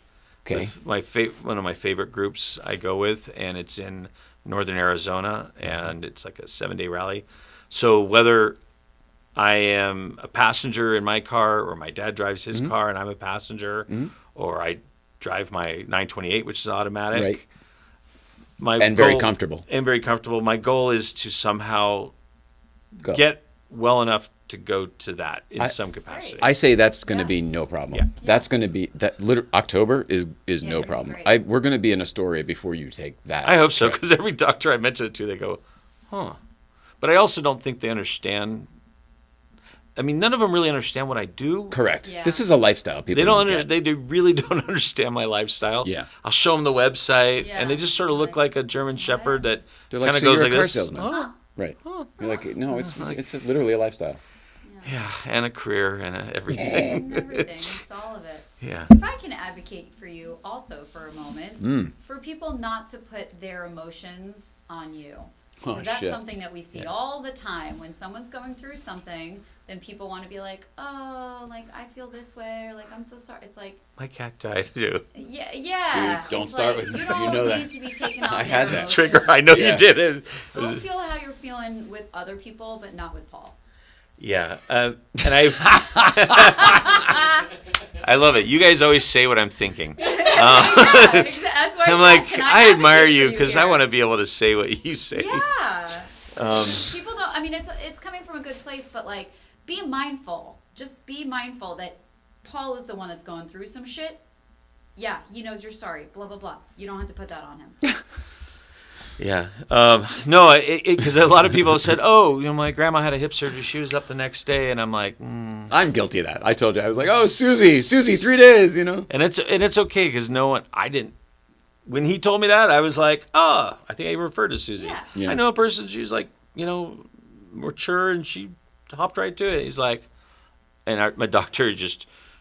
Okay. With one of my favorite groups I go with, and it's in northern Arizona, and it's like a 7-day rally. So whether I am a passenger in my car, or my dad drives his Mm-hmm. car and I'm a passenger, or I drive my 928, which is automatic. Right. My And very goal- comfortable. And very comfortable. My goal is to somehow Go. get well enough to go to that in some capacity. I say that's going to Yeah. be no problem. Yeah. That's going to be October is no it'll be problem. great. We're going to be in Astoria before you take that. I hope so, trip. because every doctor I mention it to, they go, huh. But I also don't think they understand. I mean, none of them really understand what I do. Correct. Yeah. This is a lifestyle. People They don't. get. They really don't understand my lifestyle. Yeah. I'll show them the website, Yeah. and they just sort of look like a German Shepherd that They're like, kind of "So goes you're a like car this. salesman." Oh, Right. You're like, no, it's literally a lifestyle. yeah, and a career and everything. And everything. It's all of it. Yeah. If I can advocate for you also for a moment, for people not to put their emotions on you. Oh, 'Cause that's shit. something that we see all the time. When someone's going through something, then people want to be like, oh, like, I feel this way, or like, I'm so sorry. It's like, My cat died too. yeah. Dude, don't It's start like, with me. you You don't know that. need to be taken on I their had that emotions. Trigger. I know Yeah. you did it. Go feel how you're feeling with other people, but not with Paul. Yeah, and I I love it. You guys always say what I'm thinking. Yeah, that's why I'm I like, said, can I admire advocate you for because I here? want to be able to say what you say. Yeah. Um, People don't. I mean, it's coming from a good place, but like be mindful. Just be mindful that Paul is the one that's going through some shit. Yeah, he knows you're sorry. Blah blah blah. You don't have to put that on him. Yeah. No, because a lot of people have said, "Oh, my grandma had a hip surgery. She was up the next day," and I'm like, I'm guilty of that. I told you. I was like, oh, Susie, 3 days, And it's okay because I didn't. When he told me that, I was like, I think I referred to Susie. Yeah. I know a person. She's like, mature, and she hopped right to it. He's like, my doctor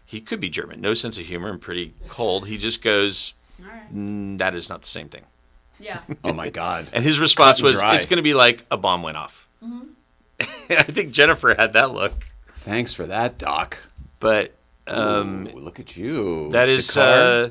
he could be German, no sense of humor, and pretty cold. He just goes, All right. that is not the same thing. Yeah. oh my God. And his response was, dry. it's going to be like a bomb went off. Mm-hmm. I think Jennifer had that look. Thanks for that, Doc. But Ooh, look at you. that is Dakar?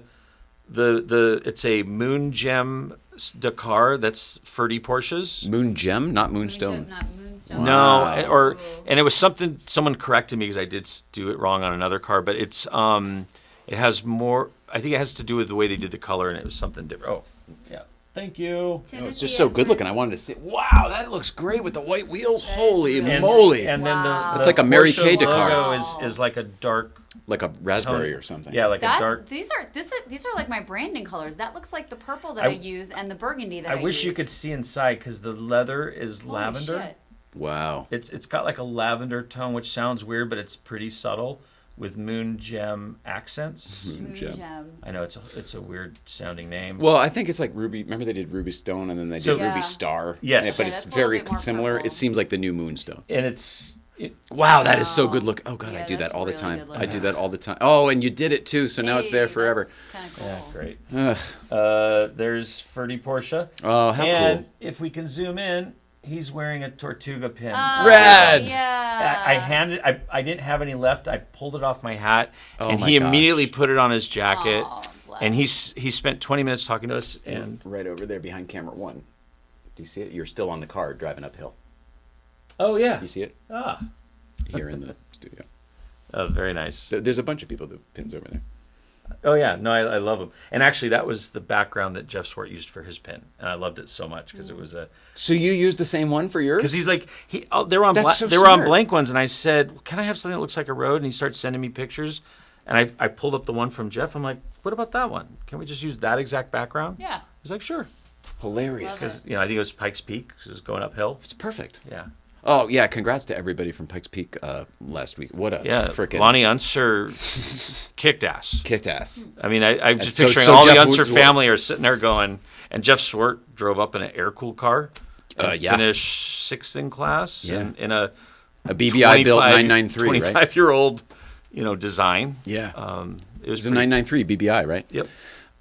it's a Moon Gem Dakar. That's 30 Porsches. Moon Gem, not Moonstone. Not Moonstone. Wow. No, and it was something someone corrected me because I did do it wrong on another car. But it's it has more. I think it has to do with the way they did the color, and it was something different. Oh, yeah. Thank you. Oh, it's Timothy just so good looking. I Edwards. wanted to see. Wow, that looks great with the white wheels. That is Holy really moly! nice. And then Wow. It's like a Mary Porsche Kay Dakar. logo is like a dark. Like a raspberry or something. Yeah, like a dark. These are like my branding colors. That looks like the purple that I use and the burgundy that I use. I wish you could see inside because the leather is Holy lavender. shit. Wow. It's got like a lavender tone, which sounds weird, but it's pretty subtle with moon gem accents. Moon Gem. Gem. I know it's a weird sounding name. Well, I think it's like Ruby. Remember they did Ruby Stone and then they did Yeah. Ruby Star. Yes. but Yeah, it's that's a little very bit more similar. purple. It seems like the new Moonstone. And Wow, that is so good look. Oh God, Yeah, I do that that's all the really time. good I looking. do that all the time. Oh, and you did it too, so now it's there Hey, forever. That's kind of cool. yeah, great. Ugh. There's Ferdy Porsche. Oh, how and cool! if we can zoom in, he's wearing a Tortuga pin. Rad! Yeah. I didn't have any left. I pulled it off my hat, Oh and my he gosh. immediately put it on his jacket. Oh, bless. And he spent 20 minutes talking to us. And Right over there behind camera 1. Do you see it? You're still on the car driving uphill. oh yeah, You see it ah, here in the studio. oh, very nice. There's a bunch of people with pins over there. Oh yeah, no, I love him. And actually, that was the background that Jeff Swart used for his pin, and I loved it so much because it was a. So you used the same one for yours? Because he's like they were on That's so they were on smart. blank ones, and I said, "Can I have something that looks like a road?" And he started sending me pictures, and I pulled up the one from Jeff. I'm like, "What about that one? Can we just use that exact background?" Yeah. He's like, "Sure." Hilarious. Love it. Because I think it was Pikes Peak, 'cause it was going uphill. It's perfect. Yeah, Oh yeah, congrats to everybody from Pikes Peak last week. What a yeah. frickin' Lonnie Unser kicked ass. kicked ass. I mean, I'm just So- picturing so all the Jeff Unser was- family are sitting there going, and Jeff Swart drove up in an air-cooled car. And Yeah. finished 6th in class Yeah. in a A BBI built 25 993, right? 25-year-old, design. Yeah. It was It's a pretty- 993 BBI, right? Yep.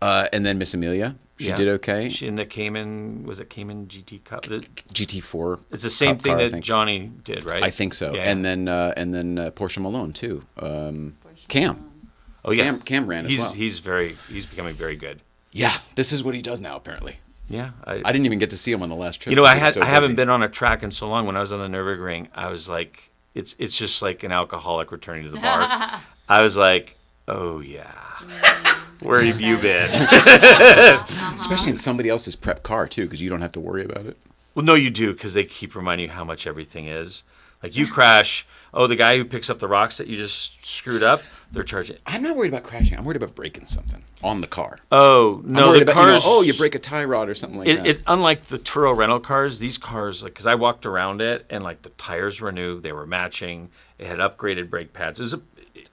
And then Miss Amelia, she Yeah. did okay. She in the Cayman Cayman GT Cup? GT4. It's the same Cup thing car, I that think. Johnny did, right? I think so. Yeah. And then Porsche Malone too. Cam. oh yeah, Cam ran as he's well. he's becoming very good. Yeah, this is what he does now apparently. Yeah, I didn't even get to see him on the last trip. I He was so haven't busy. been on a track in so long. When I was on the Nürburgring, I was like, it's just like an alcoholic returning to the bar. I was like, oh yeah, where have you been? Especially in somebody else's prep car too, because you don't have to worry about it. Well, no, you do, because they keep reminding you how much everything is. Like you crash, oh, the guy who picks up the rocks that you just screwed up, they're charging. I'm not worried about crashing. I'm worried about breaking something on the car. Oh I'm no, worried the about, cars. you break a tie rod or something like that. It unlike the Turo rental cars, these cars, like, because I walked around it and like the tires were new, they were matching, it had upgraded brake pads. It was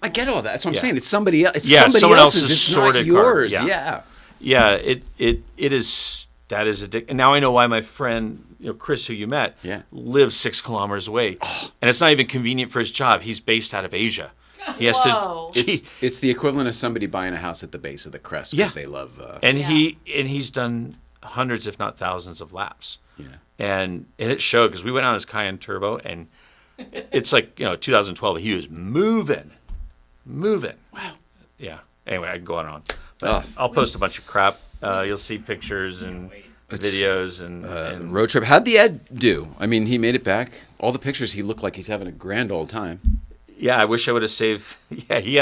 I get all that. That's what I'm Yeah. saying. It's somebody else. It's Yeah, somebody someone else's. else's It's sorted not car. yours. Yeah. Yeah. yeah, it is. That is addictive. And now I know why my friend, Chris, who you met, Yeah. lives 6 kilometers away, and it's not even convenient for his job. He's based out of Asia. He has Whoa. to. It's the equivalent of somebody buying a house at the base of the crest because Yeah. they love. And Yeah. he's done hundreds, if not thousands, of laps. Yeah. And it showed because we went on his Cayenne Turbo, and it's like 2012. He was moving. Wow. Yeah. Anyway, I can go on and on, but Oh. I'll post a bunch of crap. You'll see pictures and videos and Road trip. How'd the Ed do? I mean, he made it back. All the pictures, he looked like he's having a grand old time. yeah. I wish I would have saved. Yeah, he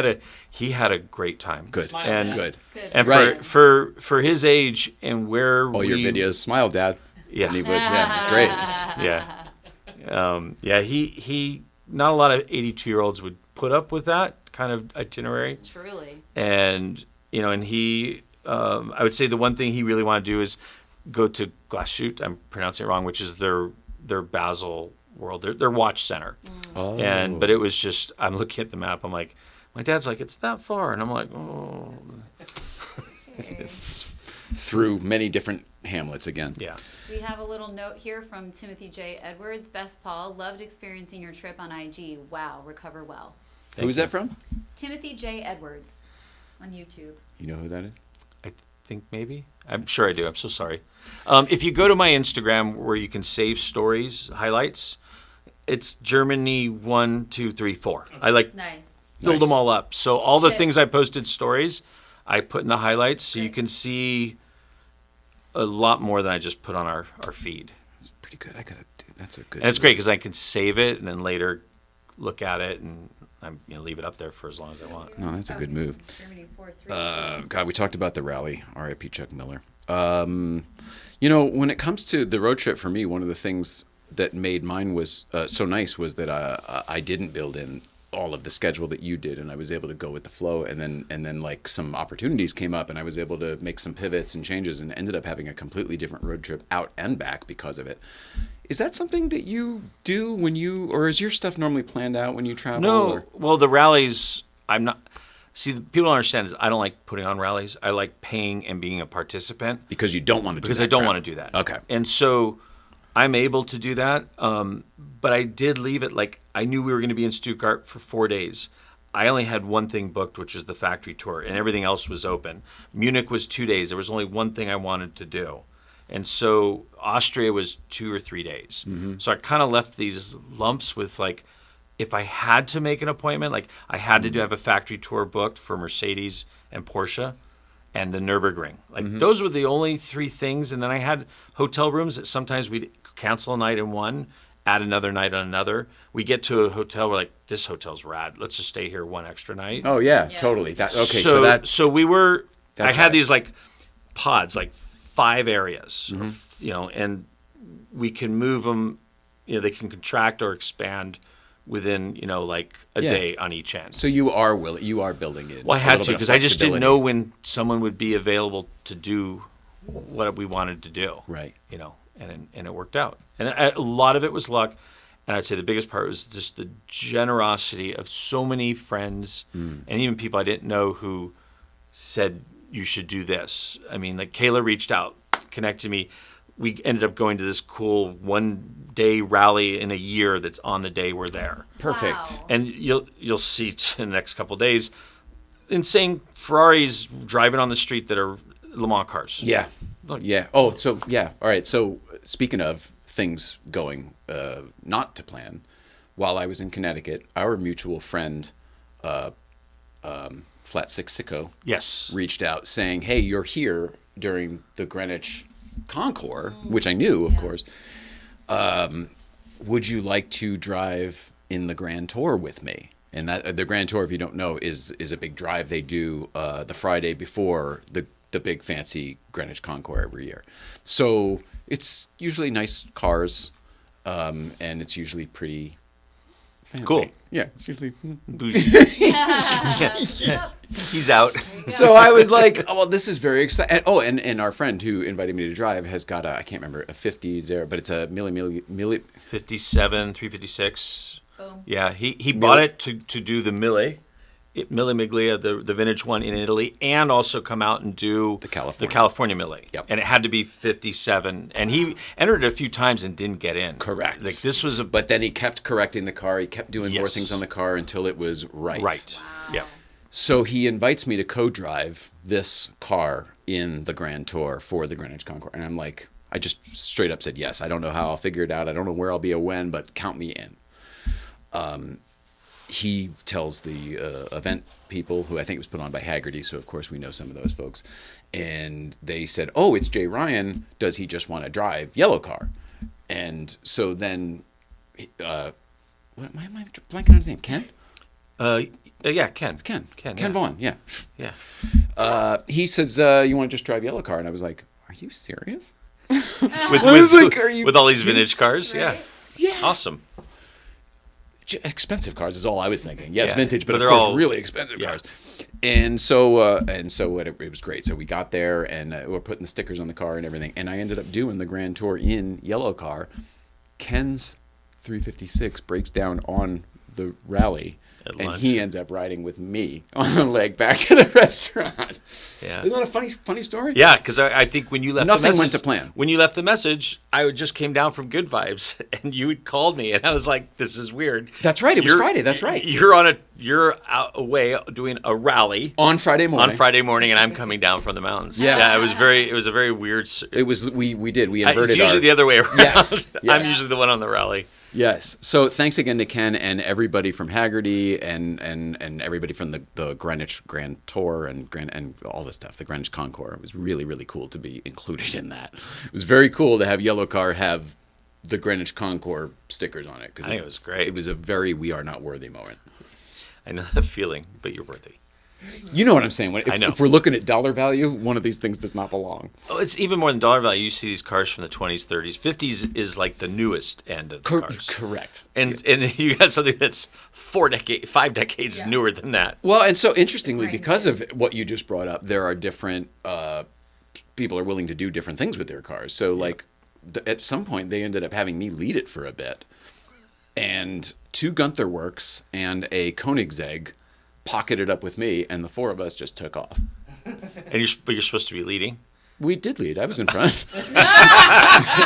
had a great time. Good. Smile, And Dad. Good. Good. and Right. for his age and where All your videos. Smile, Dad. Yeah. And he would, yeah, it's great. Yeah. Yeah, he not a lot of 82-year-olds would put up with that kind of itinerary. Truly. And, and he, I would say the one thing he really wanted to do is go to Glashütte, I'm pronouncing it wrong, which is their Basel world, their watch center. Oh. But it was just, I'm looking at the map, I'm like, my dad's like, it's that far. And I'm like, oh. It's through many different hamlets again. Yeah. We have a little note here from Timothy J. Edwards. Best Paul, loved experiencing your trip on IG. Wow, recover well. Who's that from? Timothy J. Edwards on YouTube. You know who that is? I think maybe. I'm sure I do. I'm so sorry. If you go to my Instagram where you can save stories, highlights, it's Germany 1, 2, 3, 4. I Nice. filled them all up. So all the Shit. things I posted stories, I put in the highlights so you can see a lot more than I just put on our feed. That's pretty good. I gotta do. That's a good. And it's great because I can save it and then later look at it and leave it up there for as long as I want. No, that's a good move. Germany 4-3. God, we talked about the rally. R.I.P. Chuck Miller. When it comes to the road trip for me, one of the things that made mine was so nice was that I didn't build in all of the schedule that you did, and I was able to go with the flow. And then like some opportunities came up, and I was able to make some pivots and changes, and ended up having a completely different road trip out and back because of it. Is that something that you do or is your stuff normally planned out when you travel? No, or? well, the rallies, I'm not. See, people don't understand is I don't like putting on rallies. I like paying and being a participant. Because you don't want to do that. Because I don't crap. want to do that. Okay. And so I'm able to do that. But I did leave it like I knew we were going to be in Stuttgart for 4 days. I only had one thing booked, which was the factory tour, and everything else was open. Munich was 2 days. There was only one thing I wanted to do. And so Austria was 2 or 3 days. Mm-hmm. So I kind of left these lumps with like, if I had to make an appointment, like I had to have a factory tour booked for Mercedes and Porsche and the Nürburgring. Like those were the only 3 things. And then I had hotel rooms that sometimes we'd cancel a night in one, add another night on another. We get to a hotel, we're like, this hotel's rad. Let's just stay here one extra night. Oh yeah, Yeah. totally. That okay. So we were. that I had jives. these like pods, like 5 areas, and we can move them. They can contract or expand within like a Yeah. day on each end. So you are building it. Well, I a had little to bit of because I just didn't flexibility. know when someone would be available to do what we wanted to do. Right. And it worked out. And a lot of it was luck. And I'd say the biggest part was just the generosity of so many friends and even people I didn't know who said, you should do this. I mean, like Kayla reached out, connected me. We ended up going to this cool 1-day rally in a year that's on the day we're there. Perfect. Wow. And you'll see in the next couple of days insane Ferraris driving on the street that are Le Mans cars. Yeah. Look. Yeah. Oh, so yeah. All right. So speaking of things going not to plan, while I was in Connecticut, our mutual friend, Flat Six Sicko, Yes. reached out saying, "Hey, you're here during the Greenwich Concours," which I knew, of course. Would you like to drive in the Grand Tour with me? And that the Grand Tour, if you don't know, is a big drive they do the Friday before the big fancy Greenwich Concours every year. So it's usually nice cars, and it's usually pretty fancy. Cool. Yeah, it's usually. Bougie. He's out. So I was like, oh, well, this is very exciting. Oh, and our friend who invited me to drive has got I can't remember, a 50 Zero, but it's a milli 57, 356. Boom. Yeah, he bought it to do the Mille Miglia, the vintage one in Italy, and also come out and do The California. Mille. Yep. And it had to be 57. And he entered it a few times and didn't get in. Correct. Like this was But then he kept correcting the car. He kept doing more Yes. things on the car until it was right. right. Yeah. So he invites me to co-drive this car in the Grand Tour for the Greenwich Concours. And I'm like, I just straight up said yes. I don't know how I'll figure it out. I don't know where I'll be or when, but count me in. He tells the event people, who I think it was put on by Haggerty, so of course we know some of those folks. And they said, oh, it's Jay Ryan. Does he just want to drive yellow car? And so then, why am I blanking on his name? Ken? Yeah, Ken. Ken yeah. Vaughn, yeah. Yeah. He says, you want to just drive yellow car? And I was like, are you serious? With, I was like, are you with all these vintage cars? Right? Yeah. Awesome. expensive cars is all I was thinking. Yes, Yeah. vintage, but But of they're course all- really expensive yeah. cars. And so it was great. So we got there and we were putting the stickers on the car and everything. And I ended up doing the Grand Tour in yellow car. Ken's 356 breaks down on the rally. At And lunch. he ends up riding with me on the leg back to the restaurant. Yeah. Isn't that a funny story? Yeah, because I think when you left Nothing the message, went to plan. When you left the message, I just came down from Good Vibes, and you had called me, and I was like, "This is weird." That's right. It was Friday. That's right. You're out away doing a rally On Friday morning. on Friday morning, and I'm coming down from the mountains. Yeah. It was a very weird. It was we inverted It's usually our, the other way around. Yes. Yeah. I'm usually the one on the rally. Yes. So thanks again to Ken and everybody from Haggerty and everybody from the Greenwich Grand Tour and all this stuff, the Greenwich Concours. It was really, really cool to be included in that. It was very cool to have Yellow Car have the Greenwich Concours stickers on it. I think it was great. It was a very we are not worthy moment. I know that feeling, but you're worthy. You know what I'm saying? I know. If we're looking at dollar value, one of these things does not belong. Oh, it's even more than dollar value. You see these cars from the 20s, 30s, 50s is like the newest end of the cars. Correct. And you got something that's 5 decades Yeah. newer than that. Well, and so interestingly, Right. because of what you just brought up, there are different people are willing to do different things with their cars. So, like, at some point, they ended up having me lead it for a bit, and 2 Gunther Works and a Koenigsegg pocketed up with me, and the 4 of us just took off. But you're supposed to be leading. We did lead. I was in front.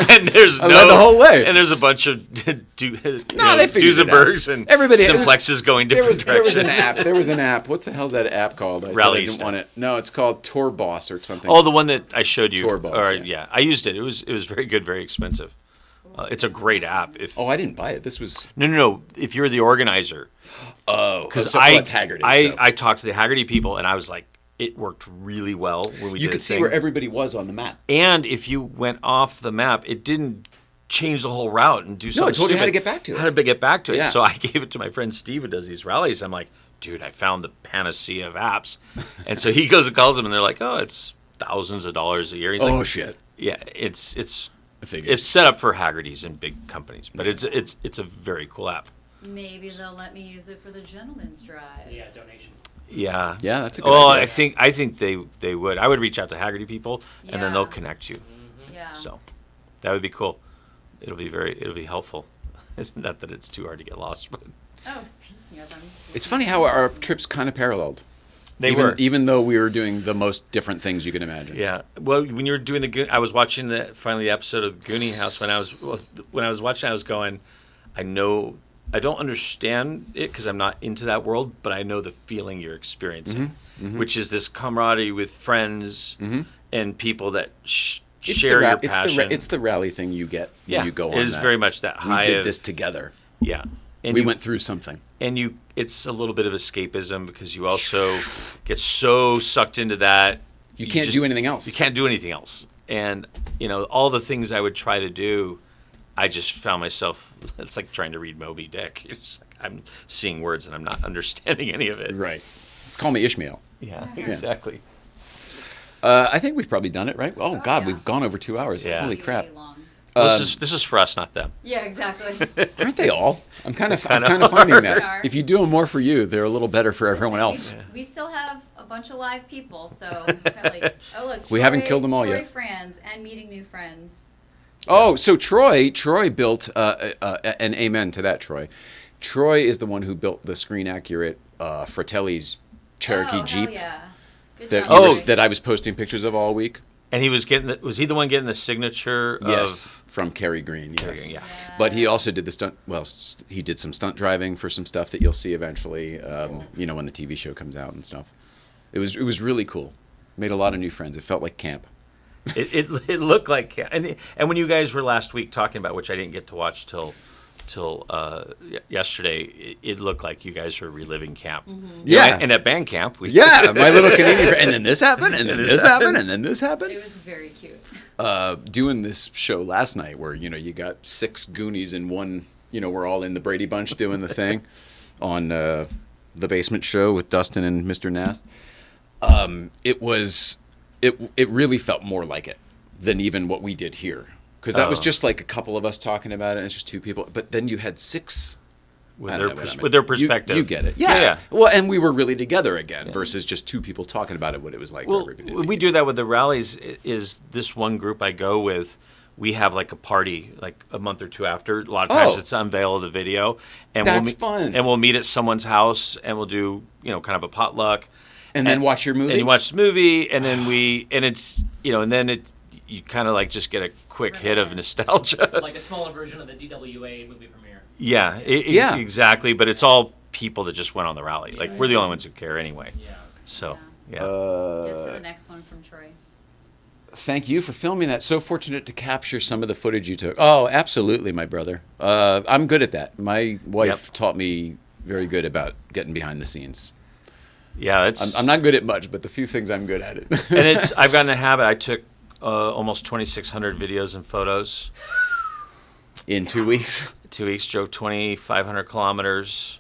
And there's I led the whole way. And there's a bunch of they figured it out. Duesenbergs and Everybody- Simplexes going different There was directions. an app. There was an app. What the hell's that app called? I said I Rallies. didn't want it. No, it's called Tour Boss or something. Oh, the one that I showed you. Tour Boss, Or, yeah. I used it. It was very good, very expensive. It's a great app. Oh, I didn't buy it. This was. No. If you're the organizer, Oh, because so, well, it's Haggerty. so. I talked to the Haggerty people, and I was like, it worked really well when we You did could the see thing. where everybody was on the map. And if you went off the map, it didn't change the whole route and do something it told you how to stupid. get back to it. How to get back to it. Yeah. So I gave it to my friend Steve who does these rallies. I'm like, dude, I found the panacea of apps. And so he goes and calls them, and they're like, oh, it's thousands of dollars a year. He's Oh like, shit! yeah, it's I figured. it's set up for Haggerty's and big companies, but it's a very cool app. Maybe they'll let me use it for the gentleman's drive. Yeah, donation. Yeah. Yeah, that's a good Well, idea. I think they would. I would reach out to Haggerty people, and then they'll Yeah. connect you. Yeah. So that would be cool. It'll be helpful. Not that it's too hard to get lost, but Oh, speaking of them. It's funny how our trips kind of paralleled. they even, were. even though we were doing the most different things you can imagine. Yeah. Well, when you were doing I was watching the episode of Goonie House when I was watching. I was going, I don't understand it because I'm not into that world, but I know the feeling you're experiencing, which is this camaraderie with friends and people that share your passion. It's the rally thing you get when you go on it is that. very much that high. We did of- this together. Yeah. And We you- went through something. and it's a little bit of escapism because you also get so sucked into that You can't do anything else. You can't do anything else, and all the things I would try to do, I just found myself. It's like trying to read Moby Dick. It's just like I'm seeing words and I'm not understanding any of it. Right. Let's call me Ishmael. Yeah, exactly. I think we've probably done it, right? Oh, God, yeah. we've gone over 2 hours. Yeah. Holy crap. Really long. This is for us, not them. Yeah, exactly. Aren't they all? I'm kind of Kinda finding are. that. If you do them more for you, they're a little better for everyone else. We still have a bunch of live people, so kinda like, oh look, We haven't killed them all Troy yet. friends and meeting new friends. Oh, so Troy built, and amen to that, Troy. Troy is the one who built the screen accurate Fratelli's Cherokee oh, Jeep hell yeah. Good that, job, Troy. that I was posting pictures of all week. And he was was he the one getting the signature Yes, of? from Kerry Green. Yes. Kerry Green, yeah. But he also did the stunt. Well, he did some stunt driving for some stuff that you'll see eventually. When the TV show comes out and stuff. It was really cool. Made a lot of new friends. It felt like camp. It looked like, and when you guys were last week talking about, which I didn't get to watch till yesterday, it looked like you guys were reliving camp. Yeah. And at band camp, we Yeah, my little Canadian friend. And then this happened, and then this happened, and then this happened. It was very cute. Doing this show last night where, you got 6 Goonies in one, we're all in the Brady Bunch doing the thing on the basement show with Dustin and Mr. Nast. It really felt more like it than even what we did here. Because that was just like a couple of us talking about it, and it's just 2 people. But then you had 6 with I their don't know what I mean. with their perspective. You get it. Yeah. Yeah. Well, and we were really together again versus just two people talking about it, what it was like for Well, everybody. when we do that with the rallies, is this one group I go with, we have like a party like a month or two after. A lot of times Oh. it's unveil of the video. And That's we'll fun. And we'll meet at someone's house and we'll do, kind of a potluck. And then watch your movie? And you watch the movie and then you kind of like just get a quick hit of nostalgia. Like a smaller version of the DWA movie premiere. Yeah, Yeah. exactly. But it's all people that just went on the rally. Like we're the only ones who care anyway. Yeah. So yeah. Get to the next one from Troy. Thank you for filming that. So fortunate to capture some of the footage you took. Oh, absolutely, my brother. I'm good at that. My wife taught me very good about getting behind the scenes. Yeah, it's. I'm not good at much, but the few things I'm good at it. And I've gotten a habit. I took almost 2,600 videos and photos. In 2 weeks. 2 weeks, drove 2,500 kilometers,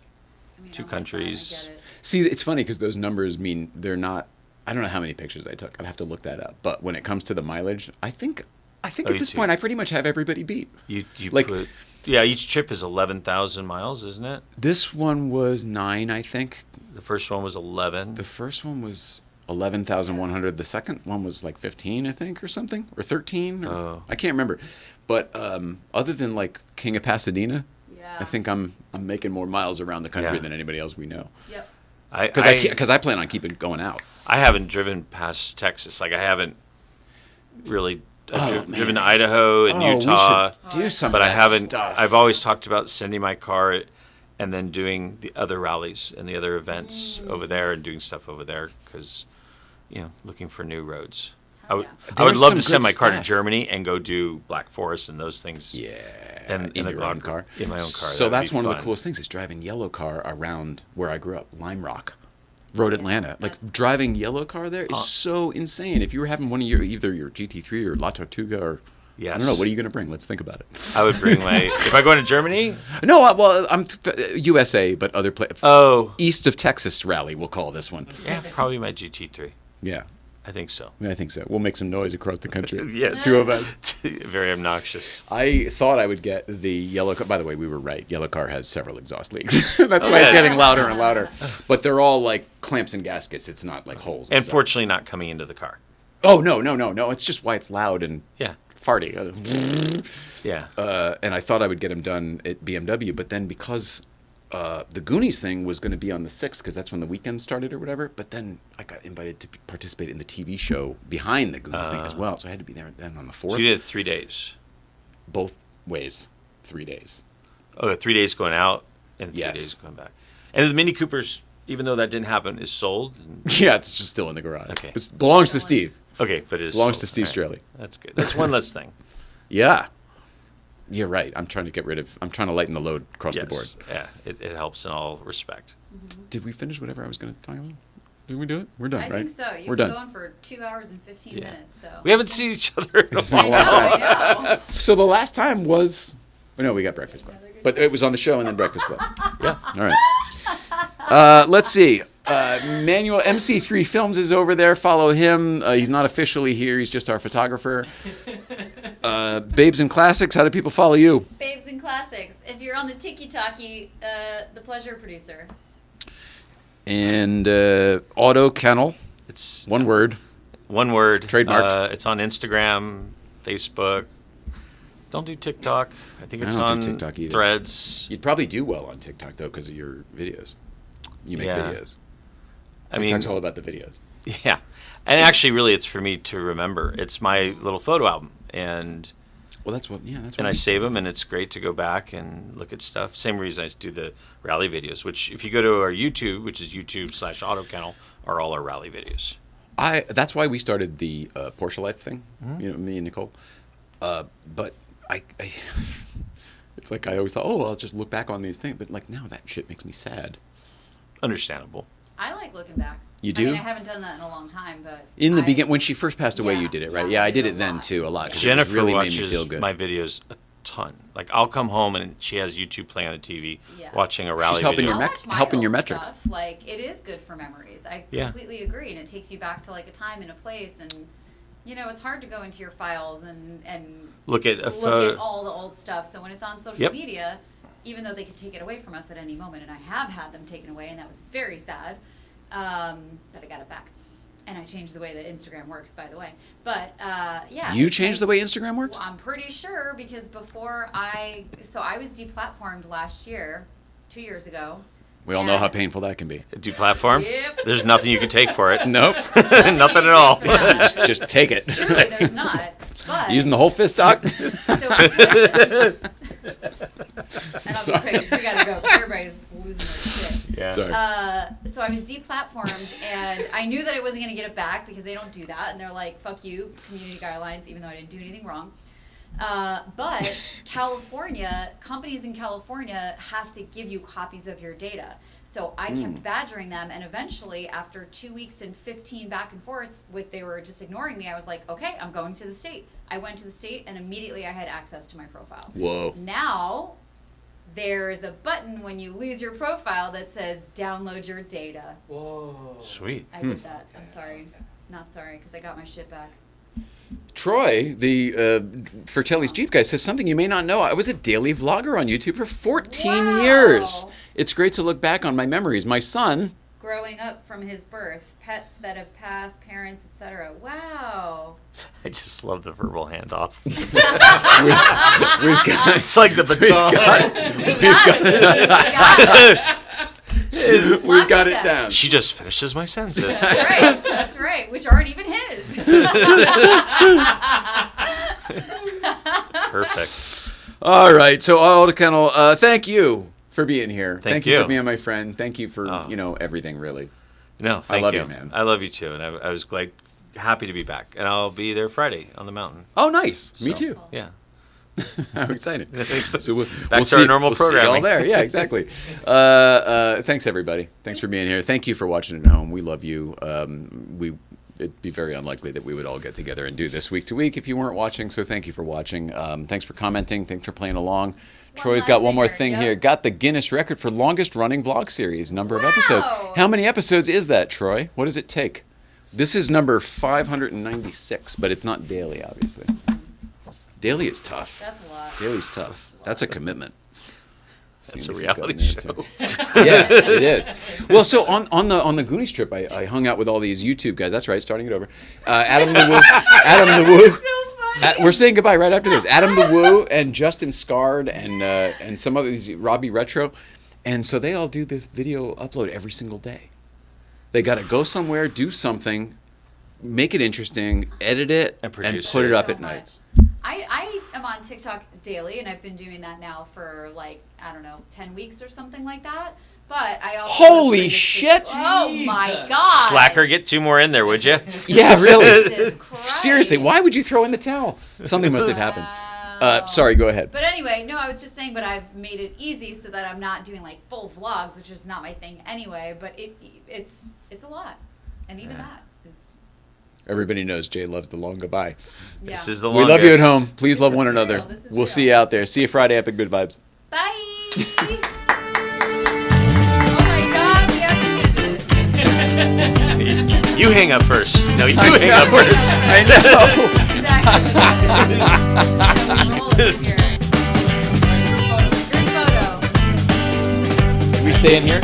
I mean, two oh my God, I countries. get it. See, it's funny because those numbers mean they're not. I don't know how many pictures I took. I'd have to look that up. But when it comes to the mileage, I think Oh, at you this too. point I pretty much have everybody beat. You Like- put. Yeah, each trip is 11,000 miles, isn't it? This one was 9, I think. The first one was 11. The first one was 11,100. The second one was like 15, I think, or something, or 13. Or, Oh. I can't remember. But other than like King of Pasadena, Yeah. I think I'm making more miles around the country Yeah. than anybody else we know. Yep. Because I plan on keeping going out. I haven't driven past Texas. Like I haven't really. I've Oh, driven to man. Idaho and Oh, Utah. we should do some But of I that haven't. stuff. I've always talked about sending my car and then doing the other rallies and the other events over there and doing stuff over there because, looking for new roads. I would, yeah. I would There's love some to send good my car to stuff. Germany and go do Black Forest and those things. Yeah, And in a your car- own car. in my own car, So that'd that's be one of fun. the coolest things is driving yellow car around where I grew up, Lime Rock, Road Atlanta. Like that's- driving yellow car there is so insane. If you were having one of either your GT3 or La Tortuga or I Yes. don't know, what are you going to bring? Let's think about it. I would bring my. If I go into Germany, No, well, I'm USA, but other places. oh East of Texas rally, we'll call this one. yeah, probably my GT3. Yeah, I think so. I think so. We'll make some noise across the country. Yeah, Two of us. Very obnoxious. I thought I would get the yellow car. By the way, we were right. Yellow car has several exhaust leaks. That's why yeah. it's getting louder and louder. But they're all like clamps and gaskets. It's not like holes. And stuff. fortunately, not coming into the car. Oh, no. It's just why it's loud and Yeah, farty. yeah. And I thought I would get them done at BMW, but then because the Goonies thing was going to be on the 6th, because that's when the weekend started or whatever, but then I got invited to participate in the TV show behind the Goonies thing as well, so I had to be there then on the 4th. So you did 3 days. Both ways, 3 days. Oh, 3 days going out and 3 Yes. days going back. And the Mini Coopers, even though that didn't happen, is sold. Yeah, it's just still in the garage. Okay. It belongs to Steve. Okay, but it is Belongs sold. to Steve All right. Straley. That's good. That's one less thing. Yeah. You're right. I'm trying to lighten the load across the board. Yeah, it helps in all respect. Did we finish whatever I was going to talk about? Did we do it? We're done, I right? think so. You've We're been done. going for 2 hours and 15 Yeah. minutes. So We haven't seen each other in a It's been a while. long time. I know. So the last time was, no, we got Breakfast Club, but it was on the show and then Breakfast Club. Yeah. All right. Let's see. Manuel MC3 Films is over there. Follow him. He's not officially here. He's just our photographer. Babes and Classics. How do people follow you? Babes and Classics. If you're on the Tiki Talkie, the pleasure producer. And AUTOKENNEL. It's One word. one word. Trademarked. It's on Instagram, Facebook. Don't do TikTok. I think I it's don't do on TikTok either. Threads. You'd probably do well on TikTok though because of your videos. You make Yeah. videos. I mean, TikTok's all about the videos. yeah. And actually, really, it's for me to remember. It's my little photo album, and Well, that's what. Yeah, that's what. and I we- save them, and it's great to go back and look at stuff. Same reason I do the rally videos, which if you go to our YouTube, which is YouTube/AutoKennel, are all our rally videos. That's why we started the Porsche Life thing. Mm-hmm. You know, me and Nicole. But I it's like I always thought, oh, I'll just look back on these things. But like now, that shit makes me sad. Understandable. I like looking back. You I do? mean, I haven't done that in a long time, but In the I- beginning, when she first passed away, Yeah, you did it, right? yeah, Yeah, I I did did it a then lot. too, a lot. 'cause it Jennifer really made me watches feel good. my videos a ton. Like I'll come home and she has YouTube playing on the TV, Yeah. watching a rally helping video. your I'll mec- watch my helping your old metrics. Stuff. Like it is good for memories. I Yeah. completely agree, and it takes you back to like a time and a place, and it's hard to go into your files and Look at a look photo. at all the old stuff. So when it's on social Yep. media, even though they could take it away from us at any moment, and I have had them taken away, and that was very sad. But I got it back. And I changed the way that Instagram works, by the way. But yeah. You changed the way Instagram works? Well, I'm pretty sure because before I was deplatformed last year, 2 years ago. We all know how painful that can be. Deplatformed? Yep. There's nothing you can take for it. Nope. Nothing at all. Just take it. Truly, there's not. But Using the whole fist, Doc? And I'll be quick because we gotta go. 'Cause everybody's losing their shit. Yeah. Sorry. So I was deplatformed, and I knew that I wasn't gonna get it back because they don't do that, and they're like, "Fuck you, community guidelines," even though I didn't do anything wrong. But California, companies in California have to give you copies of your data. So I kept badgering them, and eventually, after 2 weeks and 15 back and forths, they were just ignoring me. I was like, okay, I'm going to the state. I went to the state, and immediately I had access to my profile. Whoa. Now, there's a button when you lose your profile that says download your data. Whoa. Sweet. I did that. I'm sorry. Not sorry, because I got my shit back. Troy, the Fertelli's Jeep guy, says something you may not know. I was a daily vlogger on YouTube for 14 years. It's great to look back on my memories. My son... Growing up from his birth, pets that have passed, parents, etc. Wow. I just love the verbal handoff. We've got... It's like the baton. We've got it down. She just finishes my sentences. That's right. That's right. Which aren't even his. Perfect. All right. So, AUTOKENNEL, thank you for being here. Thank you you. for being my friend. Thank you for, everything, really. No, thank you. love you, man. I love you too, and I was like happy to be back, and I'll be there Friday on the mountain. Oh, nice. Me So, too. Yeah. I'm excited. Thanks. So Back to our normal we'll see you all programming. there. Yeah, exactly. Thanks, everybody. Thanks for being here. Thank you for watching at home. We love you. It'd be very unlikely that we would all get together and do this week to week if you weren't watching. So thank you for watching. Thanks for commenting. Thanks for playing along. Troy's got one more thing here. Got the Guinness record for longest running vlog series, number of episodes. How many episodes is that, Troy? What does it take? This is number 596, but it's not daily, obviously. Daily is tough. That's a lot. Daily's tough. That's a commitment. That's a Seeing if you've got reality an show. answer. Yeah, it is. Well, so on the Goonies trip, I hung out with all these YouTube guys. That's right, starting it over. Adam the Woo. We're saying goodbye right after this. Adam the Woo and Justin Scard and some other these Robbie Retro, and so they all do the video upload every single day. They got to go somewhere, do something, make it interesting, edit it, And and produce put it. it up So at night. much. I am on TikTok daily, and I've been doing that now for 10 weeks or something like that. But I also Holy shit! Oh my Jesus. god! Slacker, get 2 more in there, would you? Yeah, really. Jesus Christ. Seriously, why would you throw in the towel? Something must have happened. Sorry, go ahead. But anyway, no, I was just saying, but I've made it easy so that I'm not doing full vlogs, which is not my thing anyway. But it's a lot, and even that is. Everybody knows Jay loves the long goodbye. Yeah. This is the We longest. love you at home. Please love is one real. another. This is We'll real. see you out there. See you Friday, Epic Good Vibes. Bye. Oh my God, we actually did it. You hang up first. No, you hang up first. I know. Exactly. Roll this here. Group photo. We stay in here?